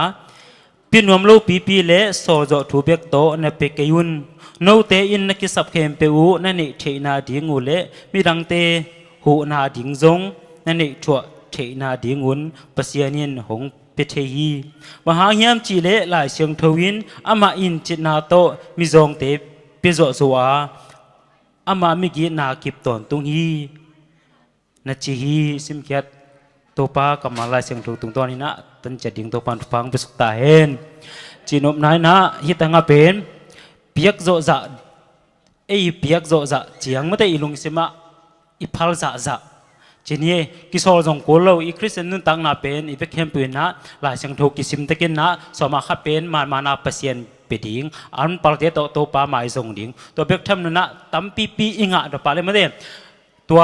ปีนวมลูปีปีเลโซโจถูเบกโตนเปกยุนนูเตอินนักิสับเข้มเปอูนันนิเทนาดิงอุเลมีดังเตหูนาดิงจงนันนิชัวเทนาดิงุนปัสยานินหงเปเทฮีมหาเฮียมจีเลหลายเสียงทวินอามาอินจิตนาโตมิจงเตเปโจสัวอามามิกีนากิบตอนตุงฮีนัจฮีสิมเกียตตัวป้ากำมาลายเสียงถูกตุงตอนนี้นะตันจะดิ่งตัวปันฟังไปสุกตาเห็นจีนบนายนะฮิตังอาเป็นเปียกโจจะเอ้เปียกโจจะเจียงไม่ได้อิลุงสิมาอิพัลจะจีนี่กิโซจงกูเราอีคริสเตียนนุ่นตั้งนาเป็นอีเวกเข้มปืนนะหลายเสียงถูกกิสิมตะกินนะสมาขับเป็นมานาเปเซียนเปดิ้งอันปาร์ตี้ตัวป้าหมายส่งดิ้งตัวเบกทำนั่นนะตั้มปีอิงะตัวปาเลยไม่ได้ตัว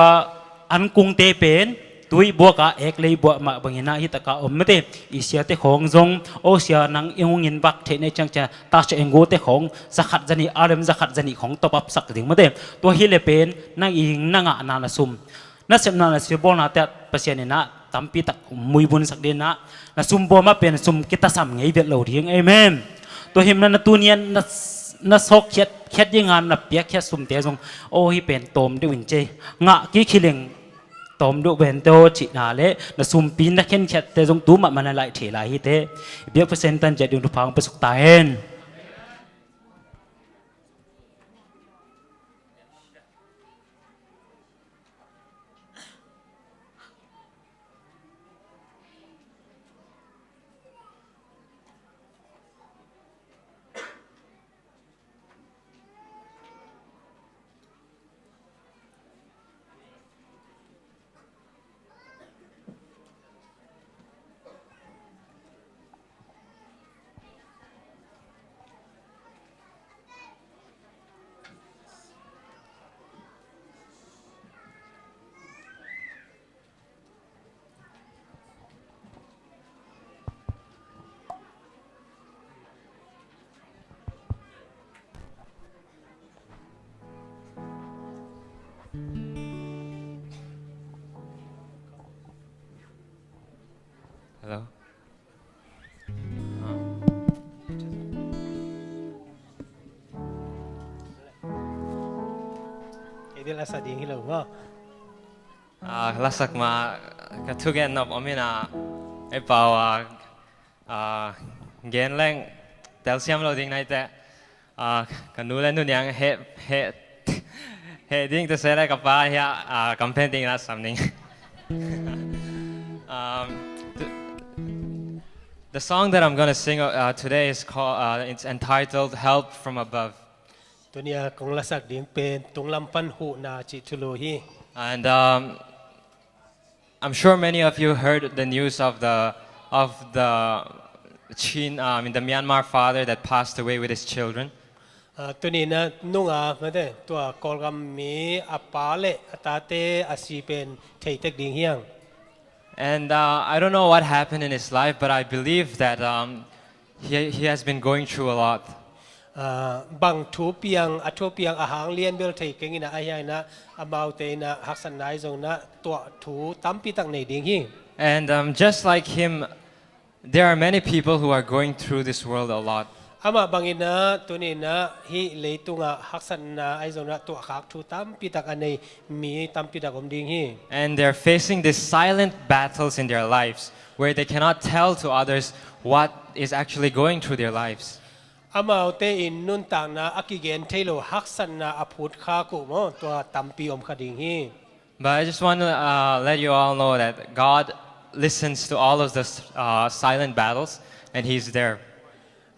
อันกุงเตเป็นตุยบัวกะเอกเลยบัวมาบางอย่างนะฮิตกะอมไม่ได้อิเสียเตของจงโอเสียนังอิงเงินบักเทในจังจะตาเชงโกเตของสักขัดจันีอารมณ์สักขัดจันีของตบสักถึงไม่ได้ตัวฮิเลเป็นนั่งอิงนั่งะนานาซุมนั่นเสพนานาสิบอลนาเตะเปเซียนนะตั้มปีตักมุยบุญสักเดนนะนาซุมบัวมาเป็นซุมกิตาสัมไงเวลเราเรียงเอเมนตัวหิมนันตัวเนียนนัสกเข็ดยังงานนับเปียกแค่ซุ่มเตะจงโอ้ฮิเป็นโตมด้วยวินเจงะกี้ขี้เล็งโตมด้วยเวนโตจินาเล่นัซุ่มปีนักเข็นเข็ดเตะจงตู้มันอะไรเทลายฮิเตเบียกเปอร์เซ็นต์ตันจะดูทุพังประสบตาเห็นHello. Idil asa ding hilaw mo. Lasak ma katugen nop amina e pawa gen leng telsiam lo ding nai te kanulen nu yang he ding to sele kapa ya campaign ding na something. The song that I'm going to sing today is called, it's entitled Help from Above. Tunia kung lasak ding pen tung lampan hu na chi tuluhi. And I'm sure many of you heard the news of the Myanmar father that passed away with his children. Tuni na nunga mate tua kolgam mi apale atate asipen teitek ding hiang. And I don't know what happened in his life, but I believe that he has been going through a lot. Bang tu piang atu piang ahang lian bel thei keng ina ayai na amau te na haksan nai zong na tua tu tampi tak nei ding hi. And just like him, there are many people who are going through this world a lot. Ama bangina tunina hi leitunga haksan na ai zong na tua khak tu tampi tak anei mi tampi tak om ding hi. And they're facing these silent battles in their lives where they cannot tell to others what is actually going through their lives. Amau te in nun tang na akigen thailo haksan na aput kha ku mo tua tampi om khading hi. But I just want to let you all know that God listens to all of the silent battles and He's there.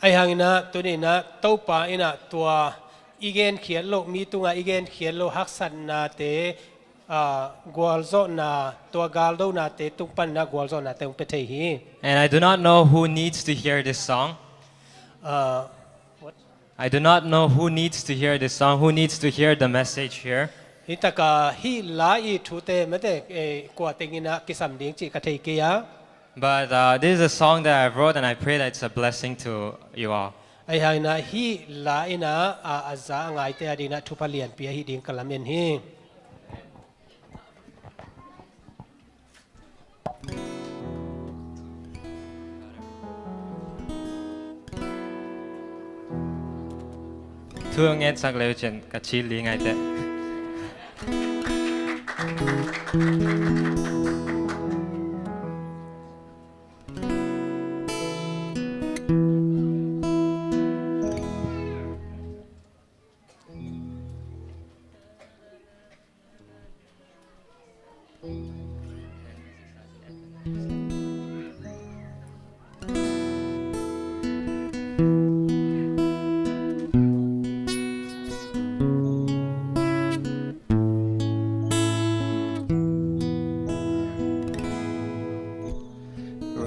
Ai hangina tunina topa ina tua igen khian lo mi tunga igen khian lo haksan na te gwalzo na tua galdo na te tungpan na gwalzo na te petei hi. And I do not know who needs to hear this song. I do not know who needs to hear this song, who needs to hear the message here. ฮิตกาฮิลาอีทูเตมเตกว่าเตงินะกิสัมดิงจิกะเทเกีย But this is a song that I wrote, and I pray that it's a blessing to you all. ไอ้หายนะฮิลาอินะอาซาไงเตอดีนะทุพเลียนเปียฮิดิงกะลาเมนฮี Thương nghe sắc lêu chuyện cả chi lý ngay thế.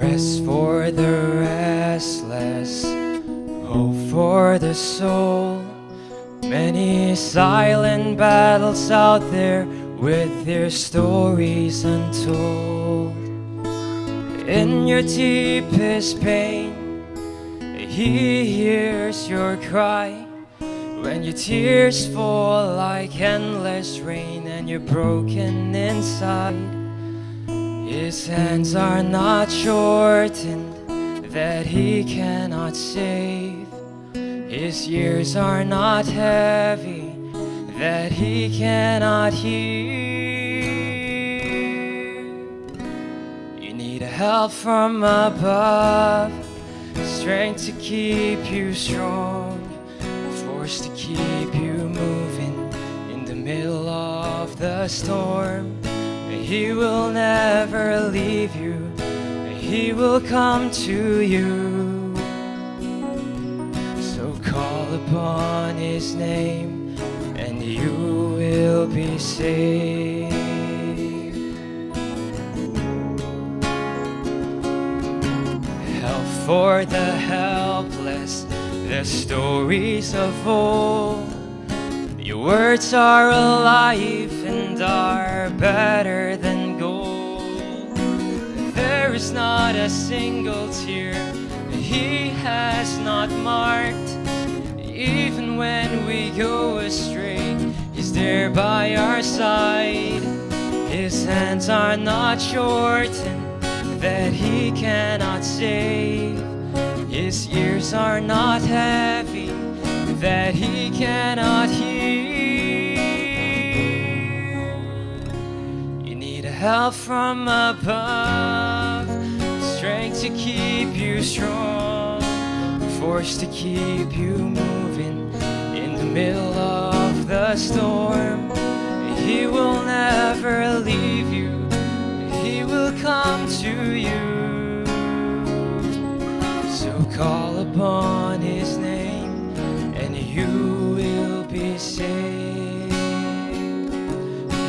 Rest for the restless, hope for the soul. Many silent battles out there with their stories untold. In your deepest pain, He hears your cry. When your tears fall like endless rain and you're broken inside, His hands are not shortened that He cannot save. His ears are not heavy that He cannot hear. You need help from above, strength to keep you strong, force to keep you moving in the middle of the storm. He will never leave you, He will come to you. So call upon His name and you will be saved. Help for the helpless, the stories of old. Your words are alive and are better than gold. There is not a single tear He has not marked. Even when we go astray, He's there by our side. His hands are not shortened that He cannot save. His ears are not heavy that He cannot hear. You need help from above, strength to keep you strong, force to keep you moving in the middle of the storm. He will never leave you, He will come to you. So call upon His name and you will be saved.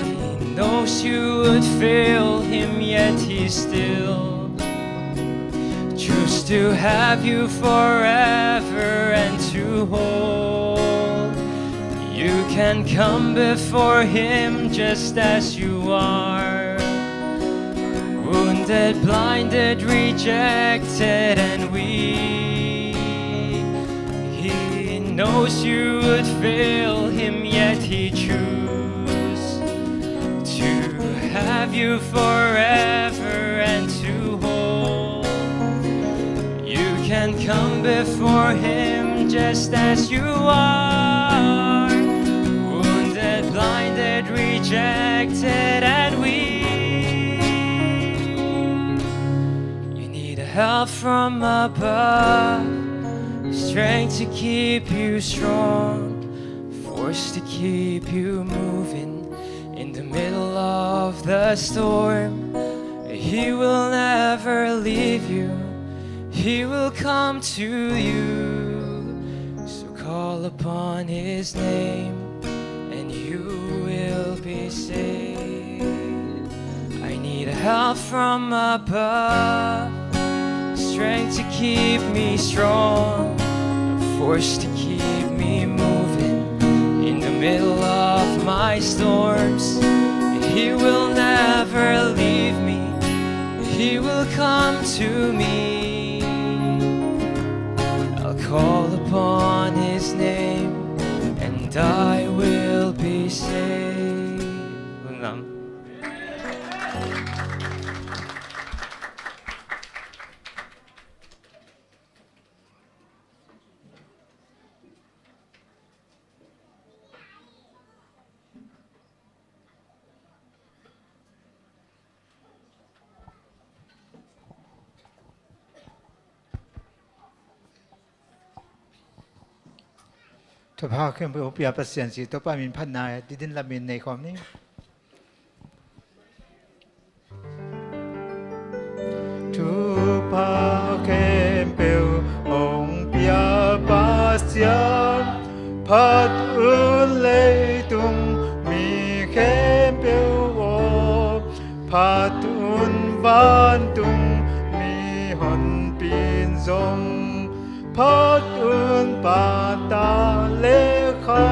He knows you would fail Him, yet He still choose to have you forever and to hold. You can come before Him just as you are, wounded, blinded, rejected and weak. He knows you would fail Him, yet He choose to have you forever and to hold. You can come before Him just as you are, wounded, blinded, rejected and weak. You need help from above, strength to keep you strong, force to keep you moving in the middle of the storm. He will never leave you, He will come to you. So call upon His name and you will be saved. I need help from above, strength to keep me strong, force to keep me moving in the middle of my storm. come to me. I'll call upon his name and I will be saved.ทุพาเข้มไปอุปยาประเสียนสีตัวป้ามินพันนายดิดินละมินในความนี้ทุพาเข้มเปวองเปียประเสียนพัดอุ่นเลยตุงมีเข้มเปวโอพัดอุ่นวานตุงมีหอนปีนทรงพัดอุ่นปาตาเลขา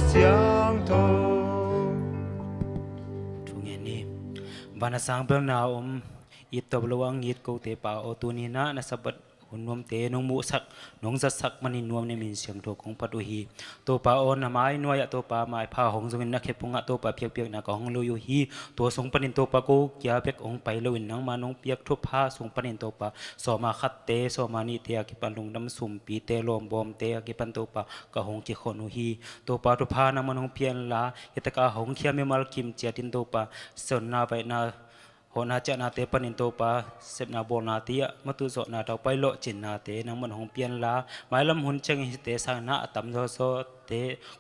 เสียงโท ทุกอย่างนี้บรรณสังเบลนาอิตบลวังอิตกูเตปาโอตุนีนะนัสบัดหุ่นนวมเตนงมุสักนงจัดสักมันนวมในมินเสียงโทของปัตุฮีตัวปาโอนไม้นวยตัวปาไม้พาหงสงินนักเขปุงะตัวปาเปียกเปียกนักของลุยฮีตัวทรงปนินตัวปากูเกียเปียกองไปลวินนังมานงเปียกทุบผ้าทรงปนินตัวปาสอมาคัดเตสอมานีเตอกิปันลุงดำสุ่มปีเตลมบอมเตอกิปันตัวปากะหงจิขนุฮีตัวปาทุบผ้านังมานงเพียนลายตะกาหงเขียมิมัลกิมเจียตินตัวปาสนนาไปนาหนาจะนาเตปนินโตปาเสพนาโบนาเตียมาตุโซนาเตาไปโลจินนาเตนังมันหงเปียนลาหมายลำหุนเชงหิเตสานะตัมโซโซเต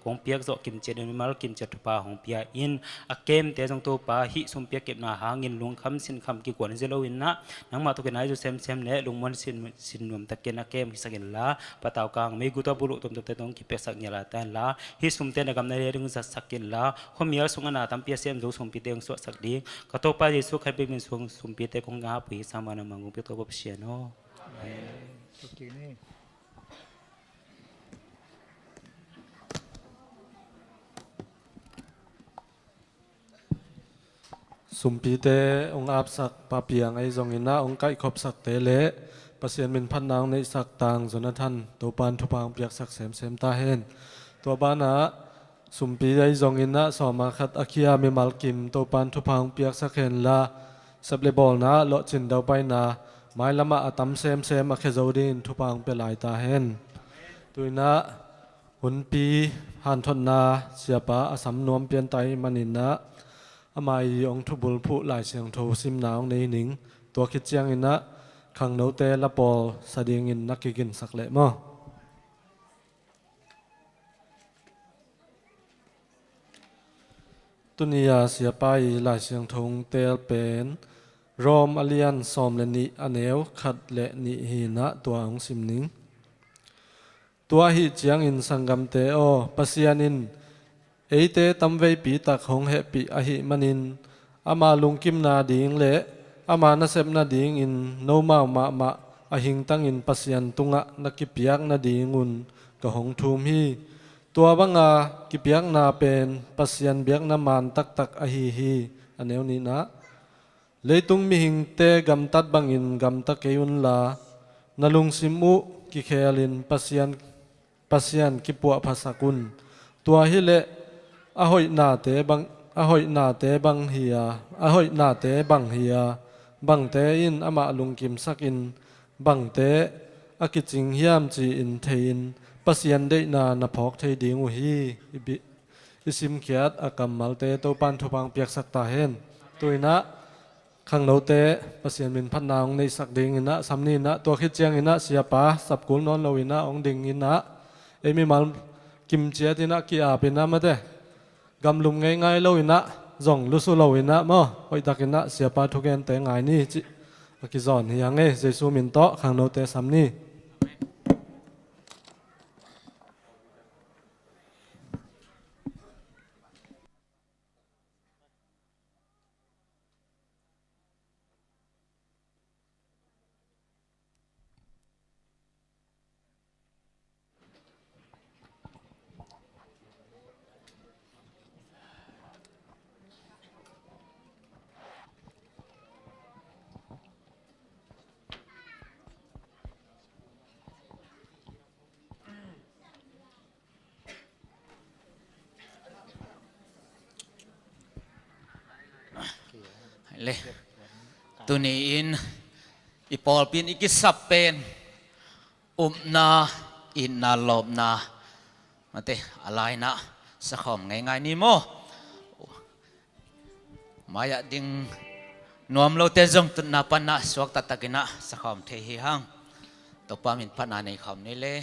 คงเปียกโซกิมเจดนิมัลกิมเจตุปาหงเปียอินอเกมเตจงโตปาหิสมเปียกเก็บนาหาเงินลุงคำสินคำกิกวนเซโลวินนะนังมาตุกันนายจุเซมเซมเนลุงมันสินนวมตะเกนอเกมหิสกินลาปะตาวกลางไม่กุตบุรุตมตเตตงกิเปสักเนลาแตนลาหิสมเตนกำนายเรื่องสักกินลาขมียสุงนาตัมเปียเซมดูสมปิเตงสวสักดีกโตปาเยซูใครเป็นมินสวงสมปิเตคงงาปุยสามานามังกุปิโตปเชียโนสุมปีเตองอาบสักปาเปียงไอจงอินะองไก่ขบสักเตเละประเสียนเป็นพันนางในสักต่างจนทันตัวปานทุพังเปียกสักเสมเสมตาเห็นตัวบ้านะสุมปีไอจงอินะสอมาคัดอาคียามีมัลกิมตัวปานทุพังเปียกสักเห็นละสับเลบอลนะเลาะจินดาวไปนะไม้ละมาตัมเซมเซมอาเคโจดินทุพังเปลายตาเห็นตัวนะหุ่นปีหันทนนาเสียปะอสัมนวมเปลี่ยนไตมันินนะอามายองทุบุลผู้หลายเสียงโทซิมนาวในหนิงตัวคิดเจียงอินะขังโนเตละปอลสะดิงอินนักกินสักเละมั้งตุนียาเสียไปหลายเสียงทงเตลเป็นรอมอเลียนซอมเลนิอเนวขัดและนิฮีนะตัวองซิมนิงตัวหิเจียงอินสังกัมเตโอปัสยานินเอเตตัมเวปีตักหงเฮปีอหิมันินอามาลุงกิมนาดิงเละอามานาเซบนาดิงอินโนมามามาอหิงตั้งอินปัสยันตุงะนักกิปียกนาดิงุนกะหงทูมฮีตัวบังอากิปียกนาเป็นปัสยันเบียกนามานตักตักอหิฮีอันเนวนี้นะเลยตุงมีหิงเตกำตัดบังอินกำตะเกยุนลานลุงซิมุกิเคลินปัสยันกิปัวภาษากุลตัวฮิเลอหอยนาเตบังอหอยนาเตบังเฮียอหอยนาเตบังเฮียบังเตอินอามาลุงกิมสักอินบังเตอากิจิงเฮียมจีอินเทอินปัสยันได้นานาพอกเทดิงอุฮีอิซิมเขียดอากรรมมัลเตโตปันทุพังเปียกสักตาเห็นตัวนะขังโนเตปัสยันมินพันนางในสักดิงอินะสัมนีนะตัวคิดเจียงอินะเสียปะสับกุลนอนโลวินะองดิงอินะเอมิมัลกิมเจียตินะกีอาเป็นนะมาเตกำลุมง่ายๆเราอินะจ่องลุสุเราอินะมั้งไว้ตักอินะเสียปาทุกแกนแต่ง่ายนี่จิกิจอนเฮียงเอเจสูมินโตขังโนเตสัมนี่ le tuni in ipol pin ikisap pen na in na lob na mate alai na sa khom ngai ngai ni mo maya ding nuam lo te jong tun na pan na swak ta takina sa khom the hi hang to pa min phan na nei khom ni le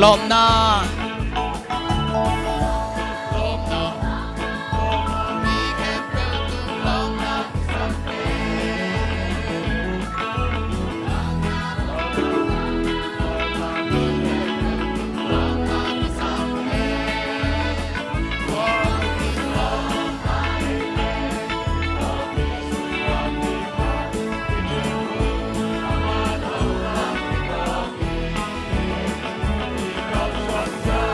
lom na Hãy subscribe cho kênh Ghiền Mì Gõ để không bỏ lỡ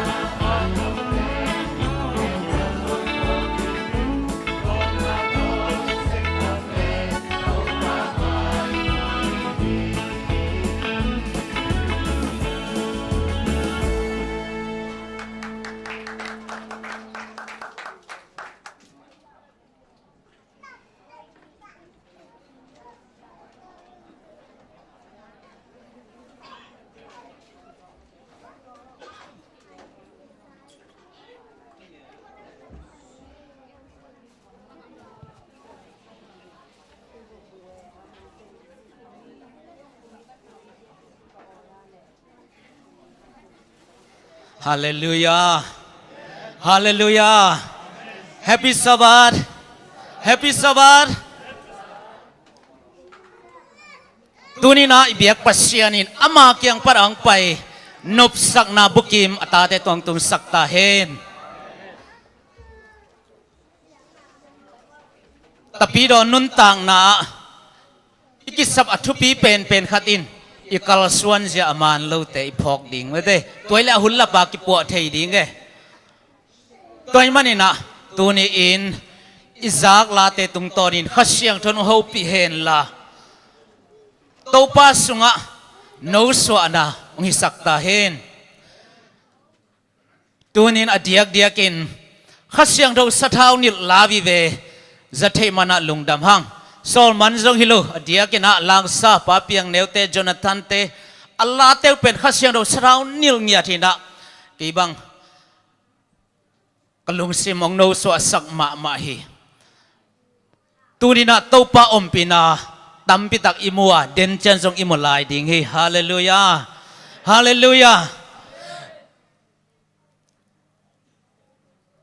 ฮาเลลูยาฮาเลลูยาแฮปปี้ซับบัทแฮปปี้ซับบัทตัวนี้นะเบียกปัสเซียนินอามาเกียงปะรังไปนบสักนาบุกิมอัตาเตตวงตุงสักตาเฮนตะปีดอนนุนต่างนาอีกิสับอัทุปีเป็นขัดอินอีกาลสวนเสียอามานเลวเตอีพอกดิ่งไม่ได้ตัวละหุ่นละปากิปวดเทยดิ่งไงตัวมันนี่นะตัวนี้อินอิจากลาเตตุงตอนินขัดเสียงทนหูปีเฮนละตัวป้าสุงะโนสวนะมิสักตาเฮนตัวนี้อดียกินขัดเสียงตัวสะท้าวนิลาวิเวจะเทมันลุงดำหังโซลมันจงฮิโลอดียกินลังซาปาเปียงเนวเตจนาธันเตอัลลาเตวเป็นขัดเสียงตัวสะท้าวนิลเงียทินะกีบังกลุงซิมองโนสวสักมาฮีตัวนี้นะตัวป้าอมปินาตัมปิตักอิมัวเดนเจนจงอิมุลายดิ่งฮีฮาเลลูยาฮาเลลูยา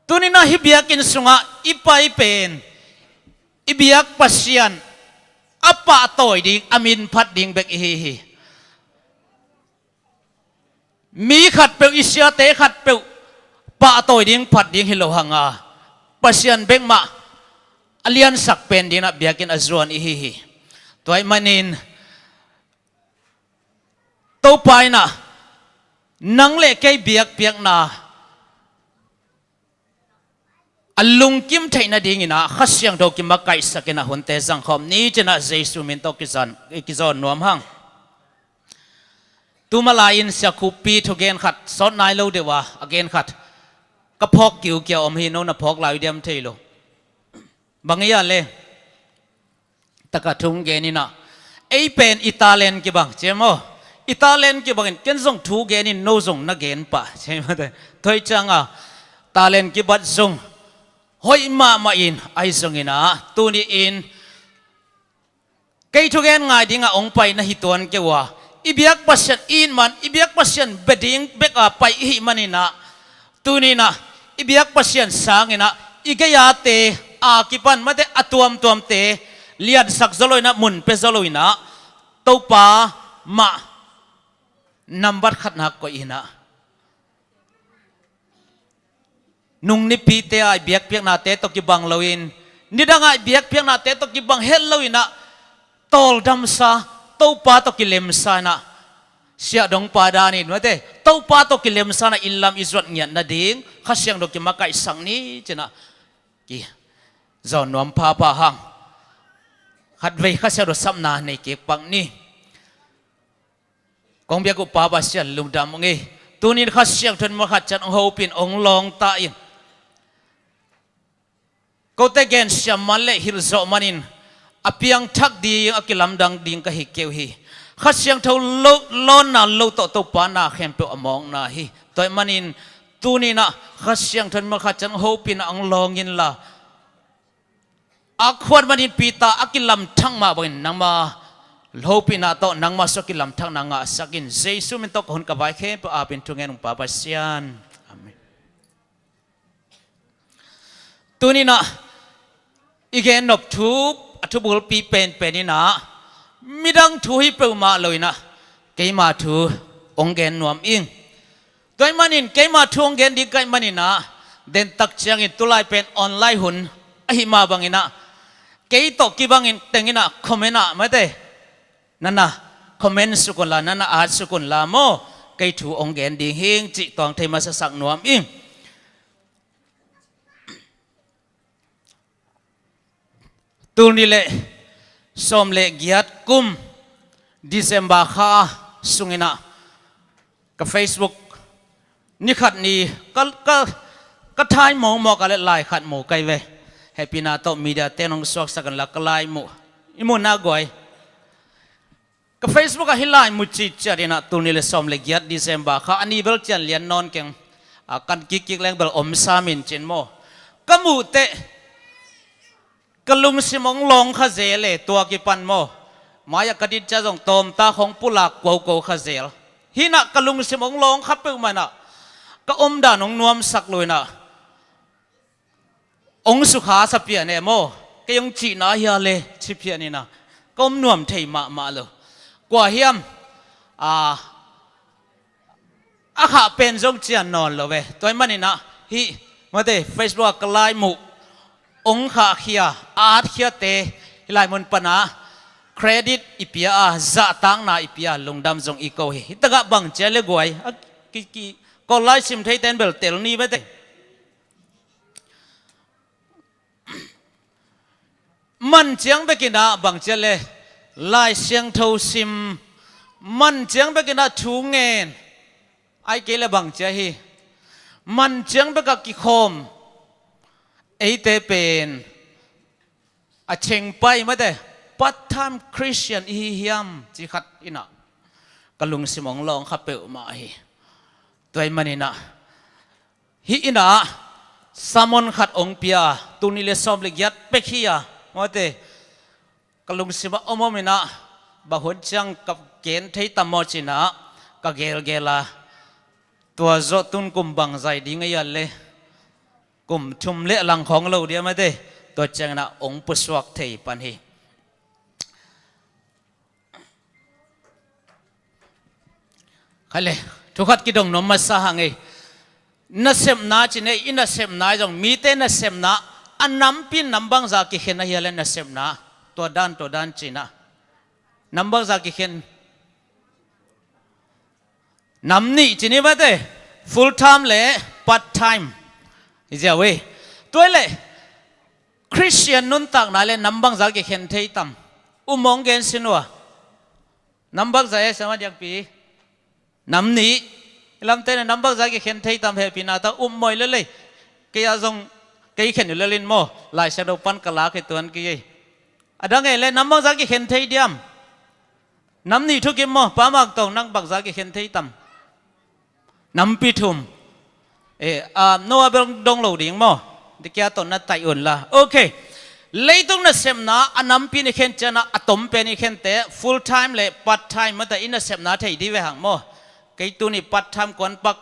ตัวนี้นะฮิบิยากินสุงะอิปายเป็นอิบิยักปัสยันอัปปะโตยดิ่งอามินพัดดิ่งเบกฮีมีขัดเปลอิเชียเตขัดเปลปะโตยดิ่งพัดดิ่งฮิโลหังอาปัสยันเบกมาอเลียนสักเป็นดิ่งนะบิยากินอัจวนฮีตัวมันนินตัวไปนะนังเล่แกเบียกนาอัลลุงกิมไทยนาดิ่งนะขัดเสียงดอกกิมมาไก่สักนะหุ่นเตจังคอมนี้จะนะเจสุมินตกิจอนนวมหังตัวมาลายินเสียคูปีทุกเกนขัดสอนนายเราเดียวว่าอเกนขัดก็พอกเกี่ยวอมหินโนนะพอกลายเดียมเทโลบางอย่างเลยตะกัดทุ่งเกนินะไอเป็นอิตาเลียนกี่บังเจ้าโมอิตาเลียนกี่บังเกนส่งทุ่งเกนินโนส่งนักเกนป่ะใช่ไหมเด้ถอยจังอ่ะตาเลียนกี่บัดส่งหอยมาอินไอส่งอินะตัวนี้อินไกทุกเกนง่ายดิ่งอ่ะองไปนะฮิตวนเกี่ยวว่าอิบยักปัสยันอินมันอิบยักปัสยันเบดิ่งเบกอ่ะไปอิมันอินะตัวนี้นะอิบยักปัสยันสางอินะอิกยาเตอากิปันมาเตอตัวมเตเลียดสักจลอยนะมุนเปจลอยนะตัวป้ามานับบัดขัดนักก็อินะนุ่งนิพีเตไอเบียกเพียงนาเตตกิบังลวินนี่ดังไอเบียกเพียงนาเตตกิบังเฮลลวินะตอลดัมซาตัวป้าตกิเลมซานะเสียดงป้าดานินมาเตตัวป้าตกิเลมซานะอิลลัมอิจวัดเงียนนาดิ่งข้าเสียงดกิมาไก่สังนี้เจนะกีจอนนวมพาหังขัดไว้ข้าเสียรสัมนาในเก็บปังนี้กองเบียกุปาบาเสียลุงดำงี้ตัวนี้ข้าเสียงทนมาขัดจันองหูปินองลองตาอินก็แต่เกณฑ์เสียมันเละฮิลโซมันินอภิยังทักดียังอกิลำดังดิ่งก็ฮิเกวฮีข้าเสียงเท่าล้นน่ะลุตโตปานาเข้มเปอมองนาฮีตัวมันินตัวนี้นะข้าเสียงทนมาขัดจันองหูปินองลองยินละอาควรมันอินปีตาอากิลำทั้งมาบินนังมาโลปินาโตนังมาสกิลำทั้งนังอาสักินเจสุมินโตคนกับไว้เข้มอาเป็นทุงเงินปาปัสยันอาเมนตัวนี้นะอีกนบทุบทุบุลปีเป็นนี่นะมิดังทุยเปล่ามาเลยนะเกี่ยมาทุองเกนนวมอิงตัวมันอินเกี่ยมาทุองเกนดีกันมันอินนะเดินตักเชียงอินตุลายเป็นออนไลน์หุ่นอหิมาบังอินะเกี่ยตกิบังอินแต่งอินะคอมเมนต์ไม่ได้นั่นนะคอมเมนต์สุกุลลานั่นนะอาสุกุลลาโมเกี่ยถูองเกนดีเฮงจิตองเทมาสักนวมอิงตัวนี้เลยสมเลกียดกุมดิเซมบาข้าสุงินะกับ Facebook นี่ขัดนี่ก็ทายหมอกันเลยลายขัดหมูไกเวให้ปีนาโตมีเดียเตนองสวกสักลักลายหมูอิมุนากวยกับ Facebook ก็ฮิลายมุจิจารินะตัวนี้เลยสมเลกียดดิเซมบาข้าอันนี้เบลจันเลียนนอนเก่งกันกิกแรงเบลอมซามินเจนโมก็มูเตกลุมสิมองลงขเจเลตัวกิปันโมมายากระดิจะส่งตอมตาของปุลักโกขเจลฮินะกลุมสิมองลงขับไปมันอ่ะ ก็อมด่านองนวมสักเลยนะองสุขาสเปียเนี่ยโมก็ยังจีน่าเฮียเลยชิเปียนี่นะก็อมนวมเทมาเลยกว่าเฮียมอาขาเป็นจงเจียนนอนเลยเว้ยตัวมันนี่นะฮิมาเตะเฟซบุ๊กก็ไลน์มุองขาเขียอาร์ตเขียเตไลน์มันปนะเครดิตอีเปียจะตั้งนาอีเปียลงดำจงอีโก้ฮิตกะบังเจเลกวยกี่ก็ไลน์ซิมไทยเต็นเบลเตลนี่ไม่เตะมันเจียงไปกินนะบังเจเลไลน์เสียงเท่าซิมมันเจียงไปกินนะชูเงินไอ้เกลบังเจฮีมันเจียงไปกับกิคมไอ้เตเป็นอาเชงไปไม่ได้ปัตตามคริสเตียนอีเฮียมจีขัดอินะกลุงสมองลองขับเปลมาฮีตัวมันอินะฮีอินะสามนขัดองเปียตุนิเลสอมเล็กยัดเป็กฮียมาเตกลุงสมองอมมินะบะหุนจังกับเกณฑ์ที่ตามมอจินะกะเกลาตัวโจตุนกุมบังใจดิ้งยันเลยกุมชุมเละหลังของเราเดียวมาเตตัวจังนะองค์ปุสวกเทปันฮีใครเลยทุกขัดกิดงนมมาสหางไงนัดเสมนาจีเนอินัดเสมนาจงมีเตนัดเสมนาอันน้ำปินน้ำบังจากิเขนนะเฮียเลนัดเสมนาตัวด้านจีนะน้ำบังจากิเขนน้ำนี่จีนี่มาเต full time เลย part time อีเจ้าเว้ยตัวเลยคริสเตียนนุ่นตักนั่นเลยน้ำบังจากิเขนเทยตั้มมองเกณฑ์สินัวน้ำบังจากสมัยยังปีน้ำนี้ลำเต้นน้ำบักจากิเขนเทยตามเฮปินาตามวยเลยกี่ยาจงกี่เขนอยู่เลยลินโมลายเชดปันกลาเกตัวนกี่อะดังไงเลยน้ำบักจากิเขนเทยเดียมน้ำนี้ทุกิมโมปามากตองนั่งบักจากิเขนเทยตามน้ำปิทุมโนอาเบลดงโหลดิ่งโมดิแกตอนนั้นไตอุ่นละโอเคเลยตรงนั้นเสมนาอันน้ำปีนี่เขนเจนะอะตอมเป็นนี่เขนเตะ full time เลย part time มาแต่อินเสมนาเทยดีเวหังโมไก่ตัวนี้ปัดทำกวนปัก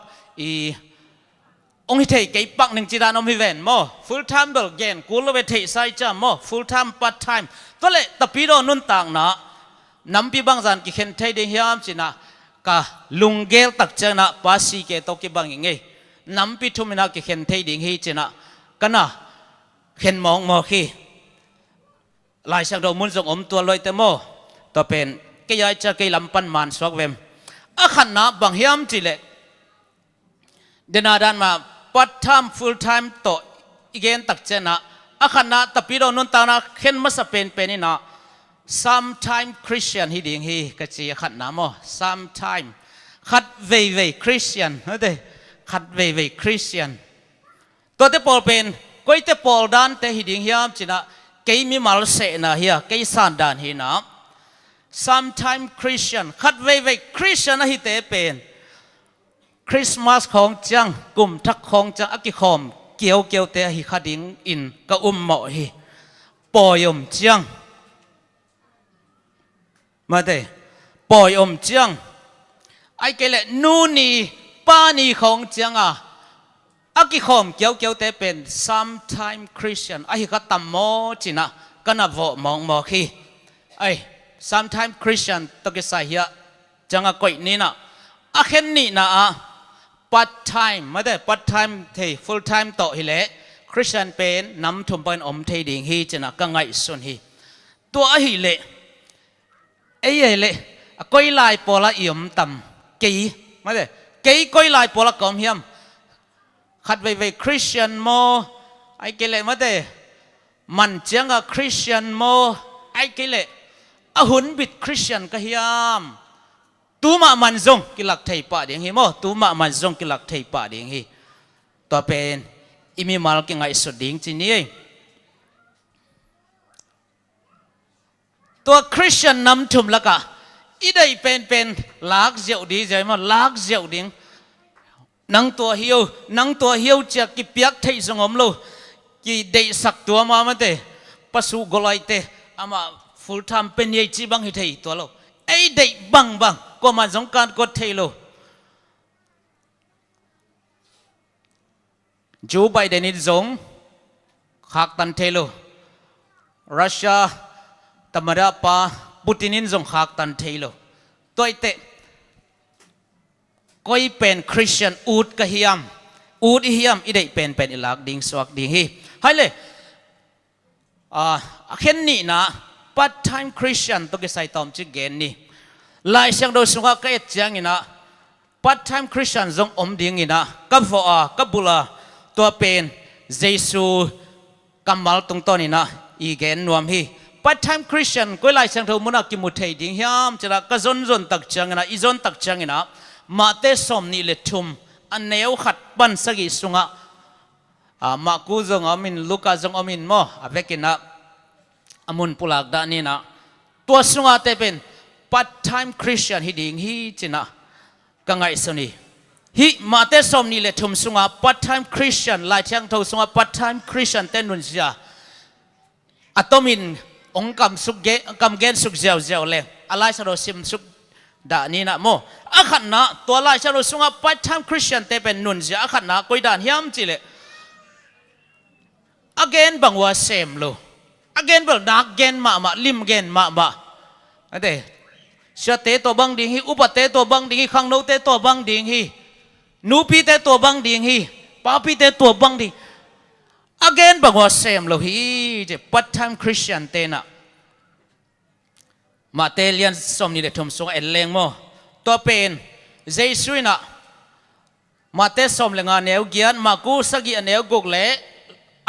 องค์ที่เทไก่ปักหนึ่งจีดานอมิเวนโม full time เบลเกนกูเลยไปเทใส่จ้าโม full time part time ตัวเลยตะปีโดนุ่นต่างนะน้ำปีบางจานกิเข็นเทยดีเฮียมจีนะกะลุงเกลตักเจนะภาษีเกตกิบางยังไงน้ำปีทุ่มนะกิเข็นเทยดีเฮียจีนะกันนะเข็นมองโมขี้ลายสักดอกมุนส่งตัวลอยเตโมตัวเป็นกี่ยายจะกี่ลำปันมันสวกเวมอาขันนะบางเฮียมจีเล่เดนาดานมาpart time full time โตอีเกนตักเจนะอาขันนะตะปีโดนุนตานะเข็นมาสเปนเป็นนี่นะ sometime Christian ฮิดิงฮีกะจีขันนะโม sometime ขัดเว่ย Christian เฮ้ยขัดเว่ย Christian ตัวเตปอลเป็นก็เตปอลดานเตฮิดิงเฮียมจีนะเกยมีมาลเสนะเฮียเกยสันดานฮีนะsometime Christian ขัดเว่ย Christian นะฮิเตเป็นคริสต์มาสของจังกลุ่มทักของจังอักิคอมเกี่ยวเตฮิขัดิงอินกะเหมาะฮิปอยมจังมาเตปอยมจังไอเกลนูนีป้านีของจังอักิคอมเกี่ยวเตเป็น sometime Christian ไอฮิขัดตัมโมจินะกันนับวมองมอฮีไอsometime Christian ตะกี้ใส่เฮียจังก็นี่นะอาเข็นนี่นะpart time ไม่ได้ part time เท full time ต่อฮิเล่ Christian เป็นนำทุ่มเป็นอมเทดิ่งฮีจะนะก็ไงส่วนฮีตัวฮิเล่ไอ้เล่ก้อยลายปอละยมต่ำกี่ไม่ได้กี่ก้อยลายปอละกอมเฮียมขัดไป Christian โมไอ้เกล่ไม่ได้มันจังกับ Christian โมไอ้เกล่หุ่นบิดคริสเตียนก็เฮียมตัวมามันจงกิลักไทยป่าเดียงฮีโมตัวมามันจงกิลักไทยป่าเดียงฮีตัวเป็นอิมิมาลกิงไงสุดดิ่งจีนี่ตัวคริสเตียนนำทุ่มละกะอีได้เป็นลักเจียวดีใจมั้ยลักเจียวดิ่งนังตัวเหี่ยวจะกิเปียกไทยสงมโลกี่ได้สักตัวมามันเตะปัสสุกลอยเตะอามาfull time เป็นยัยจีบังให้เทตัวเราไอ้เด็กบังก็มาสงการกดเทโล Joe Biden in zong khak tan thelo Russia tamara pa Putin in zong khak tan thelo toi te koi pen Christian ut ka hiam ut hiam idei pen ilak ding swak ding hi hai le khen ni na part time Christian to ke sai tom chi gen ni lai sang do sunga ka et chang ina part time Christian zong om ding ina ka fo ka bula to pen Jesu kamal tung ton ina i gen nuam hi part time Christian koi lai sang tho muna ki mu thei ding hiam chara ka zon tak chang ina i zon tak chang ina ma te som ni le thum an neu khat ban sagi sunga ma ku zong amin luka zong amin mo avekina amun pulak da ni na to sunga te pen part time Christian hi ding hi china ka ngai soni hi ma te som ni le thum sunga part time Christian lai chang tho sunga part time Christian te nun sia atomin ong kam suk ge kam gen suk jiao jiao le alai sa ro sim suk da ni na mo akhan na to lai sa ro sunga part time Christian te pen nun sia akhan na koi dan hiam chi le again bangwa sem lo again bel dak gen ma lim gen ma ade sha te to bang ding hi upa te to bang ding hi khang no te to bang ding hi nu pi te to bang ding hi pa pi te to bang ding again bangwa sem lo hi je part time Christian te na ma te lian som ni le thom song en leng mo to pen Jesu na ma te som le nga neu gian ma ku sagi aneu gok le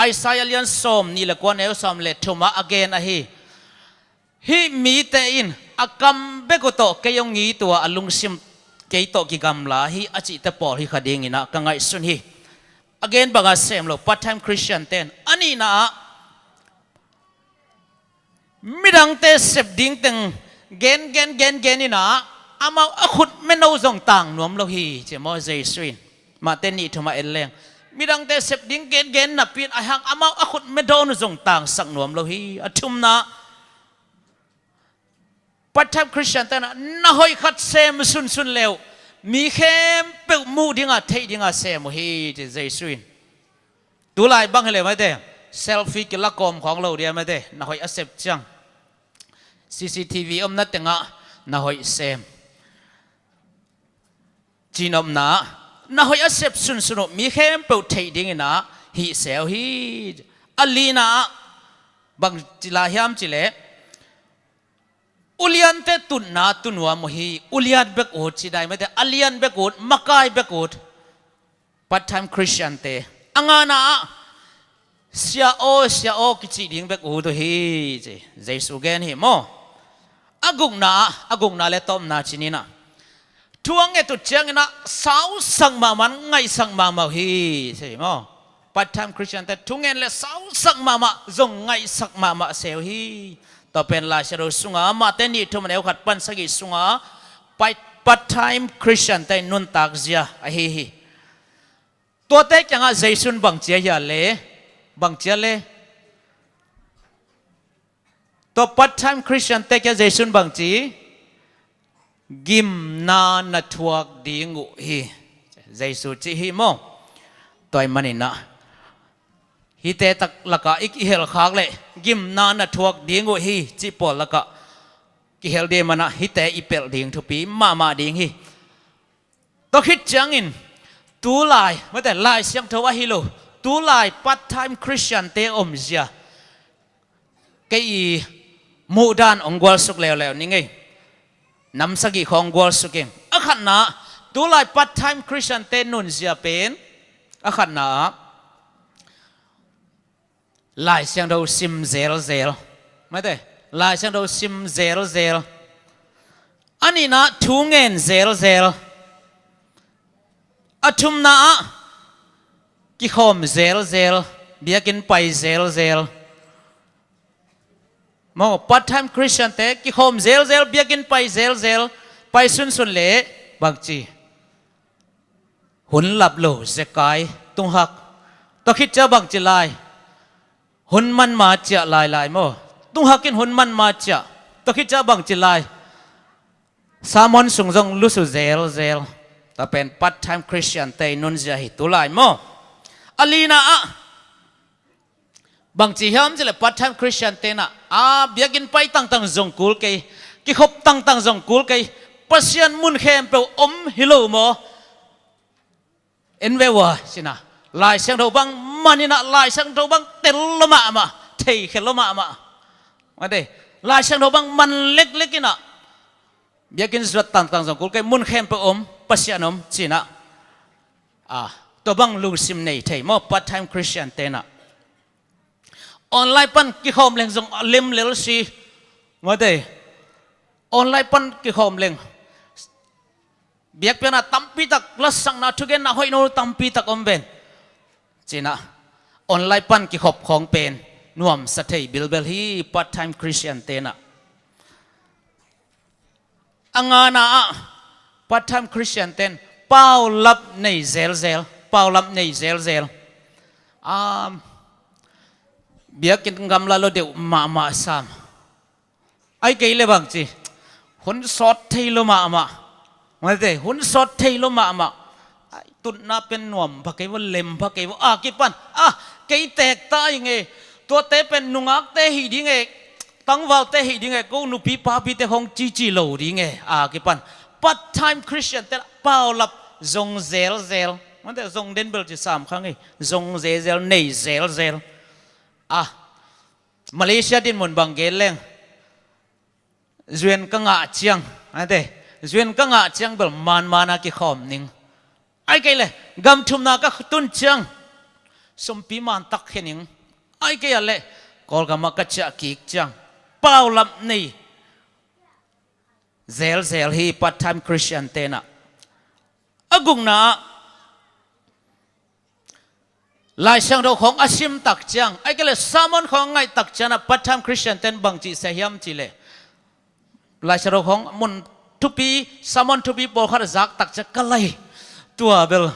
Isaiah lian som ni le kwa neu som le thuma again a hi mi te in akam be ko to ke yong ngi tua alung sim ke to ki gam la hi achi te por hi khading ina ka ngai sun hi again baga sem lo part time Christian ten ani na midang te sep ding teng gen ina amau akhut meno zong tang nuam lo hi che mo Jesuin ma te ni thuma eleng midang te sep ding gen na pin ahang amau akhut medon zong tang sak nuam lo hi athum na part time Christian ta na hoi khat sem sun leo mi khem pe mu dinga thei dinga sem hi je Jesuin tu lai bang hele mai te selfie ki la kom khong lo dia mai te na hoi accept chang CCTV om na tenga na hoi sem chinom na hoi accept sun mi khem pe thei ding na hi sel hi alina bang chila hiam chile ulian te tunwa mohi ulian bek ot chidai mate alian bek ot makai bek ot part time Christian te angana sia o kichi ding bek ot hi je Jesu gen hi mo agung na le tom na chinina tuang e tu chang na sau sang ma man ngai sang ma hi se mo part time Christian te tungen le sau sang ma zong ngai sak ma sel hi to pen la sharo sunga ma te ni thum neu khat pan sagi sunga part time Christian te nun tak zia a hi to te changa Jaisun bang chia ya le to part time Christian te kya Jaisun bang chi gim na thuak dingu hi Jaisu chi hi mo toy manina hi te tak laka ik hel khak le gim na thuak dingu hi chi pol laka ki hel de mana hi te ipel ding thu pi ma ding hi to khit changin tu lai ma te lai siang thawa hi lo tu lai part time Christian te om zia ke i mu dan ongwal suk lew ni ngai nam sagi khong gwal suking akhan na tu lai part time Christian te nun zia pen akhan na lai siang do sim zel mai te lai siang do sim zel ani na thungen zel athum na ki khom zel biakin pai zel mo part time Christian te ki khom zel biakin pai zel pai sun le bakchi hun lap lo zekai tung hak to khit cha bang chi lai hun man ma cha lai mo tung hakin hun man ma cha to khit cha bang chi lai samon sung jong lu su zel ta pen part time Christian te nun ja hi tu lai mo alina bang chi ham chile part time Christian te na biakin pai tang zong kul ke ki khop tang zong kul ke pasian mun khem pe hilo mo envewa sina lai sang do bang manina lai sang do bang tel lama ma thei khel lama ma ade lai sang do bang man lek ina biakin zrat tang zong kul ke mun khem pe pasian china to bang lu sim nei thei mo part time Christian te na online pan ki khom leng zong lim lel si ngode online pan ki khom leng biak pena tampi tak lasang na thugen na hoi no tampi tak ben china online pan ki khop khong pen nuam sa thei bilbel hi part time Christian te na angana part time Christian ten pau lap nei zel pau lap nei zel biakin ngam la lo deu ma sam ai ke le bang chi hun sot thei lo ma ma de hun sot thei lo ma ai tut na pen nuam pha ke wo lem pha ke wo ki pan ke tek ta nge to te pen nungak te hi ding nge tang wal te hi ding nge ko nu pi pa pi te hong chi lo ding nge ki pan part time Christian te pau lap zong zel ma de zong den bel chi sam khang nge zong zel nei zel Malaysia din mun bang geleng zuen ka nga chiang ade zuen ka nga chiang bel mana ki khom ning ai ke le gam thum na ka tun chiang sompi man tak khening ai ke ale kol ga ma ka cha ki chiang pau lam nei zel hi part time Christian te na agung na lai sang do khong asim tak chang ai ke le samon khong ngai tak chana part time Christian ten bang chi se hiam chi le lai sang do khong mun tupi samon tupi bol khar zak tak cha kalai tua bel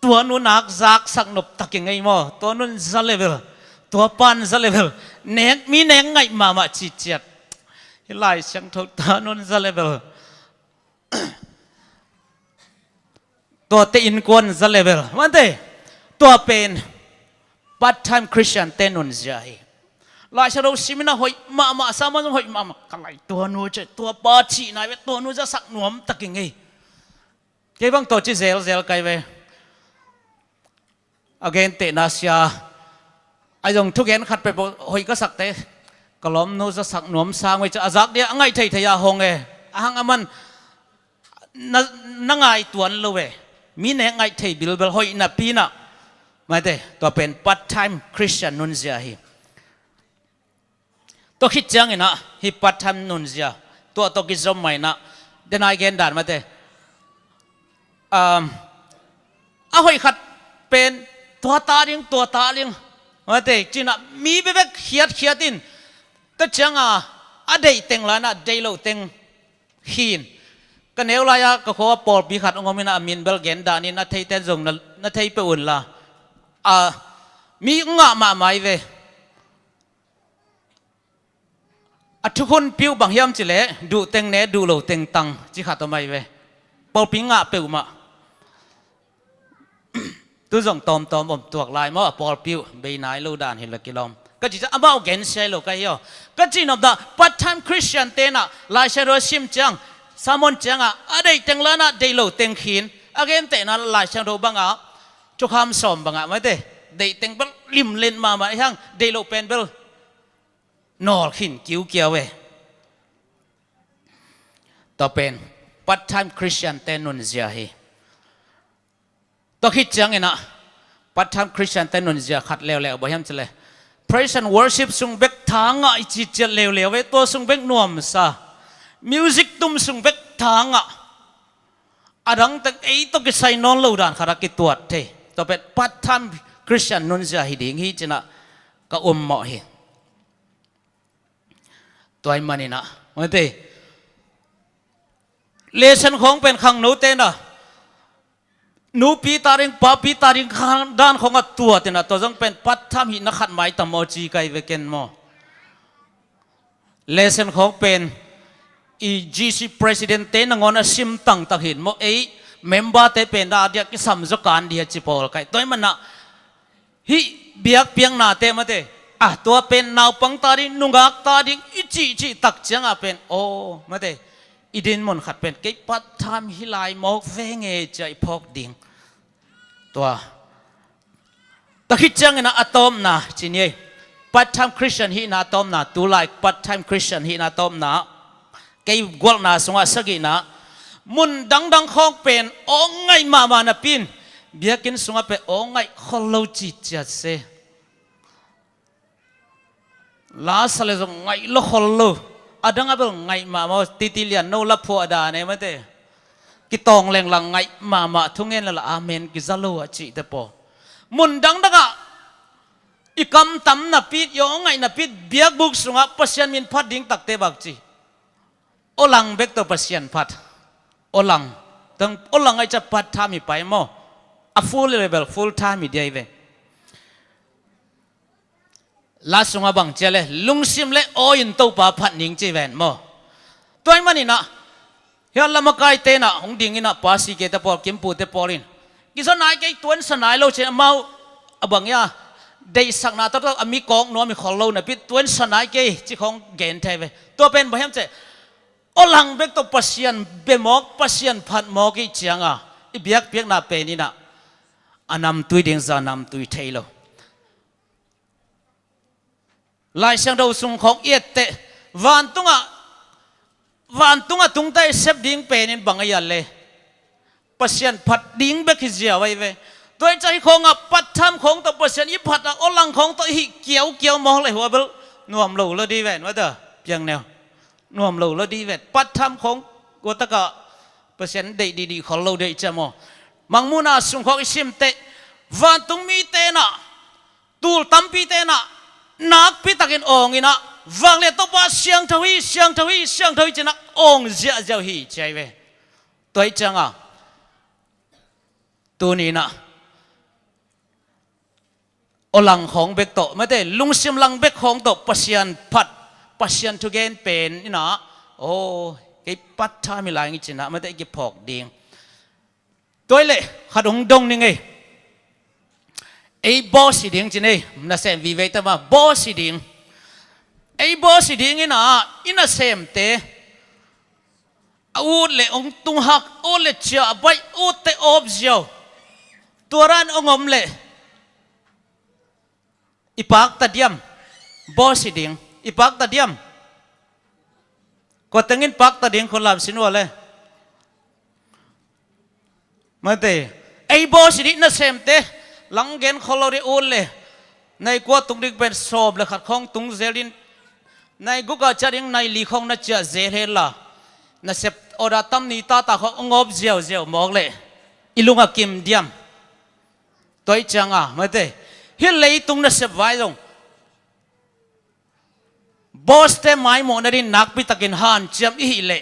tua nu nak zak sak nop tak ngai mo to nun za level tua pan za level nek mi nek ngai ma chi chet lai sang tho ta nun za level to te in kon za level man teตัวเป็นpart time Christianเต้นุนใจหลายชาวสิมินะหอยมาสามันหอยมากันไหลตัวนู้จะตัวปอชีนายเวตัวนู้จะสักหนวมตะกิงไงเกี่ยบังตัวจีเซลไกเวagain เตนาเซียไอ้ตรงทุกเห็นขัดไปหอยก็สักเตะกล้อมนู้จะสักหนวมสร้างไว้จะอาจักเดียง่ายไทยาหงเอหังมันนั่งไงตัวนั้นเลยมีเนง่ายไทยบิลเบลหอยนับปีน่ะมาเถอะตัวเป็น part time Christian นุนเสียฮีตัวคิดจังนะฮี part time นุนเสียตัวกิจสมัยนะเดนายเกนดานมาเถอะหอยขัดเป็นตัวตาเลี้ยงมาเถอะจีน่ะมีเบบเขียดดินก็จังเดย์เต็งแล้วนะเดย์เราเต็งหินก็เนวลายก็ขอปอลปีขัดองค์มินามินเบลเกนดานี่นัทเทยเตนซงนัทเทยไปอุ่นละมีงะมาไม่เวทุกคนพิวบางยามจิเล่ดูเต็งเนดูโลเต็งตังจิขัดตัวไม่เวปอลปีงะเปิวมาตัวส่งตอมอมตัวลายมาปอลพิวใบนายโลดานเห็นละกิลอมก็จีจะเอาเกนเซโลก็ย่อก็จีนอบดา part time Christian เตนะลายเชโรชิมจังสามอนจังอะไรเต็งแล้วนะเดโลเต็งขีนagain เตนะลายเชโรบังจุกคำสมบังไม่เตเดย์เต็งเบลลิมเล่นมาไอ้ทั้งเดโลเป็นเบลนอลขินกิ้วเกี่ยวเวต่อเป็น part time Christian เตนุนเสียฮีต่อคิดจังไงนะ part time Christian เตนุนเสียขัดเร็วๆบ่ยามจะเลย praise and worship ส่งเบกทางไอจิตจะเร็วๆเวตัวส่งเบกนวมซะ music ตุ้มส่งเบกทางดังแต่ไอ้ตัวกิใส่นอนโลดานขรักกิตัวเทต่อเป็น part time Christian นุนเสียฮีดิ่งฮีจะนะก็เหมาะฮีตัวไอ้มันนี่นะมันเตเลสันของเป็นขังโนเตนะนูปีตาริงป้าปีตาริงข้างด้านของตัวเตนะตัวต้องเป็นปัตตามหินนักขัดไม้ตามโมจีไกเวกันโมเลสันของเป็นGC President เตนงอนซิมตั้งตักหินโมเมมเบอร์เตเป็นดาเดียกิสัมจการเดียจิปอลไกตัวมันนะ hi biak piang na te ma te à tua pen nau pang ta đi nung gak ta đi chi chi tak chang a pen o ma te idin mon khat pen ke pat tham hi lai mok ve nge chai phok ding tua ta khit chang na atom na chinie part time Christian hi na tom na tu like part time Christian hi na tom na cái gwal na sunga sagi na mun dang dang khong pen o ngai ma na pin biakin sunga pe o ngai kholo chi cha se la sale zo ngai lo kholo adang abel ngai ma titilian no la pho ada ne mate ki tong leng lang ngai ma thungen la amen ki zalo chi te po mun dang daga ikam tam na pit yo ngai na pit biak buk sunga pasien min phat ding tak te bak chi olang bek to pasien phat olang tang olang ai cha pat thami pai mo a full level full time mi dei ve la sunga bang chele lungsim le o in to pa phat ning chi ven mo toy mani na ya lama kai te na hong ding ina pa si ke te por kim pu te porin ki so nai ke tuan sanai lo che mau abang ya dei sak na to ami kong no mi khol lo na pit tuan sanai ke chi khong gen the ve to pen ba hem che olang bek to pasien bemok pasien phat mok ki chianga i biak piak na pe ni na anam tui ding za nam tui thailo lai sang do sung khong yet te van tunga tung tai sep ding pe nin bangaya le pasien phat ding bek hi zia wai ve toy chai khong a pat tham khong to pasien i phat a olang khong to hi kiau mo le ho bel nuam lo lo di ven wa da piang neo nuam lo lo di vet pat tham khong ko ta ka pasien dei di khol lo dei chamo mangmuna sung khok sim te van tung mi te na tul tam pi te na nak pi takin ong ina wang le to pa siang thawi chena ong zia zau hi chai ve toi changa tu ni na olang khong bek to ma te lungsim lang bek khong to pasien phat pasien tu gen pen ina o cái pat tha mi lai ngi china ma te ki phok ding toi le khadong dong ni ngai ei boss ding chine na sem vi ve ta ma boss ding ei boss ding ina sem te ut le ong tung hak o le cha bai ut te ob zio tuaran ongom le ipak ta diam boss ding ipak ta diam ko tengin pak ta ding kon lam sinwa le mate ei boss ding na sem te lang gen kholori ul le nay ko tung dik ben sob le khat khong tung zelin nay guga charing nay li khong na cha zel he la na sep ora tam ni ta khong ngop ziao mok le ilunga kim diam toy changa mate hi lei tung na sep vai jong boss te mai mo na rin nak pi takin han cham i le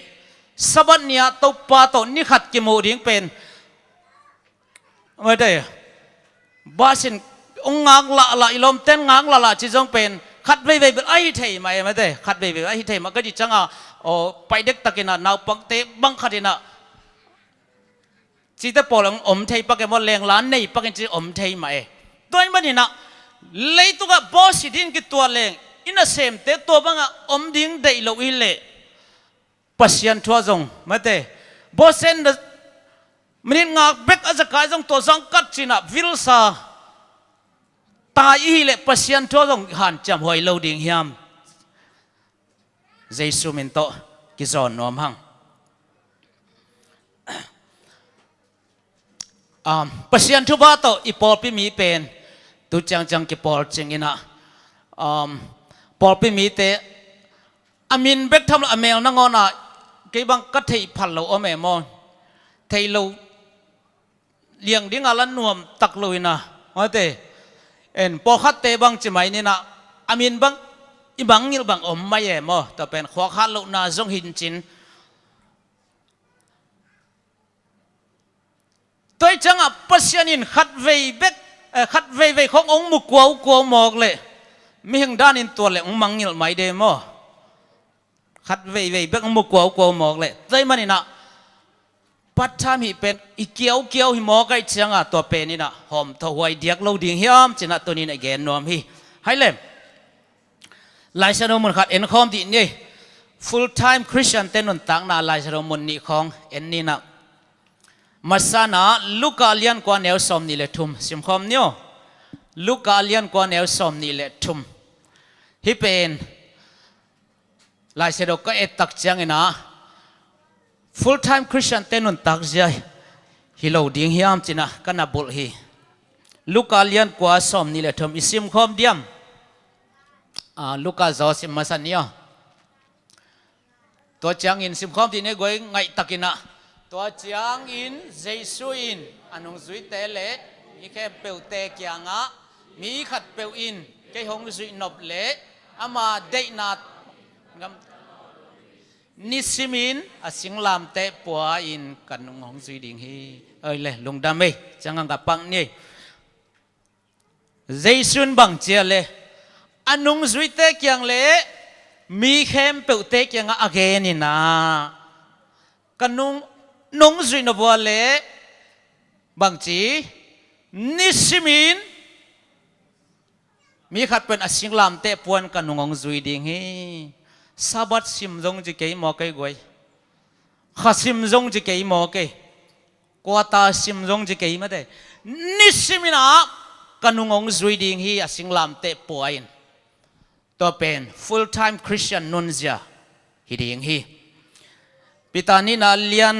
sabat nia to pa to ni khat ki mo ding pen mate basin ong ngang la ilom ten ngang la chi jong pen khat ve ai thei mai ma te khat ve ai thei ma ka ji changa o pai dek takina naw pak te bang khatina chi te polong om thei pak mo leng lan nei pak chi om thei mai toy mani na leitu ga boss din ki to leng ina sem te to banga om ding dei lo i le pasien thua jong ma te bossen minin ngak bek azakai jong to jong kat china vilsa ta i le pasien to jong han cham hoi lo ding hiam jesu min to ki zon nom hang pasien thu ba to ipol pi mi pen tu chang ki pol ching ina pol pi mi te amin bek tham amel na ngona ke bang ka thei phal lo ome mo thei lo liang ding alan nuam tak loina mate en po khat te bang chimai ni na amin bang ibang ngil bang om mai mo ta pen khwa khat lo na jong hin chin toy changa pasyanin khat vei khong ong mu kwau mok le mi hing dan in to le ong mangil mai de mo khat vei bek ong mu kwau mok le toy mani na ปัจจัยเป็นอีเกี่ยวหิมอไก่เชียงตัวเป็นนี่นะหอมถวายเดียกเราดิ่งเฮียมจินะตัวนี้ในแกนนวมฮีให้เล่มลายชนมุนขัดเอ็นคอมดีนี่ full time Christian เต้นนต่างนาลายชนมุนนี่ของเอ็นนี่นะมาสนาลูกาเลียนกว่าแนวสมนี่แหละทุ่มสิมคอมเนี่ยลูกาเลียนกว่าแนวสมนี่แหละทุ่มที่เป็นลายชนก็เอตักเจียงนะ full time Christian เต้นนตักเจียฮิโลดิ่งเฮียมจินะกันนับบุลฮีลูกาเลียนกว่าสมนี่แหละทุ่มอิสิมคอมเดียมลูกาจอสิมมาสันเนี่ยตัวจางอินสิมคอมที่นี่ก็ไงตักินะตัวจางอินเจสุอินอันนงสุยเตเลมีแค่เปลวเตกยางะมีขัดเปลวอินแค่หงสุยนบเลอามาเดนัดนิสิมินอาสิงลามเตปัวอินกันนงหงสุยดิ่งฮีเลยลุงดำเมจังกับปังนี่เจสุนบังเจียเลอันนงสุยเตกยังเลมีเข้มเปลวเตกยังอเกนินะกันนงสุยนบัวเลบางจีนิสิมินมีขัดเป็นอสิงลามเตปวนกันนงสุยดิ่งฮีซาบัดซิมจงจะเกี่ยมอเกยกวยข้าซิมจงจะเกี่ยมอเกยกว่าตาซิมจงจะเกี่ยมาได้นิสิมินะกันนงสุยดิ่งฮีอสิงลามเตปวนตัวเป็น full time Christian นุนเสียฮิดีงฮีปิตานี่นาเลียน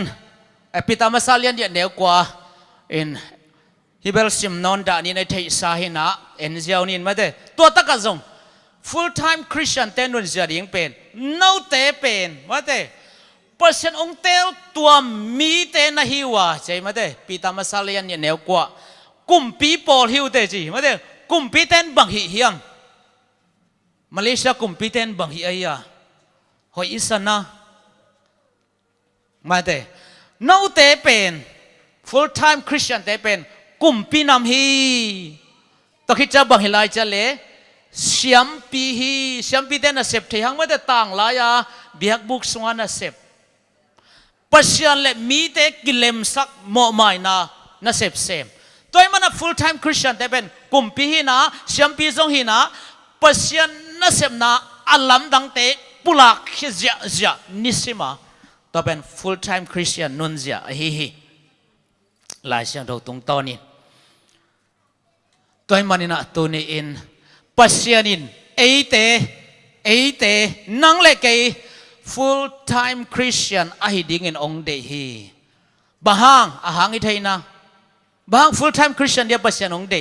ปิตามาซาเลียนเดียเดียวกว่าอินฮิเบลซิมนอนดานี่ในเทศาหินะเอ็นเซียวนี่มาเด้ตัวตะกัจง full time Christian เต้นนุนเสียดิงเป็นน้าเตเป็นมาเด้เปอร์เซ็นต์องเตลตัวมีเตนะฮิวะใช่มาเด้ปิตามาซาเลียนเดียวกว่ากุมปีโปลฮิวเตจีมาเด้กุมปีเต้นบังฮิเฮียมมาเลเซียกุมพิเตนบังฮิไอยาหอยอิสนะมาเตน้าเตเป็น full time Christian เตเป็นกุมพินำฮีตะคิดจะบังฮิลายจะเลเสียมปีฮีเสียมปีเตนน่ะเสพที่หังไม่ได้ต่างลายาเบียกบุกสวรรค์น่ะเสพปัจจัยเลมีเตกิเลมสักโมไม่น่ะเสพเสมตัวมันน่ะ full time Christian เตเป็นกุมพิฮีนะเสียมปีจงฮีนะปัจจัยนั่นเสพนะอัลลัมดังเตะปุลักฮิจยะนิสิมาตัวเป็น full time Christian นุนเสียฮิหลายเสียงเราตรงตอนนี้ตัวมันนี่นะตัวนี้อินปัจจัยนินเอเตนั่งเล็ก full time Christian อหิดิ่งอินองเดฮีบางอาหางอิทัยนะบาง full time Christian เดียปัจจัยองเด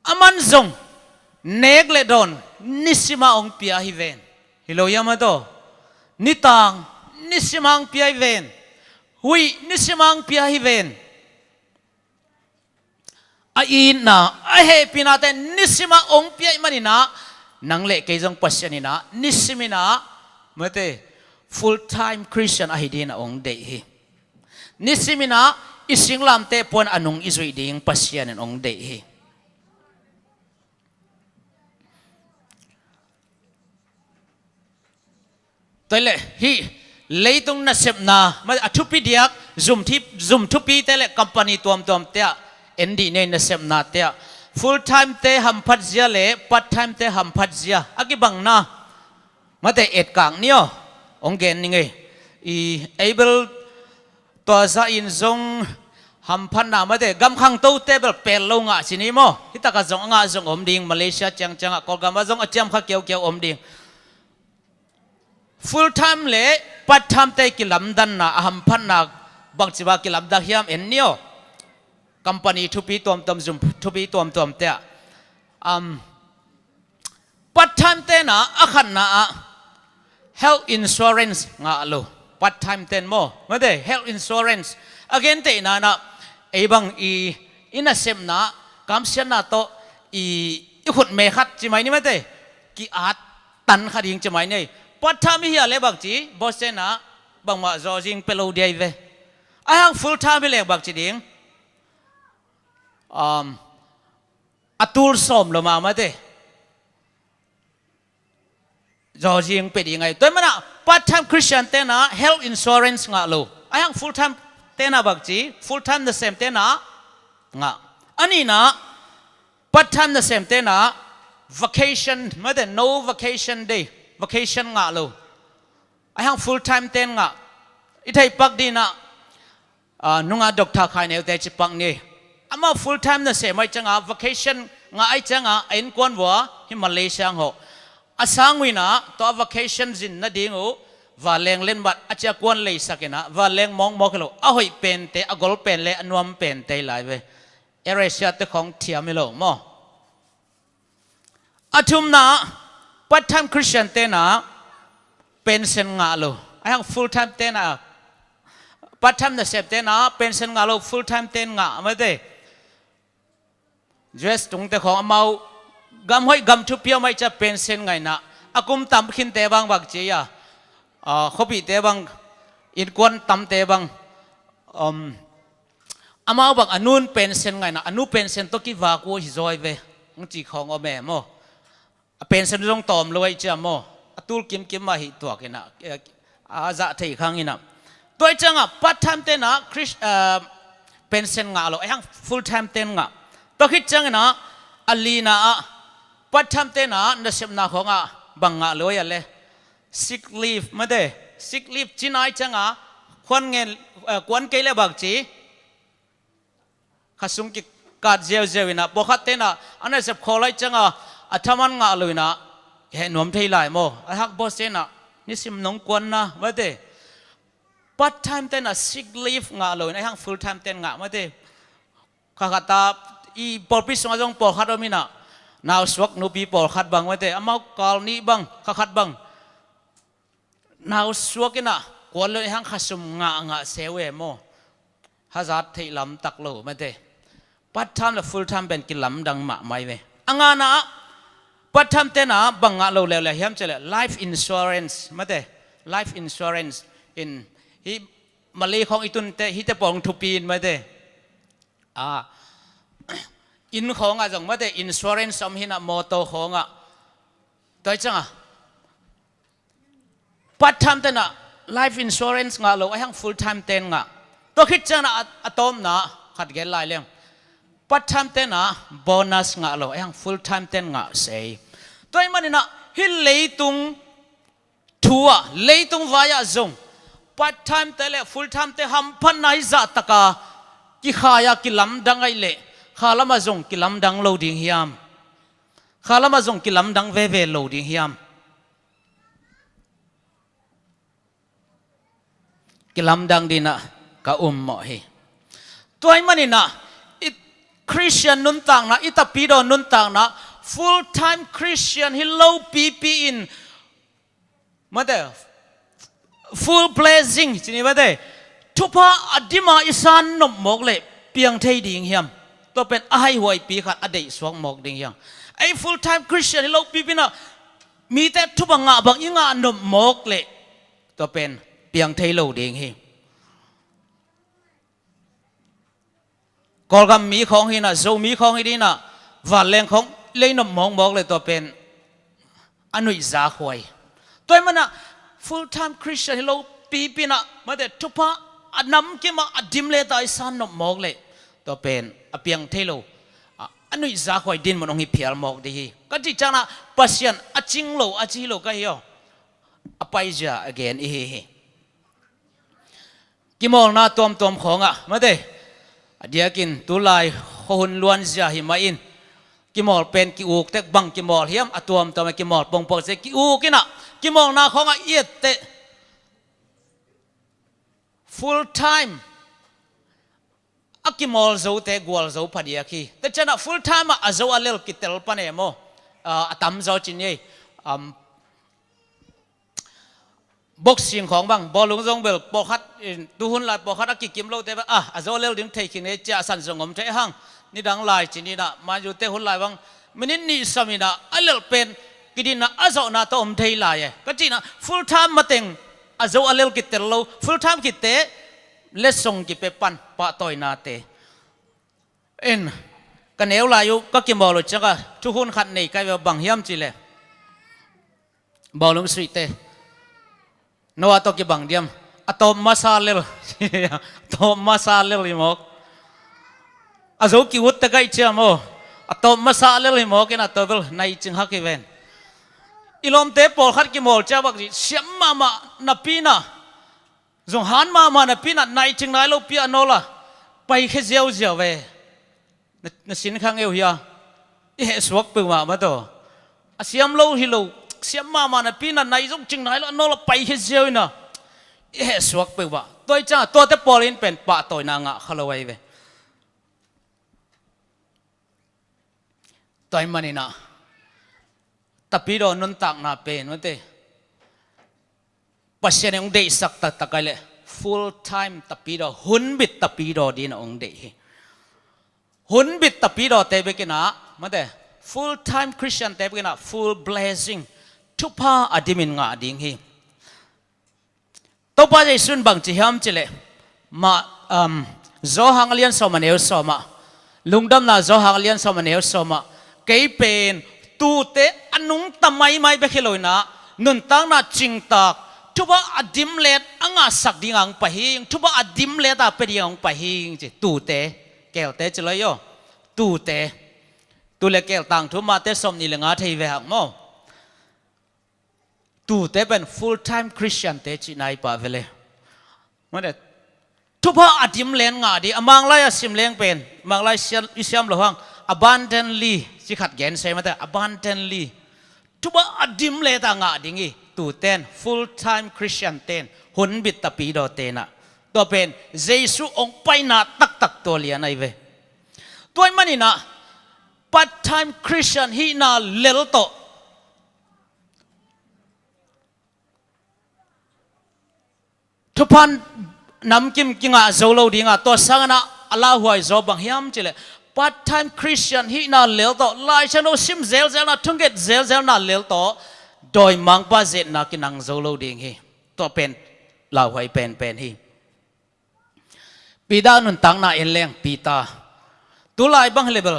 อามันจงเนกเลดอนนิสิมาองพิอาฮิเวนฮิโลยามาโตนิตังนิสิมาองพิอาฮิเวนหุยนิสิมาองพิอาฮิเวนอินนะเฮปินาเตนิสิมาองพิอามันนะนังเลกจงปัสยานินะนิสิมินะเมื่อเต full time Christian อหิดีนะองเดฮีนิสิมินะอิสิงลามเตปวนอนุงอิสุยดิงปัสยานินองเดฮีตัวเล่ฮีเลยตรงนั้นเสพนามาทุบปีเดียกzoomทุบปีแต่เล่คัมพานีตัวมเตะเอ็นดีเนี่ยนั้นเสพนาเตะ full time เตะหัมพัดเสียเล่ part time เตะหัมพัดเสียอากิบังนะมาแต่เอ็ดกลางเนี่ยองเกนนี่ไงable ตัวซาอินซงหัมพันนามาแต่กำขังโตเตะแบบเปลลงอ่ะสินี่มั้งที่ตากระจงอ่ะจงอมดิ่งมาเลเซียจังอ่ะกอลกามาจงอ่ะเจียมข้าเกี่ยวอมดิ่งfull time เล่ part time เตะกิลำดันนะหัมพันนะบางทีว่ากิลำดักยามเอ็นเนี่ยคัมพานีทุบีตัวมซุมทุบีตัวมเตะpart time เตะนะอาขันนะ health insurance งาลู part time เตะโม่ไม่ได้ health insurance again เตะนะไอ้บางอินเซมนะกำเสียนะโตอีขุดเมฆัดใช่ไหมนี่ไม่ได้กี่อาจตันขัดยิงใช่ไหมนี่ปัจจัยมีอะไรบ้างจีบอสเซนะบางมาจอจิงเปโลเดียเวไอ้ฮัง full time มีอะไรบ้างจีดิงอัตุลสมลมาไม่ได้ จอจิงเป็ดยังไงตัวมันอะpart time Christian เต้นะ health insurance งะโลไอ้ยัง full time เต้นะบักจี full time the same เต้นะงะอันนี้นะ part time the same เต้นะ vacation ไม่ได้ no vacation day vacation งะโลไอ้ยัง full time เต้งะอีไทยปักดีนะนุ่งอาด็อกท่าใครเนี่ยแต่จิปังนี่อามา full time นะเสียไม่จังอ่ะ vacation งะไอ้จังอ่ะเอ็นกวนวัวที่มาเลเซียงเหรออาสังวินะตัว vacation จินนั่นดิ้งโอว่าแรงเล่นบัดอาจจะกวนเลยสักนะว่าแรงมองมองกันโลอ่ะหอยเป็นเตะอ่ะกอลเป็นเลยอันวมเป็นเตะหลายเว้ยเอเรเซียเตะของเทียมไม่โลมั้งอาทุมนะ part time Christian เตะนะเป็นเซนงะโลไอ้ยัง full time เตะนะpart time นะเสพเตะนะเป็นเซนงะโล full time เตะงะไม่ได้ dress ตรงเตะของอาเมากำห้อยกำทุบเพียวไม่จะเป็นเซนไงนะอากุมตำขินเตะบางบักเจียเขาบีเตะบางอินกวนตำเตะบางอามาบักอนุนเป็นเซนไงนะอนุเป็นเซนตัวกี่วากูฮิจอยเวงจีของอแม่โมเป็นเซนตรงตอมรวยเจ้าโมตูลกิมมาหิตัวกันนะอาจะที่ข้างนี้นะตัวจังอ่ะ part time เต้นนะคริสเป็นเซนงาโลไอ้ยัง full time เต้นงะตัวคิดจังนะอลีนาpart time เต้นนะนั่นเสพนาของอ่ะบังงะเลยอะไร sick leave ไม่ได้ sick leave จีนายจังอ่ะควันเงินควันเกลี่ยบักจีข้าสุ่มกิกัดเจียวนะบอกขัดเต้นนะอันนั้นเสพขอเลยจังอ่ะอัฐมันงะเลยนะเห็นหนุ่มที่ไหลโมไอ้ฮักบอสเต้นนะนี่สิมน้องควันนะไม่ได้part time เต้นอะ sick leave งะเลยไอ้ยัง full time เต้นงะไม่ได้ข้าคาตาอีปอลพิษมาจงปอลขัดเรามีนะนาวสวกนูปีปอลขัดบังไม่ได้อามากอลนี้บังข้าขัดบังนาวสวกนะกวนเลยไอ้ยังข้าสุ่มงะเซเวโมฮัจัดที่ลำตักโลไม่ได้ part time และ full time เป็นกินลำดังมาไม่เว้อังานะ part time เต้นอะบังงะโลเลยเฮียมเจริญ life insurance ไม่ได้ life insurance in ฮิมาลีของอีตุนเตฮิตปองทุปีนมาเตอินของอ่ะจังมาเตอินชัวเรนซ์สมหินะมอโตของอ่ะตัวจังอ่ะpart time เตนะ life insurance งะโลไอ้ยัง full time เตนงะตัวคิดจังนะอะตอมนะขัดเกลไล่เลี้ยง part time เตนะ bonus งะโลไอ้ยัง full time เตนงะเสยตัวมันนี่นะฮิเลยตุงทัวเลยตุงวายะจงpart time เตเล full time เตหัมพันไนจัตตะกากิขายากิลำดังไอเล่ข้าละมาจงกิลำดังโลดิ้งฮิยามข้าละมาจงกิลำดังเวเวโลดิ้งฮิยามกิลำดังดีนะกะหมอเฮตัวไอ้มันนี่นะอิคริสเตียนนุนต่างนะอิตาปีโดนุนต่างนะ full time Christian ฮิโลปีปีอินมาเดfull blessing จีนี่ว่าได้ทุพะอดีมาอิสานนมหมกเลยเปียงเทยดิ่งเฮียมตัวเป็นไอหวยปีขัดอดีตสวงหมกดิ่งเฮียมไอ full time Christian ที่เราปีปีน่ะมีแต่ทุบงะบางยังงะนมหมกเลยตัวเป็นเปียงเทยโลดิ่งเฮียกอลกัมมีของฮีน่ะโซมีของฮีดีน่ะวันแรงของเลยนมหมกเลยตัวเป็นอนุญาหวยตัวมันน่ะfull time Christian ที่เราปีปีน่ะมาแต่ทุพะอันนำกิมาอดิมเลตายสานนมอกเลยตัวเป็นอเปียงเทโลอันนี้จะคอยดินมันองค์เพียรมอกดีก็ที่จ้านะปัสยันอจิงโลอจิโลก็เหี้ยอไปจ้า again กิมอลน่าตอมของอ่ะมาแต่เดียกินตุลายคนล้วนจ้าหิมาอินกิมอลเป็นกิอูกเต็กบังกิมอลเฮียมอตัวมกิมอลปงปงเสกิอูกินะกิมองนาของเอียดเต full time กิมอลโจเตกวลโจพัดยาคีแต่ฉัน full time โจอเลลกิเตลปนเอโมตั้มโจจินยี่บ็อกซิ่งของบังบอลลุงจงเบลปอคัดดูหุ่นลายปอคัดกิมโลเตปโจเลลดึงเทคินเอจ่าสันจงอมเทหังนี่ดังลายจินนี่นะมาอยู่เตหุ่นลายบังมินินี่สามีนะอเลลเป็นกิดินะอาจจะน่าต้องอมเทยลายก็จีนะ full time มาเต็งอาจจะอเลลกิเตลโล full time กิเตเลสงกิเปปันปะต่อยนาเตกันเอวลายุก็กิมบอลจังก็ทุกคนขัดในใกล้แบบบังเฮียมจีเลย บอลลุงสุยเตนัวตกิบังเดียมอะตอมมาซาเลลตอมมาซาเลลลิมอกอาจูกิวุตตะไกเชียมอะตอมมาซาเลลลิมอกนะตัวเวลในจึงฮักอีเวนอิลอมเตปอลขัดกิมอลเจ้าบักจีเสียมมานับปีน่ะจงหันมานับปีน่ะในจึงไหนลูกปีอันโนล่ะไปแค่เจียวเวนั่นสินข้างเอวเฮียเฮ้สวกเปล่ามาตัวเสียมโลฮิโลเสียมมานับปีน่ะในจงจึงไหนแล้วโนล่ะไปแค่เจียวน่ะเฮ้สวกเปล่าตัวจ้าตัวเตปอลินเป็นปะตัวนางะขลวยเวตัวมันนี่นะแต่ปีเรานุนตักนาเป็นวันเตปัจจัยองเดสักตะไกเลย full time แต่ปีเราหุ่นบิดแต่ปีเราดีนะองเดหุ่นบิดแต่ปีเราเตะไปกินนะมันเต full time Christian เตะไปกินนะ full blessing ทุกพาอดีมินงาดิ่งฮีตัวป้าใจสุนบังจีฮัมจิเลมาโจฮังเลียนสมาเนลสมาลุงดำนาโจฮังเลียนสมาเนลสมาเกยเป็นตูเตอนุงตำไม่ไปขลอยนะนุนตั้งน่าจิงตักทุบอดิมเลดอ่างสักดิ่งไปหิงทุบอดิมเลดไปดิ่งไปหิงจีตูเตแก้วเตจะเลยโยตูเตตูเลแก้วต่างทุบมาเตสมนิลงาเทวีหักโมตูเตเป็น full time Christian เตจีนายป่าเวลมันเดทุบอดิมเลนงาดีมังไลสิมเลงเป็นมังไลอิสยามหลวงabundantly สิขัดแย้งใช่ไหมแต่ abundantly ทุบอดิมเลต่างดิ่งตูเต้น full time Christian เต้นหุ่นบิดตะปีดอเต้นตัวเป็นเยซูองค์ไปนาตักตัวเลียนไอเวตัวมันนี่นะ part time Christian ฮีนาเลลโตทุพันน้ำกิมกิงะโจโลดิงะตัวสังนะอัลลอฮฺหวยโจบังฮิมจิเลpart time Christian ฮีนาเลลโตไลฉันโอซิมเซลนะทุ่งเกตเซลนะเลลโตโดยมังป้าเจนักกินังโจโลดิงฮีตัวเป็นลาวหวยเป็นฮีปีดานุนตังนาเอลเลงปีตาตัวลายบังเลเบล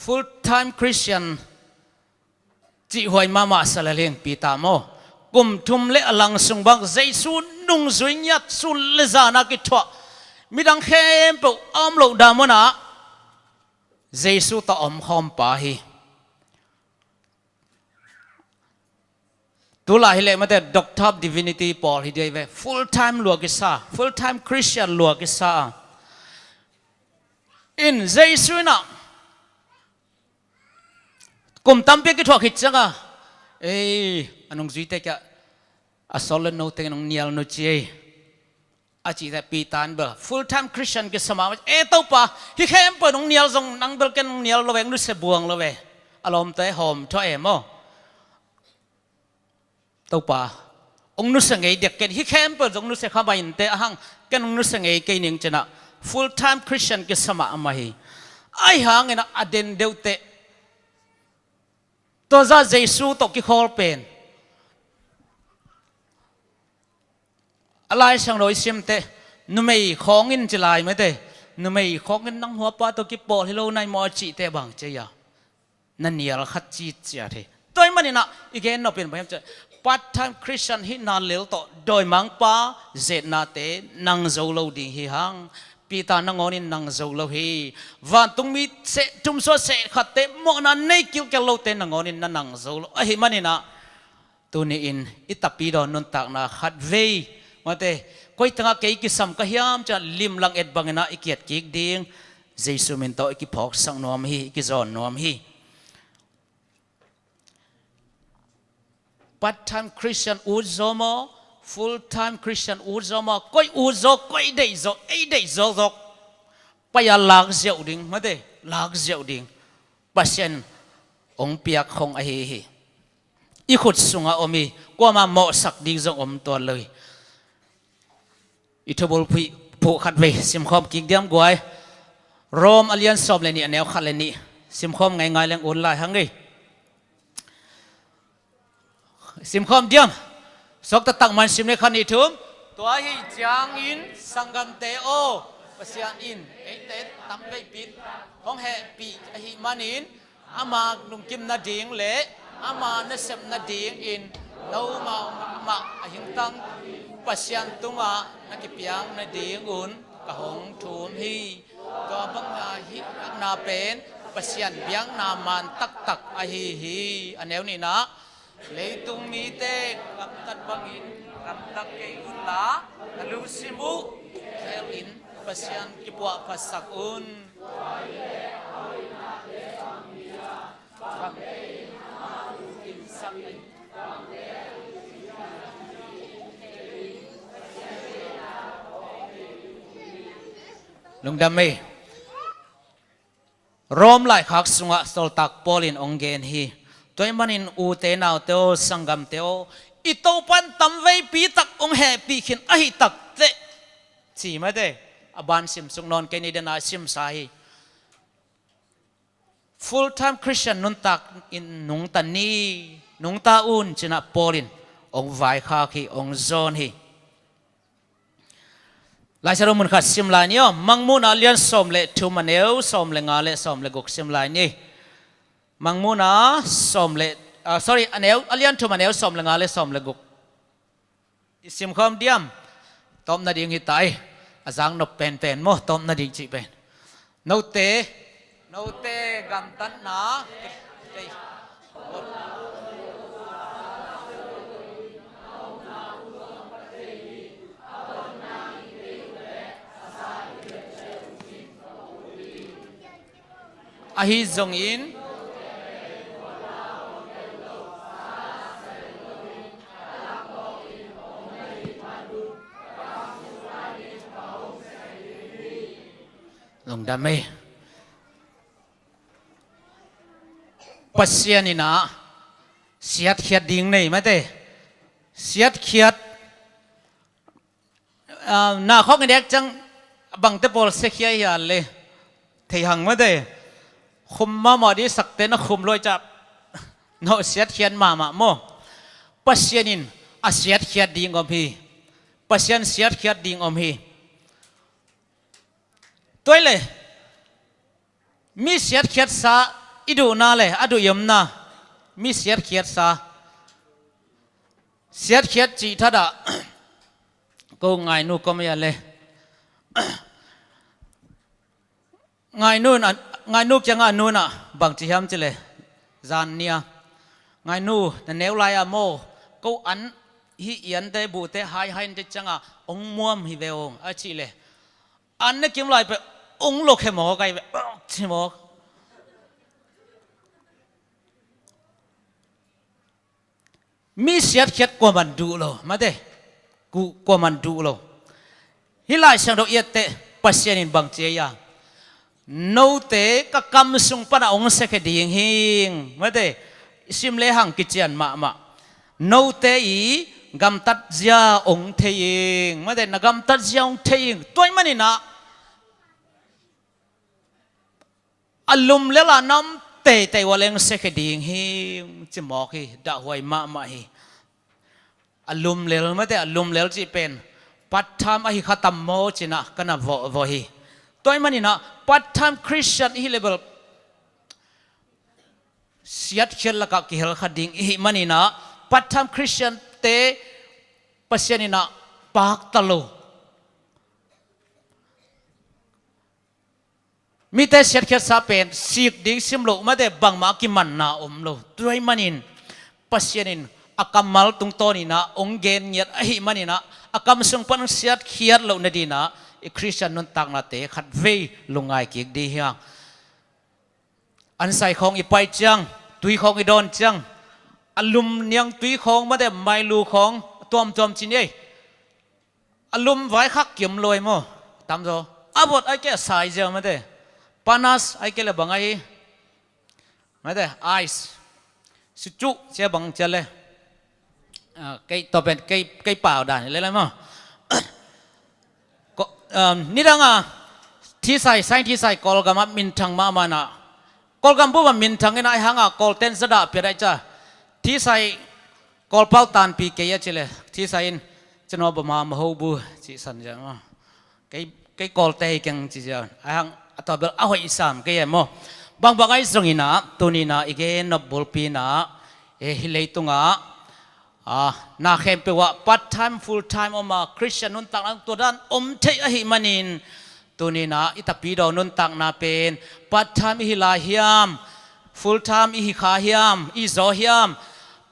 full time Christian จีหวยมาสละเลงปีตาโมกุมทุมเลอลังสุงบังใจสุนนุ่งสุญญ์สุนเลจานักิทวมิดังเข้มเปอมโลดามนะเยซูตอมหอมปาฮีตัวลายเลยมาแต่ Doctor of Divinity Paul ฮีเดียเว full time ลัวกิสา full time Christian ลัวกิสา in เยซูนะกุมตั้มเปียกิทวกิจังอ่ะอันนงจุยเตกะอัศลโนเตนงเนียลโนเจอาจีแต่ปีตานเบอร์ full time Christian กิสมาตัวป่ะฮิเข้มเปิดนงเนียลทรงนังเบลกันนงเนียลระเวงนุสบวงระเวอารมณ์เตะหอมช่วยโมตัวป่ะองนุสเงยเด็กกันฮิเข้มเปิดองนุสข้าไปเตะหังกันองนุสเงยกันยังชนะ full time Christian กิสมาอมาฮีไอหังเงินอเดนเดวเตตัวซาเยซูตกกิคอลเป็นอะไรช่างโดยเสียมเตนุ่มไม่ของเงินจะลายไหมเตนุ่มไม่ของเงินนั่งหัวป้าตัวกิปอที่เราในมอจีเตบังเจียนั่นเนี่ยเราขัดจีเจียเทตัวมันนี่นะอีกอย่างเราเป็นแบบจะ part time Christian ที่นาเลวต่อโดยมังป้าเจนาเตนังโจโลดีฮิฮังปีตานังอนินนังโจโลฮีวันตุงมีเสจุมโซเสขัดเตมอนันในกิวแกโลเตนังอนินนังโจโลมันนี่นะตัวนี้อินอิตาปีดอนนุนตักนะขัดเวมาเตคอยตั้งเกยกิสัมกะยามจะลิมลังเอ็ดบังนะอิเกียดกิกดิ้งเยซูมินโตอิกิพอกสังนอมฮีอิกิจอนนอมฮีpart time Christian อูโซมอ full time Christian อูโซมอคอยอูโซคอยเดยโซเดยโซโซไปยาลากเจียวดิ้งมาเตลากเจียวดิ้งปัจเจนองเปียกของไอเฮอีขุดสุงอาอมีกว่ามาเหมาะสักดิ้งจงอมตัวเลยอิทบุลผู้ขัดเวสิมคอมกิกเดียมกวยโรมอเลียนสอบเลยนี่แนวขัดเลยนี่สิมคอมง่ายๆเรื่องอุ่นลายฮังไงสิมคอมเดียมสกตะตังมันสิมในขันนี้ทุ่มตัวฮีจางอินสังกันเตโอภาษาอินเตตั้มไปปิดของแฮปีฮีมันอินอามานุงกิมนาดิงเละ ama na sem na ding in no ma ahing tang pasyan tunga nakipiang na ding un kahong thum hi to bang na hi na pen pasyan biang na man tak hi aneu ni na leitung mi te kam tat bangin ram tak ke la alu simu kelin pasyan kipwa pasak un lung dami rom lai khak sunga sol tak polin ongen hi toy manin u te naw teo sangam teo ito pan tam vei pi tak ong he pi khin a hi tak te chi ma de aban sim sung non ke ni de na sim sa hi full time Christian nun tak in nung ta ni nung ta un china polin ong vai kha khi ong zon hi lai sa mun khat sim lai ni mangmun alian som le thu maneu som le nga le som le gok sim lai ni mangmuna som le sorry aneu alian thu maneu som le nga le som le gok sim khom diam tom na ding hi tai azang no pen mo tom na ding chi pen no te gam tan na cái ahi zong in long dame pasien ina siat khiat ding nei mate siat khiat na khok ngek chang bang te pol se khia ya le thei hang mate khum ma di sakte na khum loi chap no siat khian ma mo pasienin a siat khiat ding om hi pasien siat khiat ding om hi toile mi siat khiat sa idu na le adu yom na mi siat khiat sa siat khiat chi thada ko ngai nu ko ya le ngai nu chang anu na bang chi ham chile zan nia ngai nu na neu lai a mo ko an hi yan te bu te hai te changa ong muam hi veong a chi le an ne kim lai pe ong lo khe mo kai chi mo mi siat khiat ko man du lo ma de ku ko man du lo hi lai sang do yet te pasien in bang che ya no te ka kam sung pa na ong se khe ding hing ma de sim le hang ki chian ma no te i gam tat zia ong the ying ma de na gam tat zia ong the ying toy mani na alum le la nam te waleng se khe ding hing chi mo khi da hoi ma hi alum lel ma de alum lel chi pen pat tham a hi khatam mo china kana vo hi toy mani na part time Christian hi level siat khel la ka ki hel khading hi mani na part time Christian te pasianina pak talo mi te siat khel sa pen sik ding sim lo ma de bang ma ki man na lo toy manin pasianin akamal tung toni na ongen nyat hi mani na akam sung pan siat khiat lo na dina i Christian nun tak na te khat ve lungai ki di hiang an sai khong i pai chang tui khong i don chang alum niang tui khong ma de mai lu khong tom chin ei alum vai khak kiam loi mo tam zo abot ai ke sai je ma de panas ai ke le bangai ma de ice su chu che bang chale cây to bên cây bảo đàn lên lên mà ni đang thi sai call gam min thang ma na call gam bu min thang ina hanga call ten zada pe dai cha thi sai call pau tan pi ke ya chile thi sai in chano ba ma ho bu chi san ja ma cái call te keng chi ja hang to bel a hoi sam ke ya mo bang ai zong ina tu ni na again no bol pi na hi leitunga na khem pe wa part time full time oma Christian nun tak ang tudan thei a hi manin tunina itapi do nun tak na pen part time hi la hiam full time hi kha hiam i zo hiam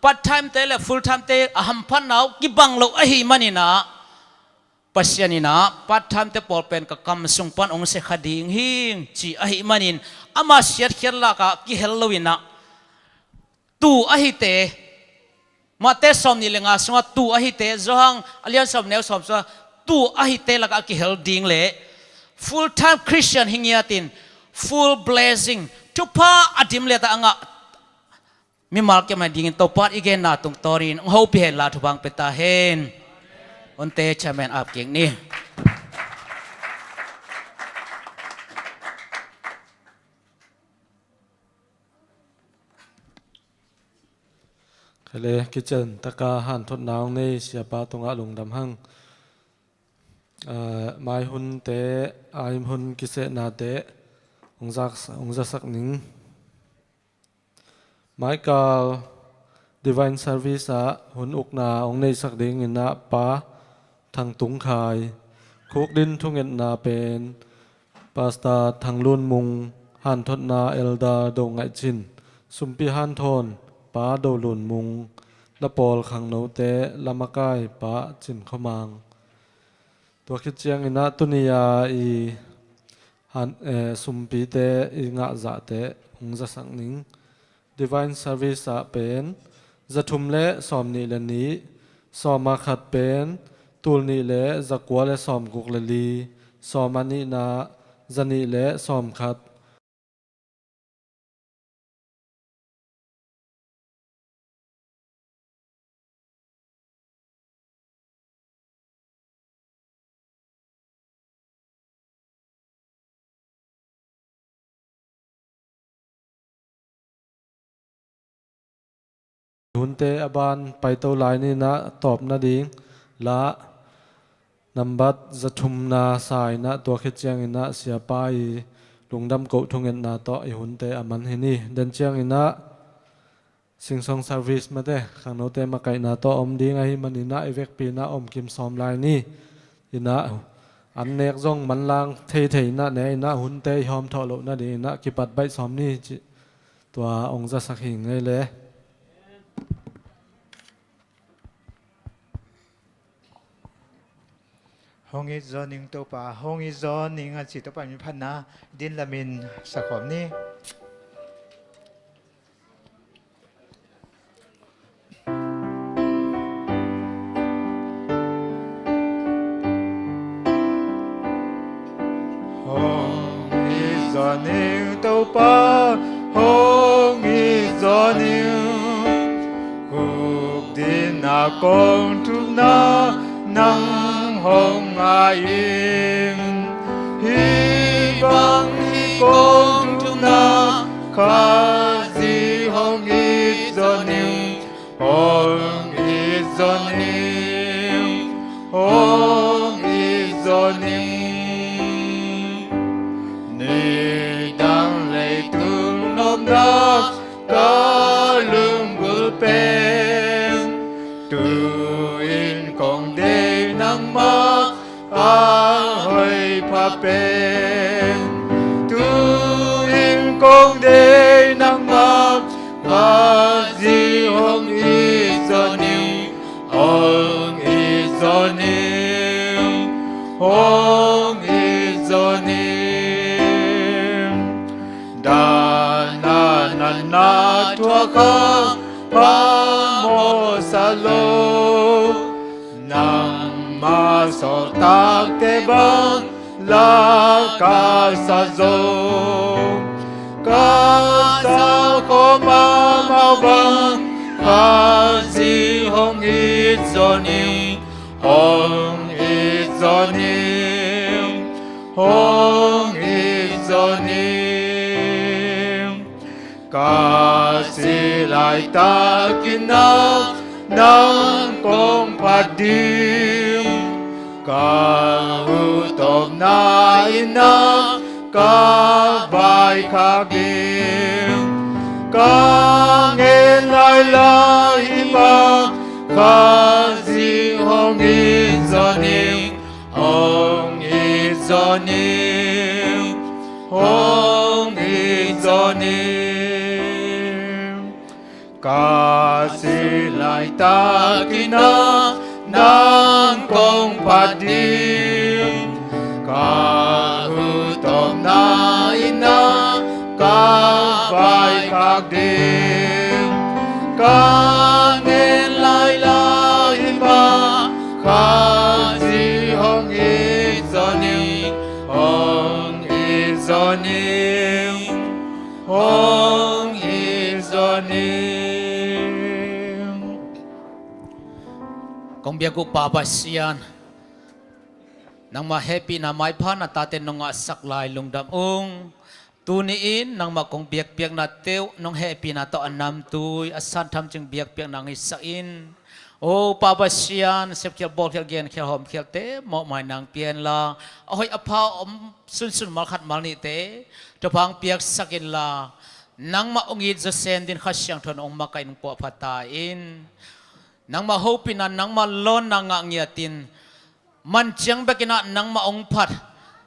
part time te le full time te aham phan nau ki bang lo a hi manina pasianina part time te pol pen ka kam sung pan ong se khading hing chi a hi manin ama siat khiar la ka ki helloina tu a hi te ma te som ni lenga sunga tu a hi te zohang alian som neu som so tu a hi te la ka ki hel ding le full time Christian hingiatin full blessing tupa adim le ta anga mi mal ke ma ding to pat igen na tung torin ho pi hen la thubang peta hen onte chairman ap king ni khale kitchen taka han thot naung nei sia pa tonga lung dam hang mai hun te aim hun kise na te ongza sak ning Michael Divine Service a hun ukna ong nei sak ding ina pa thang tung khai khok din thungen na pen pasta thang lun mung han thot na elda do ngai chin sumpi han thon pa do lun mung la pol khang no te lamakai pa chin khomang to khit chiang ina tunia i han sumpi te i nga za te ongza sak ning Divine Service a pen zathum le som ni le ni soma khat pen tul ni le zakwa le som guk le li somani na zani le som khat hunte aban paito lai ni na top na ding la nambat zathum na sai na to khe chiang ina sia pai lungdam ko thungen na to I hunte aman hini den chiang ina singsong service mate khano te ma kai na to om ding ai manina evek pi na om kim som lai ni ina an nek jong man lang thei na ne na hunte hom tho lo na di na ki pat bai som ni to ong za sak hing ngai le hong i zoning to pa hong i zoning a chi to pa mi phan na din lamin sakhom ni hong i zoning to pa hong i zoning cuộc din na con tu na nang hồng yên hy vọng hy công chúng na khá gì hồng ít do niu hồng ít do niu hồng ít do niu nơi đang lấy thương nôm nát cả lưng bờ bên từ in còn đây nắng mát hơi pha bên tu in con đê nắng mát gì hong ít do niu hong ít do niu hong ít do niu đà na thua khang pa mo sa lo nang ma so tak te bang la ka sa zo ka sa ko ma bang ka si hong it zo ni hong it zo ni hong it zo ni ka si lai ta kin na nang kong padim ka utom na ina ka vai ka gim ka ngin lai la kadim kahutom na ina kabay kagdim kanen lai lai ba kaji hong izoning hong izoning hong izoning kong biagu papasian nang ma happy na mai phan na taten nong saklai lungdam ong tuniin nang ma kong biak na teu nong happy na to anam tui asan tham ching biak nang isain o papasian sep kial bol kial gen kial hom kial te mo mai nang pian la ahoi apha om sun mal khat mal ni te to phang piak sakin la nang ma ongit zo sen din khasyang thon ong ma kain po phatain nang ma hopinan nang ma lon nang ngiatin man chiang bekina nang ma ong phat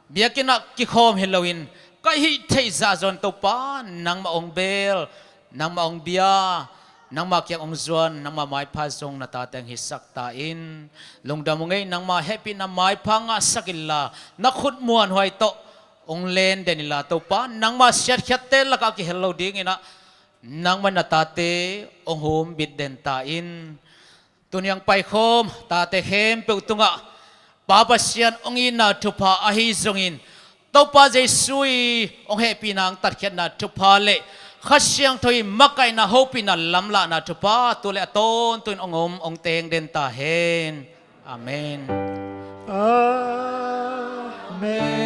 biakina ki khom halloween kai hi thei za zon to pa nang ma ong bel nang ma ong bia nang ma kyang ong zuan nang ma mai pha zong na ta teng hi sak ta in lungdam ngai nang ma happy na mai pha nga sakilla na khut muan hoi to ong len denila to pa nang ma syat khat tel la ka ki hello ding ina nang ma na ta te ong hom bit den ta in tunyang pai khom ta te hem pe tunga papasian ong ina thupa ahi zongin topa jesui ong happy nang tat khet na thupa le khasyang thoi makai na hopi na lamla na thupa tule aton tun ongom ong teng den ta hen amen amen